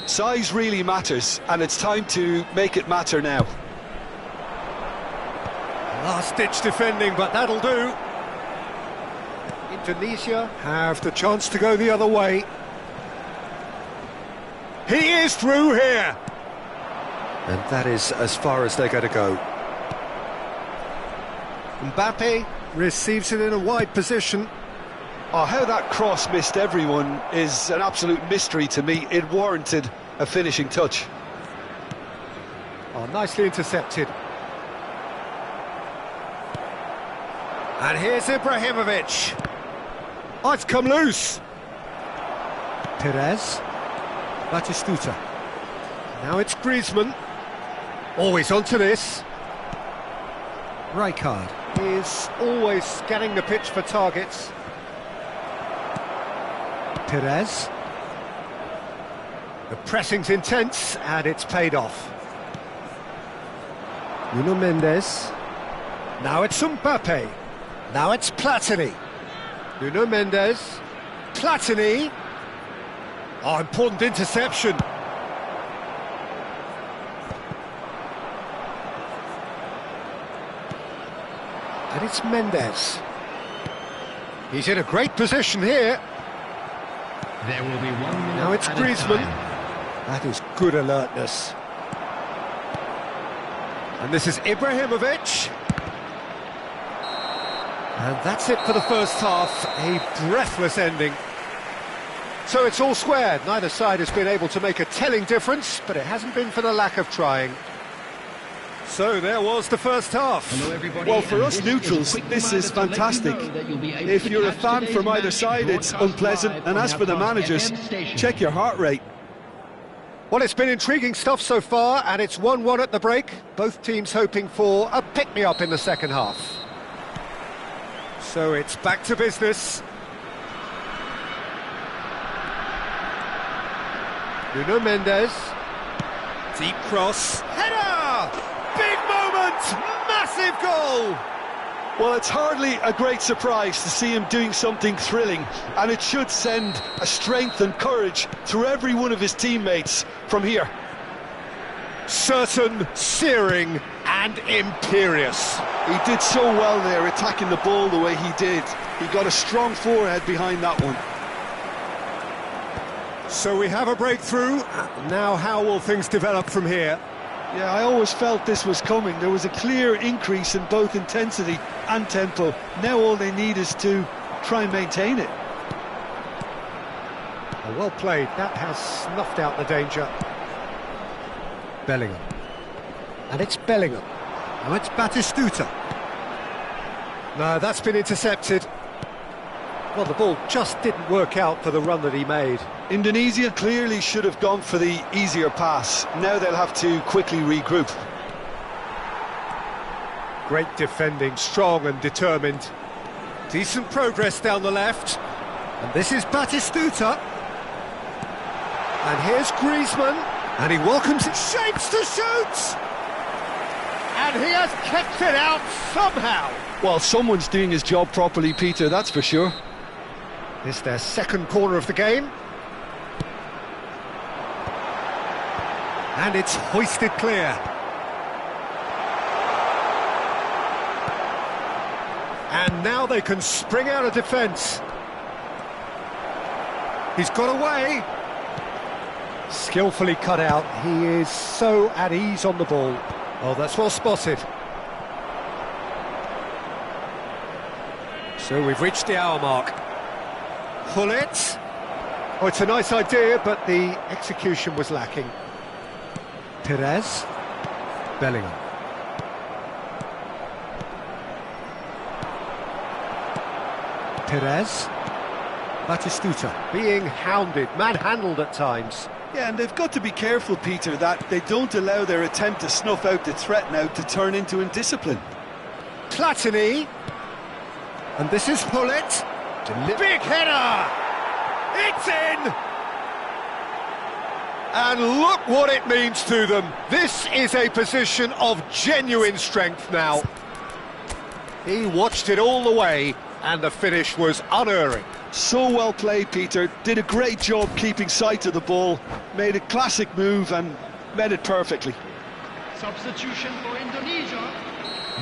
Size really matters, and it's time to make it matter now. Last-ditch defending, but that'll do. Indonesia have the chance to go the other way. He is through here. And that is as far as they're going to go. Mbappe receives it in a wide position. Oh, how that cross missed everyone is an absolute mystery to me. It warranted a finishing touch. Oh, nicely intercepted. And here's Ibrahimovic. Oh, it's come loose. Perez. Batistuta. Now it's Griezmann. Always onto this. Rijkaard is always scanning the pitch for targets. Perez. The pressing's intense and it's paid off. Nuno Mendes. Now it's Mbappe. Now it's Platini. Nuno Mendes. Platini. Oh, important interception. And it's Mendes. He's in a great position here. There will be 1 minute. Now it's Griezmann. That is good alertness. And this is Ibrahimovic. And that's it for the first half. A breathless ending. So it's all squared. Neither side has been able to make a telling difference, but it hasn't been for the lack of trying. So there was the first half. Hello everybody. Well, for us neutrals, this is fantastic. If you're a fan from either side, it's unpleasant. And as for the managers, check your heart rate. Well, it's been intriguing stuff so far, and it's 1-1 at the break. Both teams hoping for a pick-me-up in the second half. So it's back to business. Nuno Mendes. Deep cross. Header! Big moment! Massive goal! Well, it's hardly a great surprise to see him doing something thrilling, and it should send a strength and courage through every one of his teammates from here. Certain, searing and imperious. He did so well there, attacking the ball the way he did. He got a strong forehead behind that one. So we have a breakthrough. Now how will things develop from here? Yeah, I always felt this was coming. There was a clear increase in both intensity and tempo. Now all they need is to try and maintain it. Well played. That has snuffed out the danger. Bellingham. And it's Bellingham. Now it's Batistuta. No, that's been intercepted. Well, the ball just didn't work out for the run that he made. Indonesia clearly should have gone for the easier pass. Now they'll have to quickly regroup. Great defending, strong and determined. Decent progress down the left. And this is Batistuta. And here's Griezmann. And he welcomes it, shapes to shoot! And he has kept it out somehow. Well, someone's doing his job properly, Peter, that's for sure. It's their second corner of the game. And it's hoisted clear. And now they can spring out of defence. He's got away. Skillfully cut out. He is so at ease on the ball. Oh, that's well spotted. So we've reached the hour mark. Hullet. Oh, it's a nice idea, but the execution was lacking. Perez. Bellingham. Perez. Batistuta. Being hounded, manhandled at times. Yeah, and they've got to be careful, Peter, that they don't allow their attempt to snuff out the threat now to turn into indiscipline. Platini. And this is Hullet. Big header! It's in! And look what it means to them. This is a position of genuine strength now. He watched it all the way, and the finish was unerring. So well played, Peter. Did a great job keeping sight of the ball. Made a classic move and met it perfectly. Substitution for Indonesia.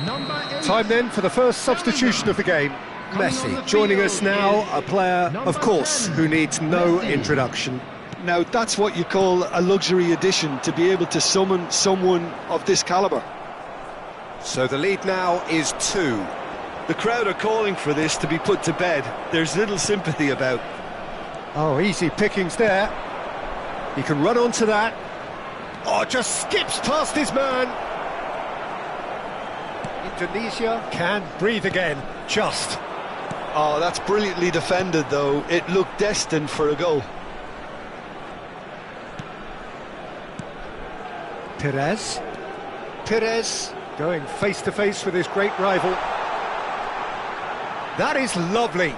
Number 8. Time then for the first substitution of the game. Messi joining us now, a player, of course, who needs no introduction. Now that's what you call a luxury addition, to be able to summon someone of this calibre. So the lead now is 2. The crowd are calling for this to be put to bed. There's little sympathy about. Oh, easy pickings there. He can run onto that. Oh, just skips past his man. Indonesia can breathe again, just. Oh, that's brilliantly defended, though. It looked destined for a goal. Perez going face to face with his great rival. That is lovely.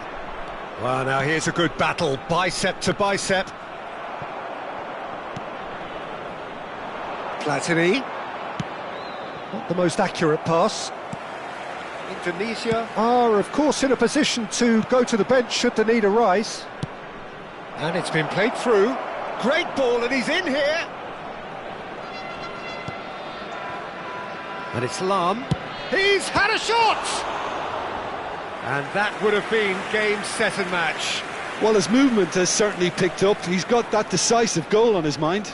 Well, now here's a good battle, bicep to bicep. Platini. Not the most accurate pass. Indonesia are, of course, in a position to go to the bench should the need arise. And it's been played through. Great ball, and he's in here. And it's Lam. He's had a shot! And that would have been game, set and match. Well, his movement has certainly picked up. He's got that decisive goal on his mind.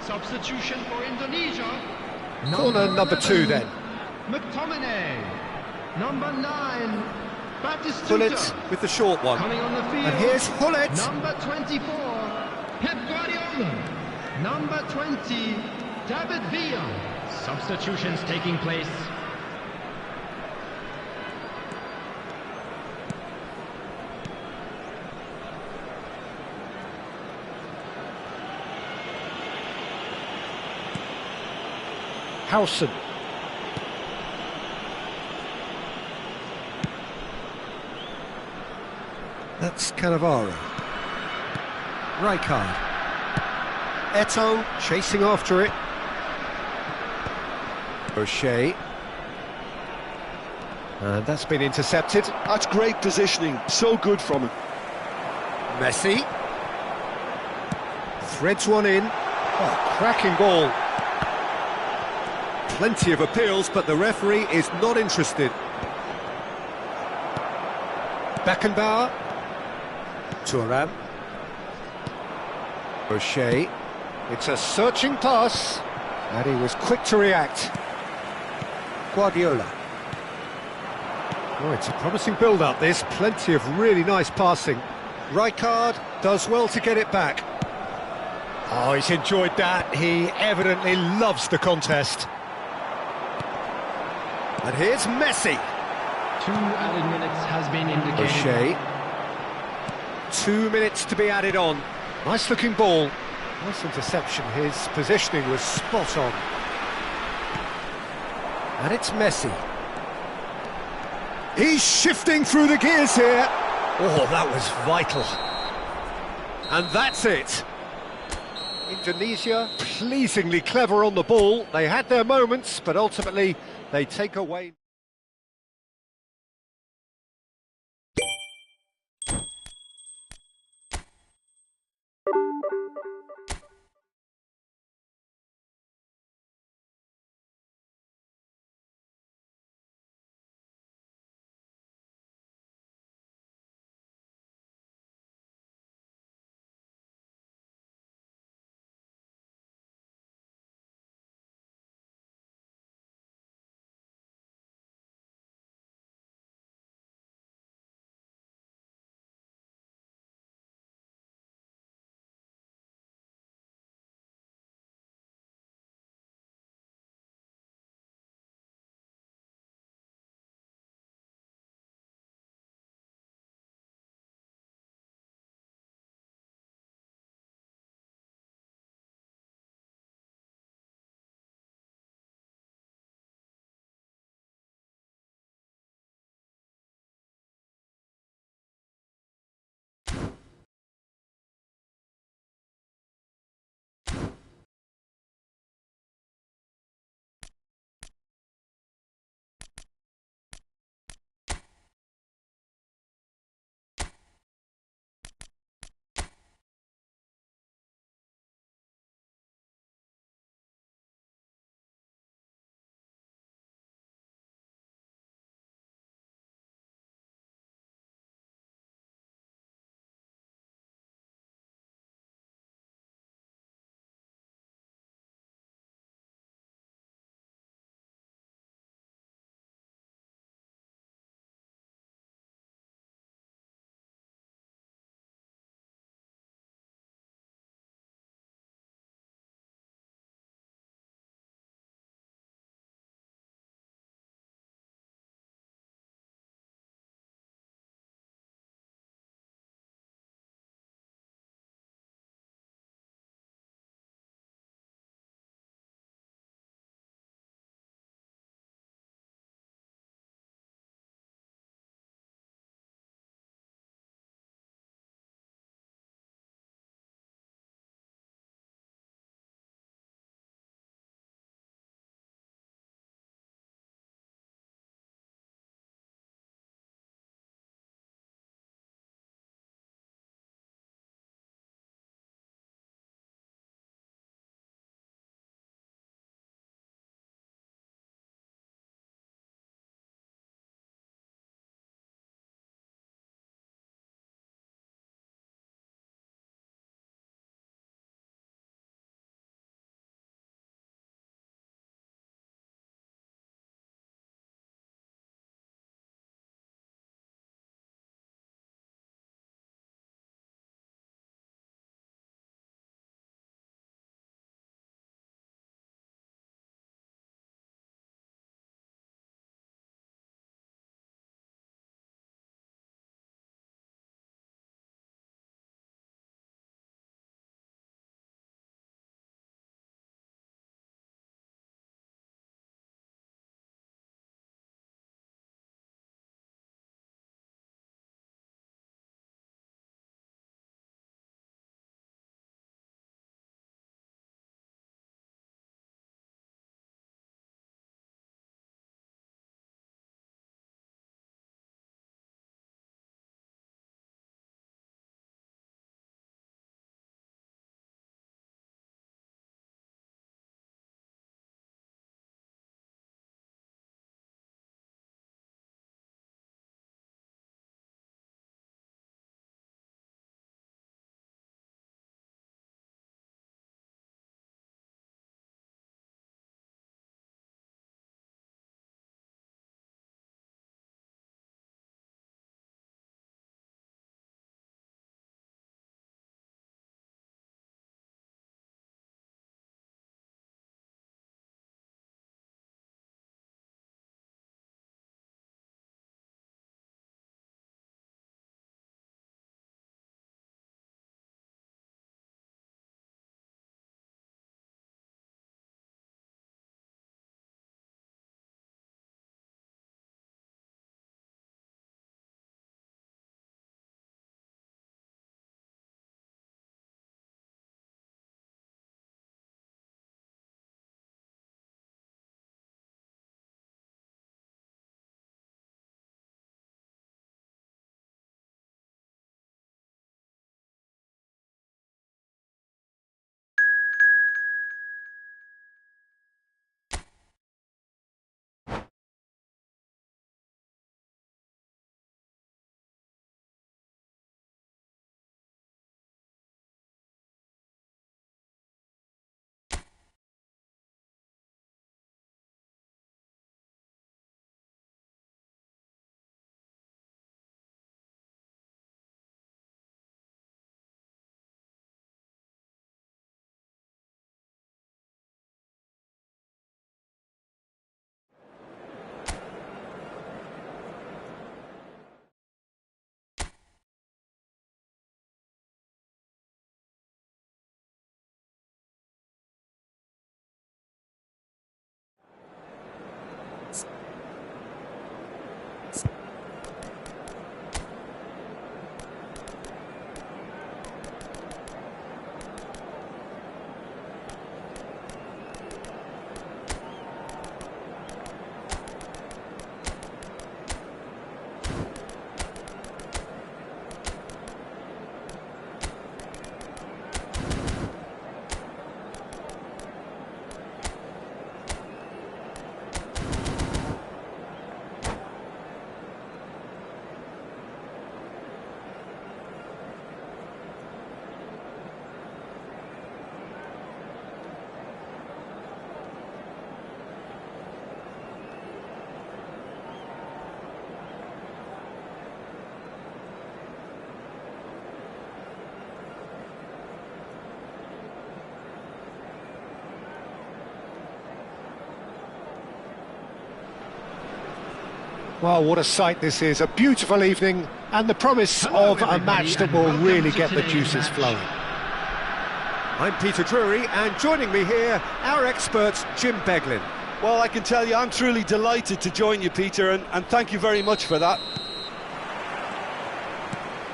Substitution for Indonesia. Corner number 2 then. McTominay. Number 9, Batistuta. Gullit with the short one. Coming on the field. And here's Gullit. Number 24, Pep Guardiola. Number 20, David Villa. Substitutions taking place. Howson. That's Cannavaro. Rijkaard. Eto'o chasing after it. O'Shea. And that's been intercepted. That's great positioning, so good from him. Messi. Threads one in. Oh, cracking ball. Plenty of appeals, but the referee is not interested. Beckenbauer. Thuram. O'Shea. It's a searching pass, and he was quick to react. Guardiola. Oh, it's a promising build-up, this. Plenty of really nice passing. Rijkaard does well to get it back. Oh, he's enjoyed that. He evidently loves the contest. And here's Messi. 2 added minutes has been indicated. O'Shea. 2 minutes to be added on. Nice looking ball. Nice interception. His positioning was spot on. And it's Messi. He's shifting through the gears here. Oh, that was vital. And that's it. Indonesia pleasingly clever on the ball. They had their moments, but ultimately they take away. Well, what a sight this is. A beautiful evening and the promise of a match that will really get the juices flowing. I'm Peter Drury, and joining me here, our expert, Jim Beglin. Well, I can tell you I'm truly delighted to join you, Peter, and thank you very much for that.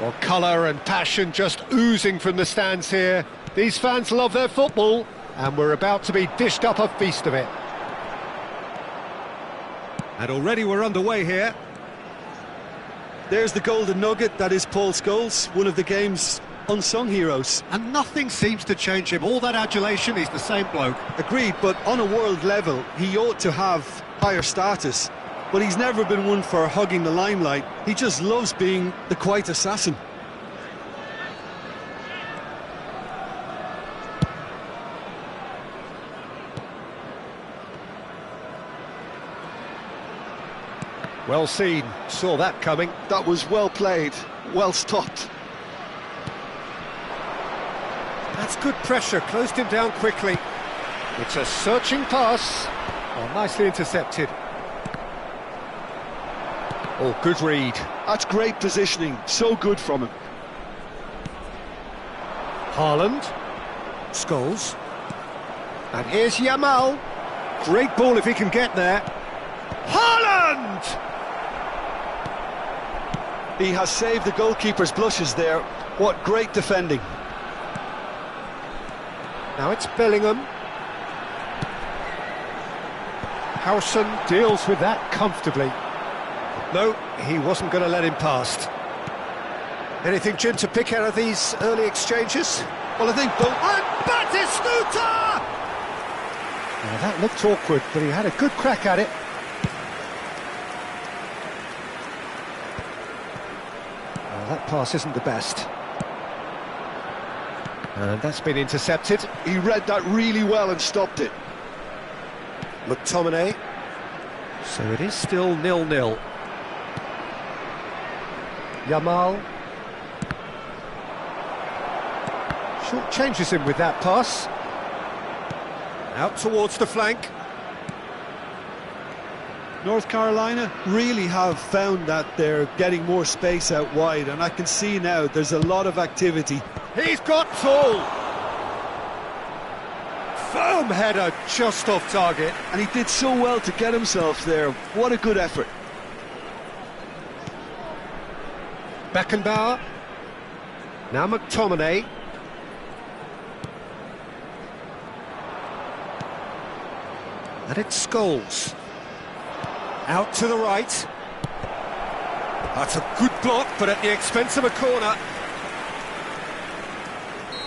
Well, colour and passion just oozing from the stands here. These fans love their football, and we're about to be dished up a feast of it. And already we're underway here. There's the golden nugget, that is Paul Scholes, one of the game's unsung heroes. And nothing seems to change him. All that adulation, he's the same bloke. Agreed, but on a world level, he ought to have higher status. But he's never been one for hugging the limelight. He just loves being the quiet assassin. Well seen, saw that coming. That was well played, well stopped. That's good pressure, closed him down quickly. It's a searching pass. Oh, nicely intercepted. Oh, good read. That's great positioning, so good from him. Haaland. Scholes. And here's Yamal. Great ball if he can get there. Haaland! He has saved the goalkeeper's blushes there. What great defending. Now it's Bellingham. Howson deals with that comfortably. No, he wasn't going to let him past. Anything, Jim, to pick out of these early exchanges? Well, I think both... And Batistuta! Now, that looked awkward, but he had a good crack at it. Well, that pass isn't the best. And that's been intercepted. He read that really well and stopped it. McTominay. So it is still 0-0. Yamal. Short changes him with that pass. Out towards the flank. North Carolina really have found that they're getting more space out wide, and I can see now there's a lot of activity. He's got tall. Firm header, just off target. And he did so well to get himself there. What a good effort. Beckenbauer. Now McTominay. And it's Scholes. Out to the right. That's a good block, but at the expense of a corner.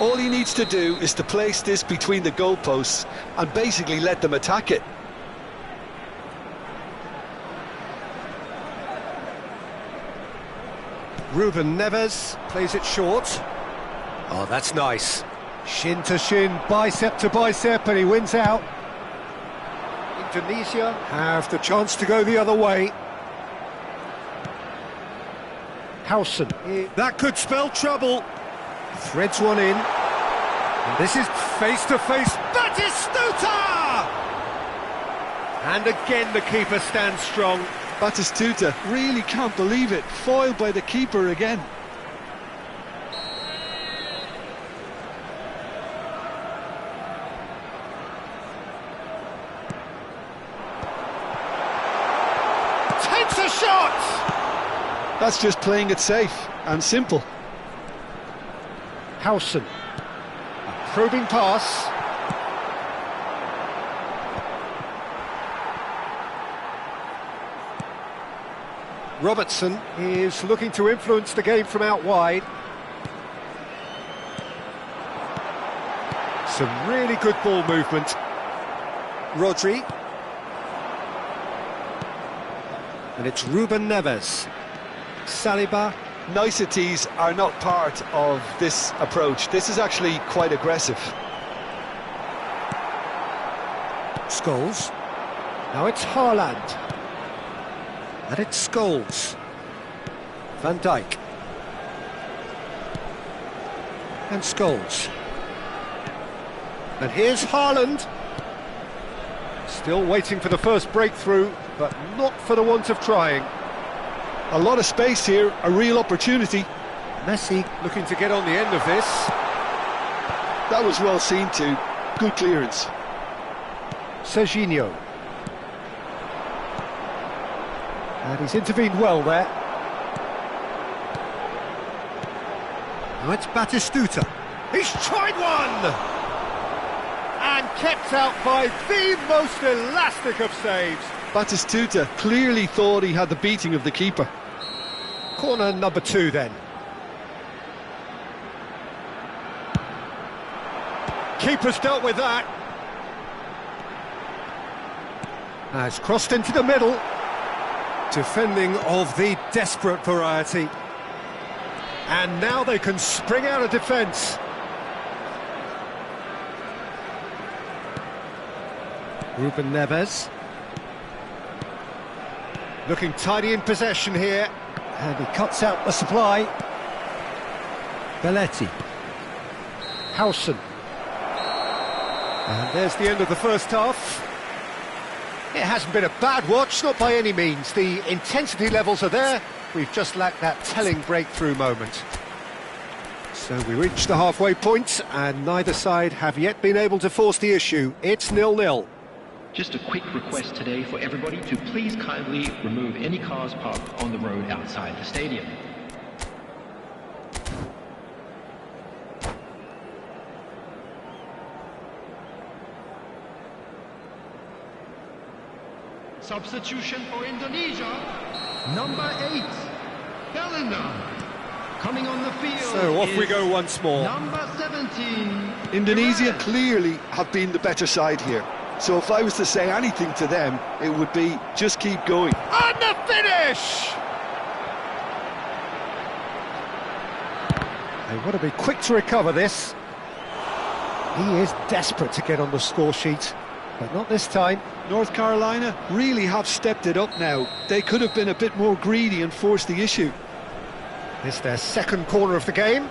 All he needs to do is to place this between the goalposts and basically let them attack it. Ruben Neves plays it short. Oh, that's nice. Shin to shin, bicep to bicep, and he wins out. Indonesia have the chance to go the other way. Howson. That could spell trouble. Threads one in. And this is face-to-face. Batistuta! And again the keeper stands strong. Batistuta really can't believe it. Foiled by the keeper again. Takes a shot! That's just playing it safe and simple. Howson. A probing pass. Robertson is looking to influence the game from out wide. Some really good ball movement. Rodri. And it's Ruben Neves. Saliba. Niceties are not part of this approach. This is actually quite aggressive. Scholes. Now it's Haaland. And it's Scholes. Van Dijk. And Scholes. And here's Haaland. Still waiting for the first breakthrough, but not for the want of trying. A lot of space here, a real opportunity. Messi looking to get on the end of this. That was well seen too. Good clearance. Serginho. And he's intervened well there. Now it's Batistuta. He's tried one! And kept out by the most elastic of saves. Batistuta clearly thought he had the beating of the keeper. Corner number 2 then. Keeper's dealt with that. Has crossed into the middle. Defending of the desperate variety. And now they can spring out of defence. Ruben Neves. Looking tidy in possession here. And he cuts out the supply. Belletti. Howson. And there's the end of the first half. It hasn't been a bad watch, not by any means. The intensity levels are there. We've just lacked that telling breakthrough moment. So we reach the halfway point, and neither side have yet been able to force the issue. It's 0-0. Just a quick request today for everybody to please kindly remove any cars parked on the road outside the stadium. Substitution for Indonesia, number 8, Bellingham. Coming on the field. So off we go once more. Number 17. Indonesia Iran. clearly have been the better side here. So if I was to say anything to them, it would be just keep going. And the finish! They want to be quick to recover this. He is desperate to get on the score sheet, but not this time. North Carolina really have stepped it up now. They could have been a bit more greedy and forced the issue. It's their second corner of the game.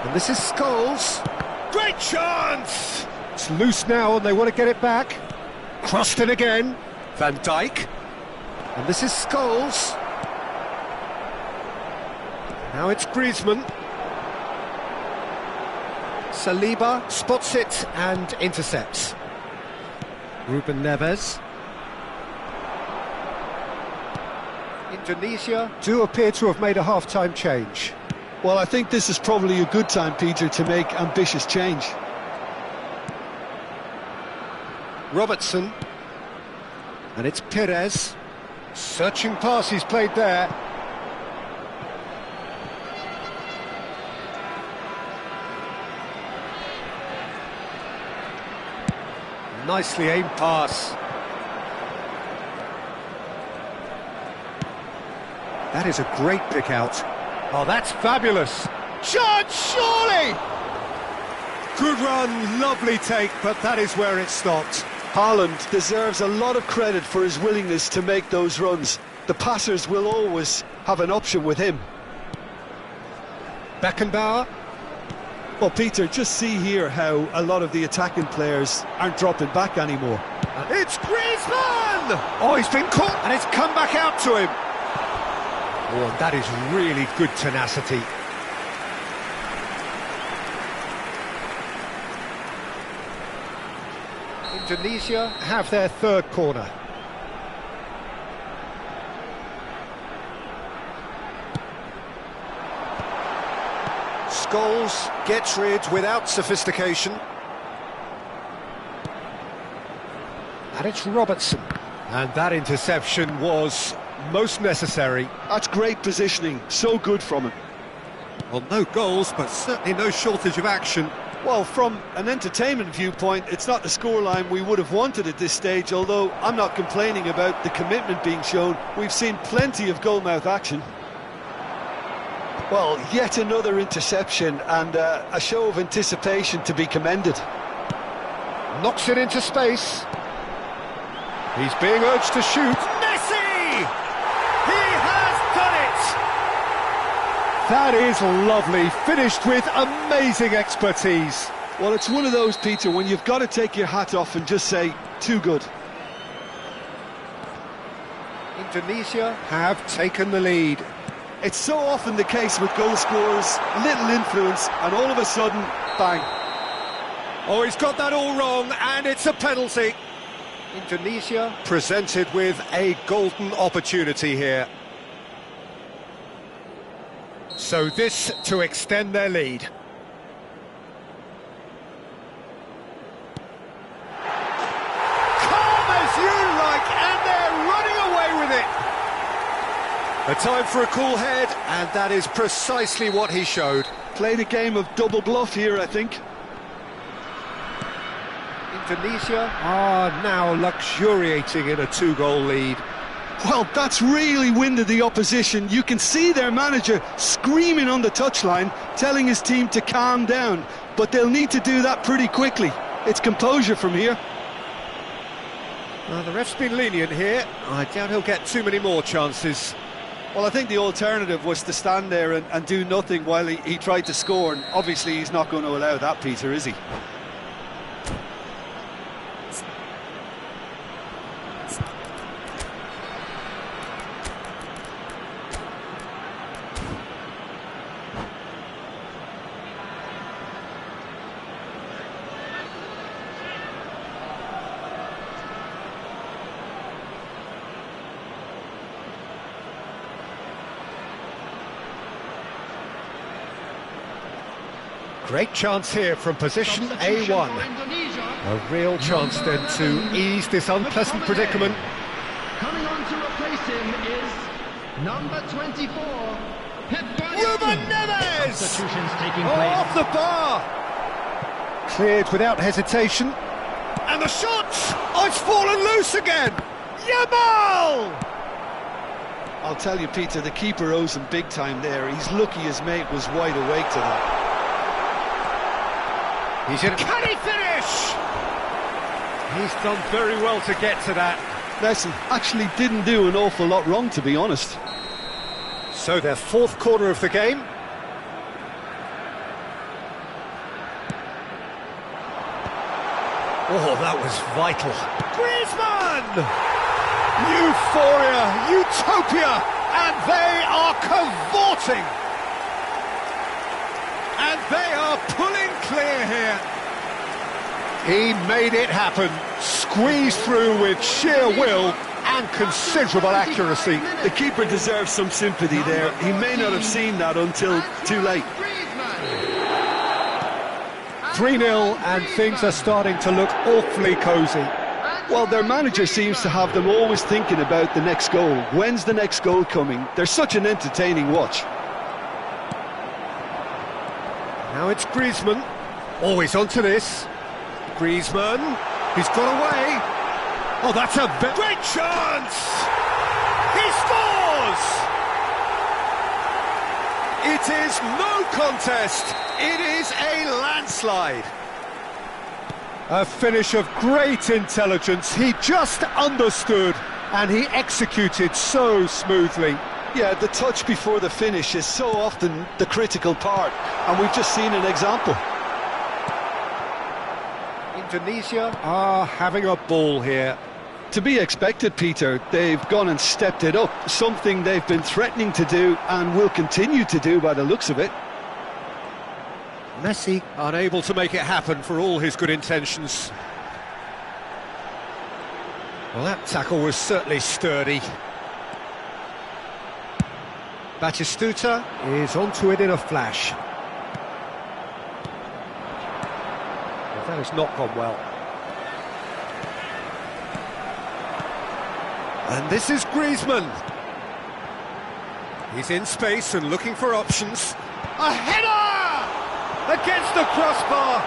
And this is Scholes. Great chance! It's loose now and they want to get it back. Crossed in again. Van Dijk. And this is Scholes. Now it's Griezmann. Saliba spots it and intercepts. Ruben Neves. Indonesia do appear to have made a half-time change. Well, I think this is probably a good time, Peter, to make ambitious change. Robertson. And it's Perez. Searching pass he's played there. Nicely aimed pass. That is a great pick out. Oh, that's fabulous. Chance, surely! Good run, lovely take, but that is where it stopped. Haaland deserves a lot of credit for his willingness to make those runs. The passers will always have an option with him. Beckenbauer. Well, Peter, just see here how a lot of the attacking players aren't dropping back anymore. It's Griezmann! Oh, he's been caught, and it's come back out to him. Oh, and that is really good tenacity. Indonesia have their third corner. Scholes gets rid without sophistication. And it's Robertson. And that interception was most necessary. That's great positioning, so good from him. Well, no goals, but certainly no shortage of action. Well, from an entertainment viewpoint, it's not the scoreline we would have wanted at this stage, although I'm not complaining about the commitment being shown. We've seen plenty of goalmouth action. Well, yet another interception and a show of anticipation to be commended. Knocks it into space. He's being urged to shoot. Messi! He has done it! That is lovely, finished with amazing expertise. Well, it's one of those, Peter, when you've got to take your hat off and just say, too good. Indonesia have taken the lead. It's so often the case with goal scorers, little influence, and all of a sudden, bang. Oh, he's got that all wrong, and it's a penalty. Indonesia presented with a golden opportunity here. So this to extend their lead. Calm as you like, and they're running away with it. A time for a cool head, and that is precisely what he showed. Played a game of double bluff here, I think. Indonesia are now luxuriating in a 2-goal lead. Well, that's really winded the opposition. You can see their manager screaming on the touchline, telling his team to calm down. But they'll need to do that pretty quickly. It's composure from here. Well, the ref's been lenient here. I doubt he'll get too many more chances. Well, I think the alternative was to stand there and do nothing while he tried to score. And obviously he's not going to allow that, Peter, is he? Great chance here from position A1. A real chance then to ease this unpleasant predicament. Coming on to replace him is number 24, Ruben Neves! Substitutions taking place. Off the bar! Cleared without hesitation. And the shot! Oh, it's fallen loose again! Yamal! I'll tell you, Peter, the keeper owes him big time there. He's lucky his mate was wide awake to that. He's in. Can he finish? He's done very well to get to that. Listen, actually didn't do an awful lot wrong, to be honest. So their fourth corner of the game. Oh, that was vital. Griezmann! Euphoria, utopia, and they are cavorting. And they are pulling clear here. He made it happen, squeezed through with sheer will and considerable accuracy. The keeper deserves some sympathy there. He may not have seen that until too late. 3-0 and things are starting to look awfully cosy. Well, their manager seems to have them always thinking about the next goal. When's the next goal coming? They're such an entertaining watch. Now it's Griezmann. Always onto this. Griezmann. He's got away. Oh, that's a great chance! He scores! It is no contest. It is a landslide. A finish of great intelligence. He just understood and he executed so smoothly. Yeah, the touch before the finish is so often the critical part, and we've just seen an example. Indonesia are having a ball here. To be expected, Peter. They've gone and stepped it up, something they've been threatening to do and will continue to do by the looks of it. Messi unable to make it happen for all his good intentions. Well, that tackle was certainly sturdy. Batistuta is onto it in a flash. Well, that has not gone well. And this is Griezmann. He's in space and looking for options. A header! Against the crossbar!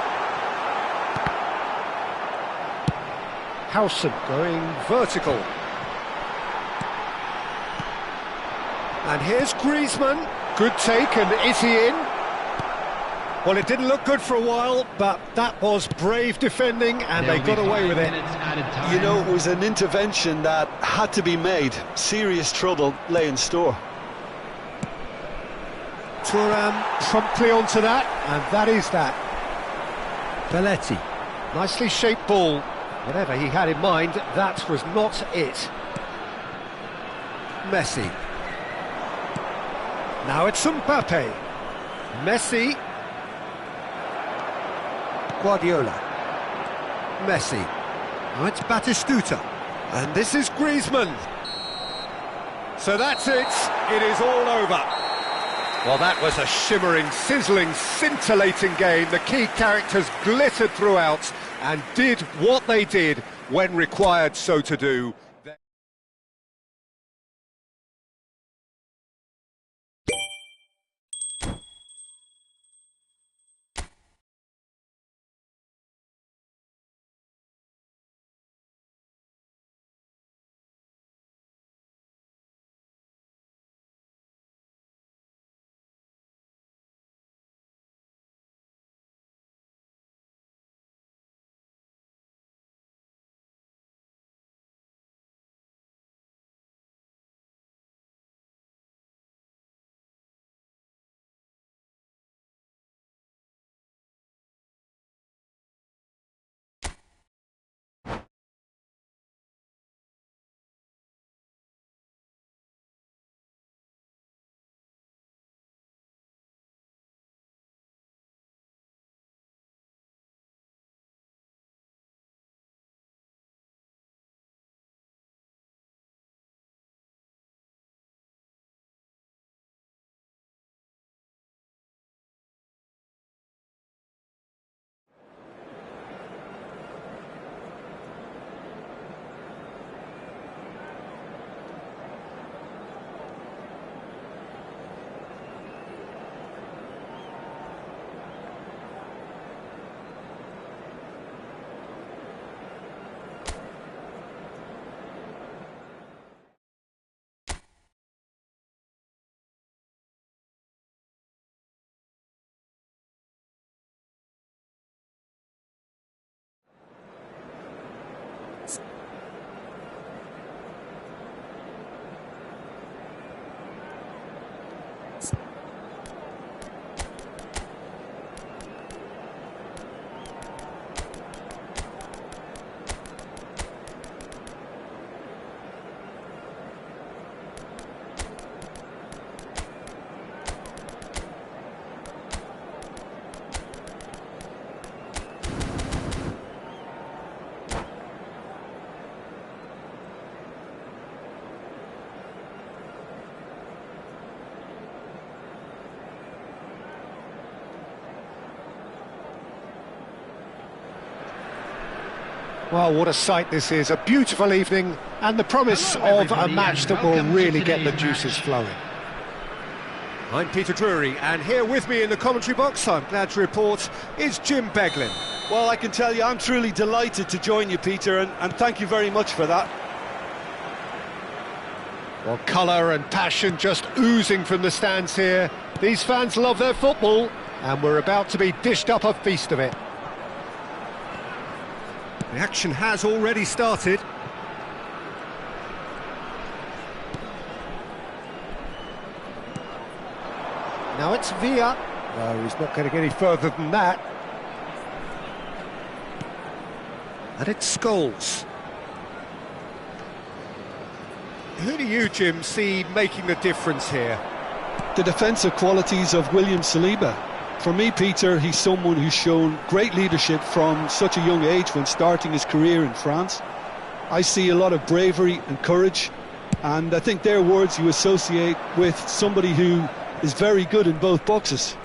Howson going vertical. And here's Griezmann. Good take, and is he in? Well, it didn't look good for a while, but that was brave defending, and they got away with it. You know, it was an intervention that had to be made. Serious trouble lay in store. Thuram promptly onto that, and that is that. Belletti. Nicely shaped ball. Whatever he had in mind, that was not it. Messi. Now it's Mbappe. Messi. Guardiola. Messi. Now it's Batistuta. And this is Griezmann. So that's it. It is all over. Well, that was a shimmering, sizzling, scintillating game. The key characters glittered throughout and did what they did when required so to do. Well, what a sight this is. A beautiful evening and the promise of a match that will really get the juices flowing. I'm Peter Drury, and here with me in the commentary box, I'm glad to report, is Jim Beglin. Well, I can tell you I'm truly delighted to join you, Peter, and thank you very much for that. Well, colour and passion just oozing from the stands here. These fans love their football, and we're about to be dished up a feast of it. The action has already started. Now it's Villa. No, he's not going to get any further than that. And it's Scholes. Who do you, Jim, see making the difference here? The defensive qualities of William Saliba. For me, Peter, he's someone who's shown great leadership from such a young age when starting his career in France. I see a lot of bravery and courage, and I think they're words you associate with somebody who is very good in both boxes.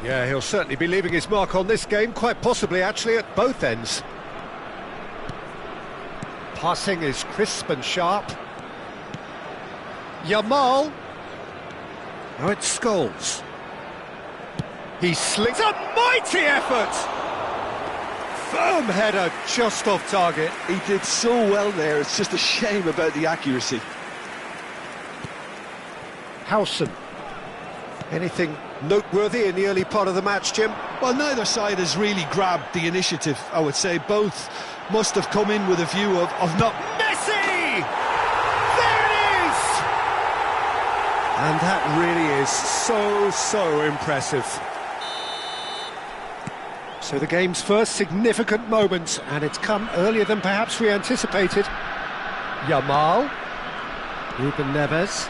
Yeah, he'll certainly be leaving his mark on this game, quite possibly actually at both ends. Passing is crisp and sharp. Yamal. Now it's Scholes. He slings a mighty effort! Firm header just off target. He did so well there, it's just a shame about the accuracy. Howson. Anything noteworthy in the early part of the match, Jim? Well, neither side has really grabbed the initiative, I would say. Both must have come in with a view of not... Messi! There it is! And that really is so impressive. So the game's first significant moment, and it's come earlier than perhaps we anticipated. Yamal, Ruben Neves,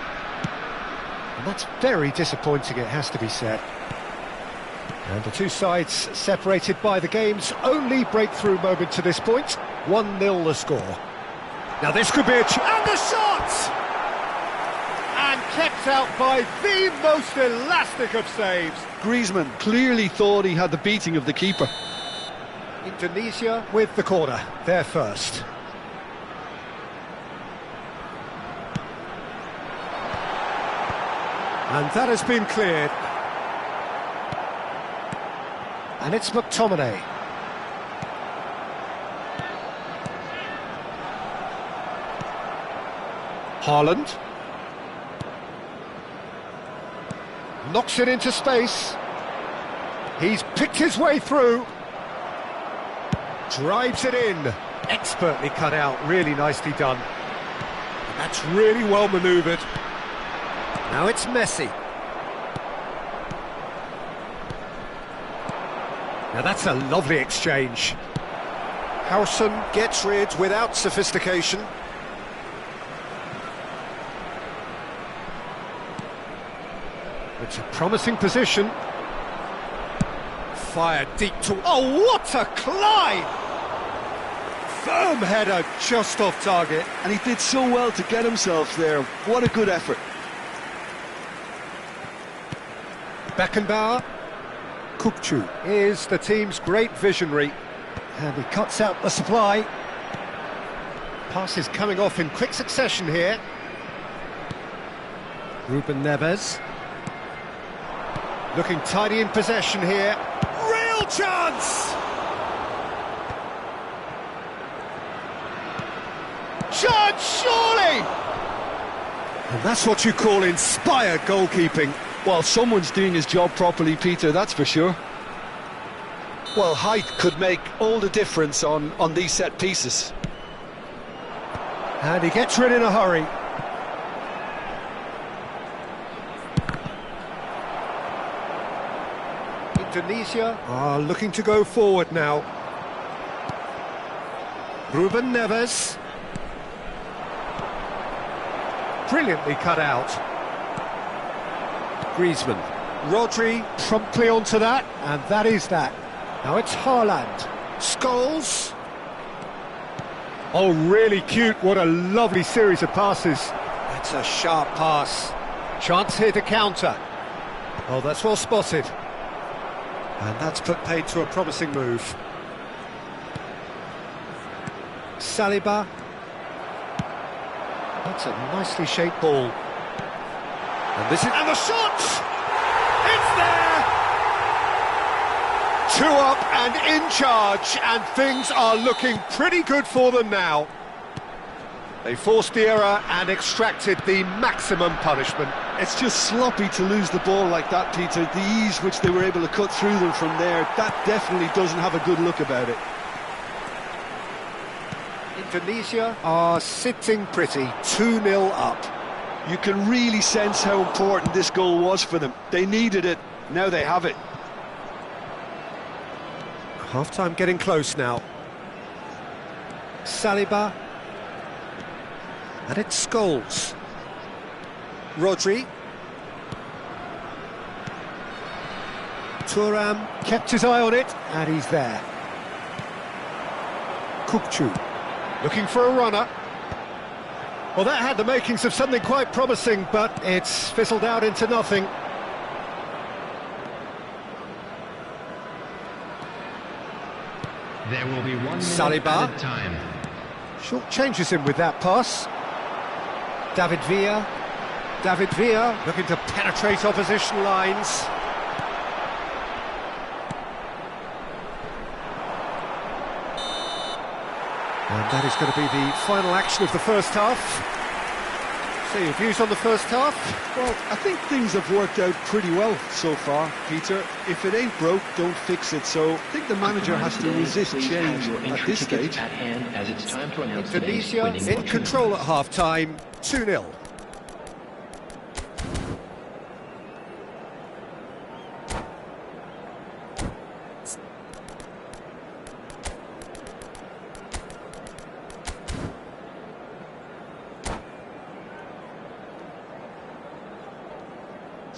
and that's very disappointing, it has to be said. And the two sides separated by the game's only breakthrough moment to this point. 1-0 the score. Now this could be a and the shot! And kept out by the most elastic of saves. Griezmann clearly thought he had the beating of the keeper. Indonesia with the corner, they're first. And that has been cleared. And it's McTominay. Haaland. Knocks it into space. He's picked his way through. Drives it in. Expertly cut out, really nicely done. And that's really well manoeuvred. Now it's Messi. Now that's a lovely exchange. Howson gets rid without sophistication. It's a promising position. Fired deep to... Oh, what a climb! Firm header just off target. And he did so well to get himself there. What a good effort. Beckenbauer. Kukçu is the team's great visionary. And he cuts out the supply. Passes coming off in quick succession here. Ruben Neves. Looking tidy in possession here. Real chance! Chance, surely! And that's what you call inspired goalkeeping. Well, someone's doing his job properly, Peter, that's for sure. Well, height could make all the difference on these set pieces. And he gets rid in a hurry. Indonesia are looking to go forward now. Ruben Neves. Brilliantly cut out. Griezmann. Rodri promptly onto that, and that is that. Now it's Haaland. Scholes. Oh, really cute. What a lovely series of passes. That's a sharp pass. Chance here to counter. Oh, that's well spotted. And that's put paid to a promising move. Saliba. That's a nicely shaped ball. And this is... And the shot! It's there! 2 up and in charge, and things are looking pretty good for them now. They forced the error and extracted the maximum punishment. It's just sloppy to lose the ball like that, Peter. The ease which they were able to cut through them from there, that definitely doesn't have a good look about it. Indonesia are sitting pretty, 2-0 up. You can really sense how important this goal was for them. They needed it, now they have it. Half-time getting close now. Saliba. And it's Scholes. Rodri. Thuram kept his eye on it, and he's there. Kukçu. Looking for a runner. Well, that had the makings of something quite promising, but it's fizzled out into nothing. There will be 1 minute Saliba. added time. Short changes him with that pass. David Villa. David Villa looking to penetrate opposition lines. And that is going to be the final action of the first half. So your views on the first half? Well, I think things have worked out pretty well so far, Peter. If it ain't broke, don't fix it. So I think the manager has to resist change at this stage. Indonesia in control at half-time, 2-0.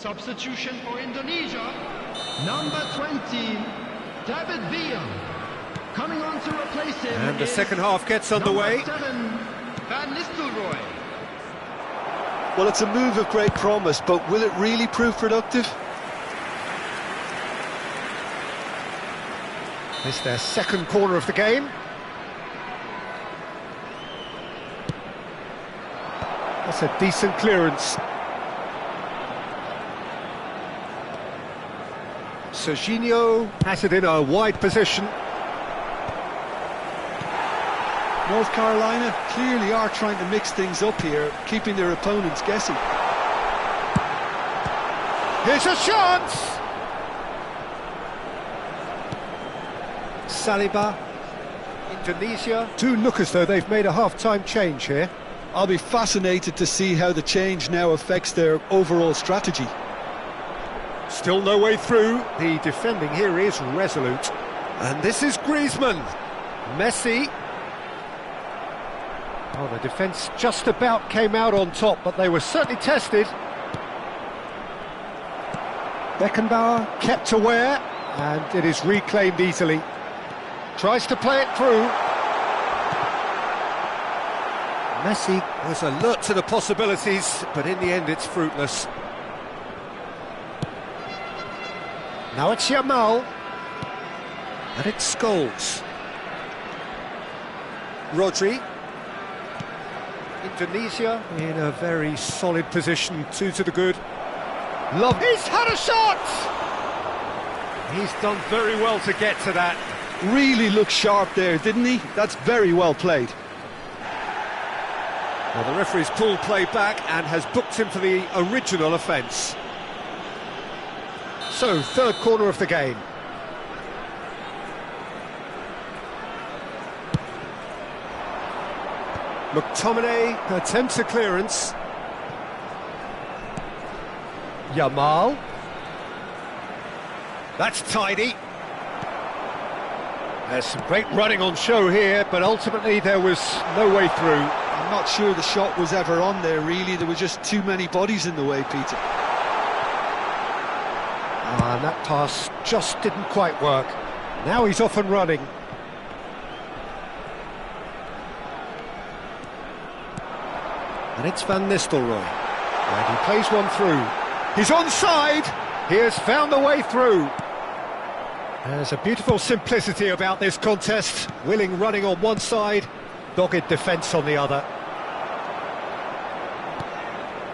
Substitution for Indonesia, number 20, David Villa. Coming on to replace him. And the second half gets underway. Number 7, Van Nistelrooy. Well, it's a move of great promise, but will it really prove productive? It's their second corner of the game. That's a decent clearance. Serginho has it in a wide position. North Carolina clearly are trying to mix things up here, keeping their opponents guessing. Here's a chance! Saliba, Indonesia. Do look as though they've made a half-time change here. I'll be fascinated to see how the change now affects their overall strategy. Still no way through. The defending here is resolute. And this is Griezmann. Messi. Oh, the defence just about came out on top, but they were certainly tested. Beckenbauer kept aware, and it is reclaimed easily. Tries to play it through. Messi was alert to the possibilities, but in the end it's fruitless. Now it's Yamal, and it's Scholes. Rodri. Indonesia in a very solid position, 2 to the good. Love, he's had a shot! He's done very well to get to that. Really looked sharp there, didn't he? That's very well played. Well, the referee's pulled play back and has booked him for the original offence. So, third corner of the game. McTominay attempts a clearance. Yamal. That's tidy. There's some great running on show here, but ultimately there was no way through. I'm not sure the shot was ever on there, really. There were just too many bodies in the way, Peter. And that pass just didn't quite work. Now he's off and running. And it's Van Nistelrooy. And he plays one through. He's onside! He has found the way through. There's a beautiful simplicity about this contest. Willing running on one side, dogged defence on the other.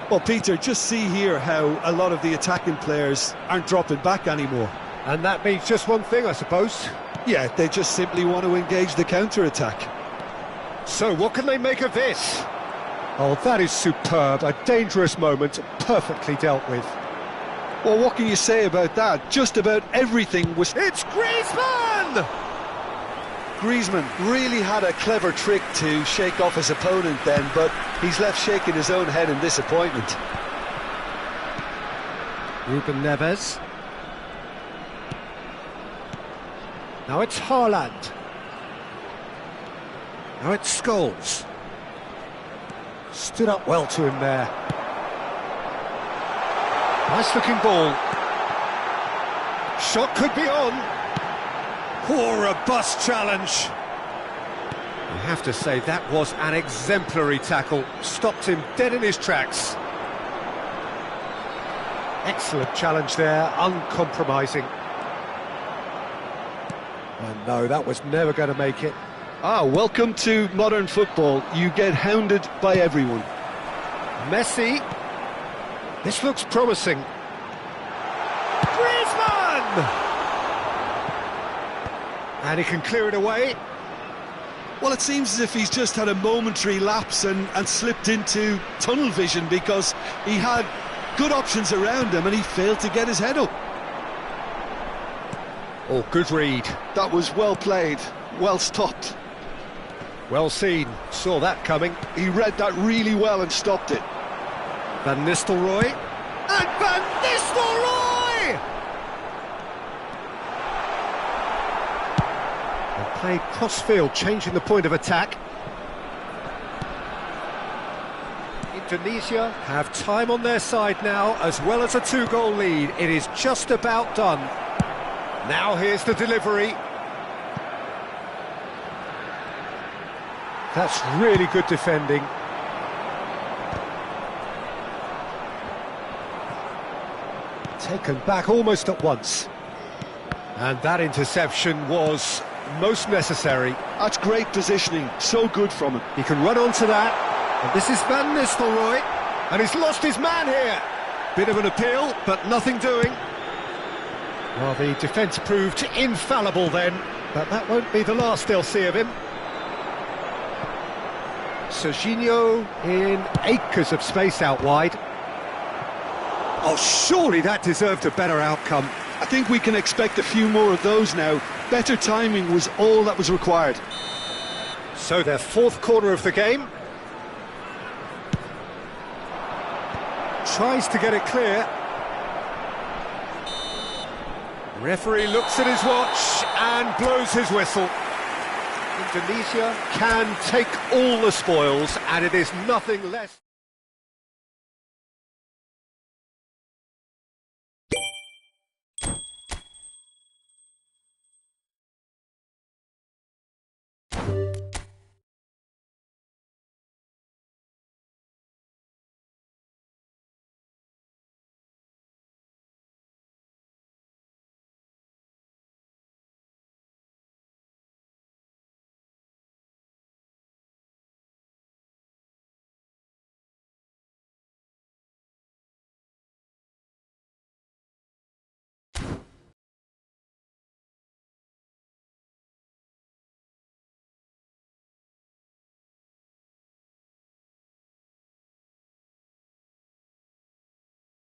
Well, Peter, just see here how a lot of the attacking players aren't dropping back anymore. And that means just one thing, I suppose. Yeah, they just simply want to engage the counter-attack. So what can they make of this? Oh, that is superb. A dangerous moment, perfectly dealt with. Well, what can you say about that? Just about everything was... It's Griezmann! Griezmann really had a clever trick to shake off his opponent then, but he's left shaking his own head in disappointment. Ruben Neves. Now it's Haaland. Now it's Scholes. Stood up well to him there. Nice looking ball. Shot could be on. Poor robust challenge. You have to say that was an exemplary tackle. Stopped him dead in his tracks. Excellent challenge there, uncompromising. And no, that was never going to make it. Ah, welcome to modern football. You get hounded by everyone. Messi. This looks promising. Griezmann! And he can clear it away. Well, it seems as if he's just had a momentary lapse and slipped into tunnel vision, because he had good options around him and he failed to get his head up. Oh, good read. That was well played, well stopped. Well seen, saw that coming. He read that really well and stopped it. Van Nistelrooy. And Van Nistelrooy! They played cross-field, changing the point of attack. Indonesia have time on their side now, as well as a 2-goal lead. It is just about done. Now here's the delivery. That's really good defending. Taken back almost at once. And that interception was most necessary. That's great positioning, so good from him. He can run onto that. And this is Van Nistelrooy. And he's lost his man here. Bit of an appeal, but nothing doing. Well, the defence proved infallible then, but that won't be the last they'll see of him. Serginho in acres of space out wide. Oh, surely that deserved a better outcome. I think we can expect a few more of those now. Better timing was all that was required. So their 4th corner of the game. Tries to get it clear. Referee looks at his watch and blows his whistle. Indonesia can take all the spoils, and it is nothing less.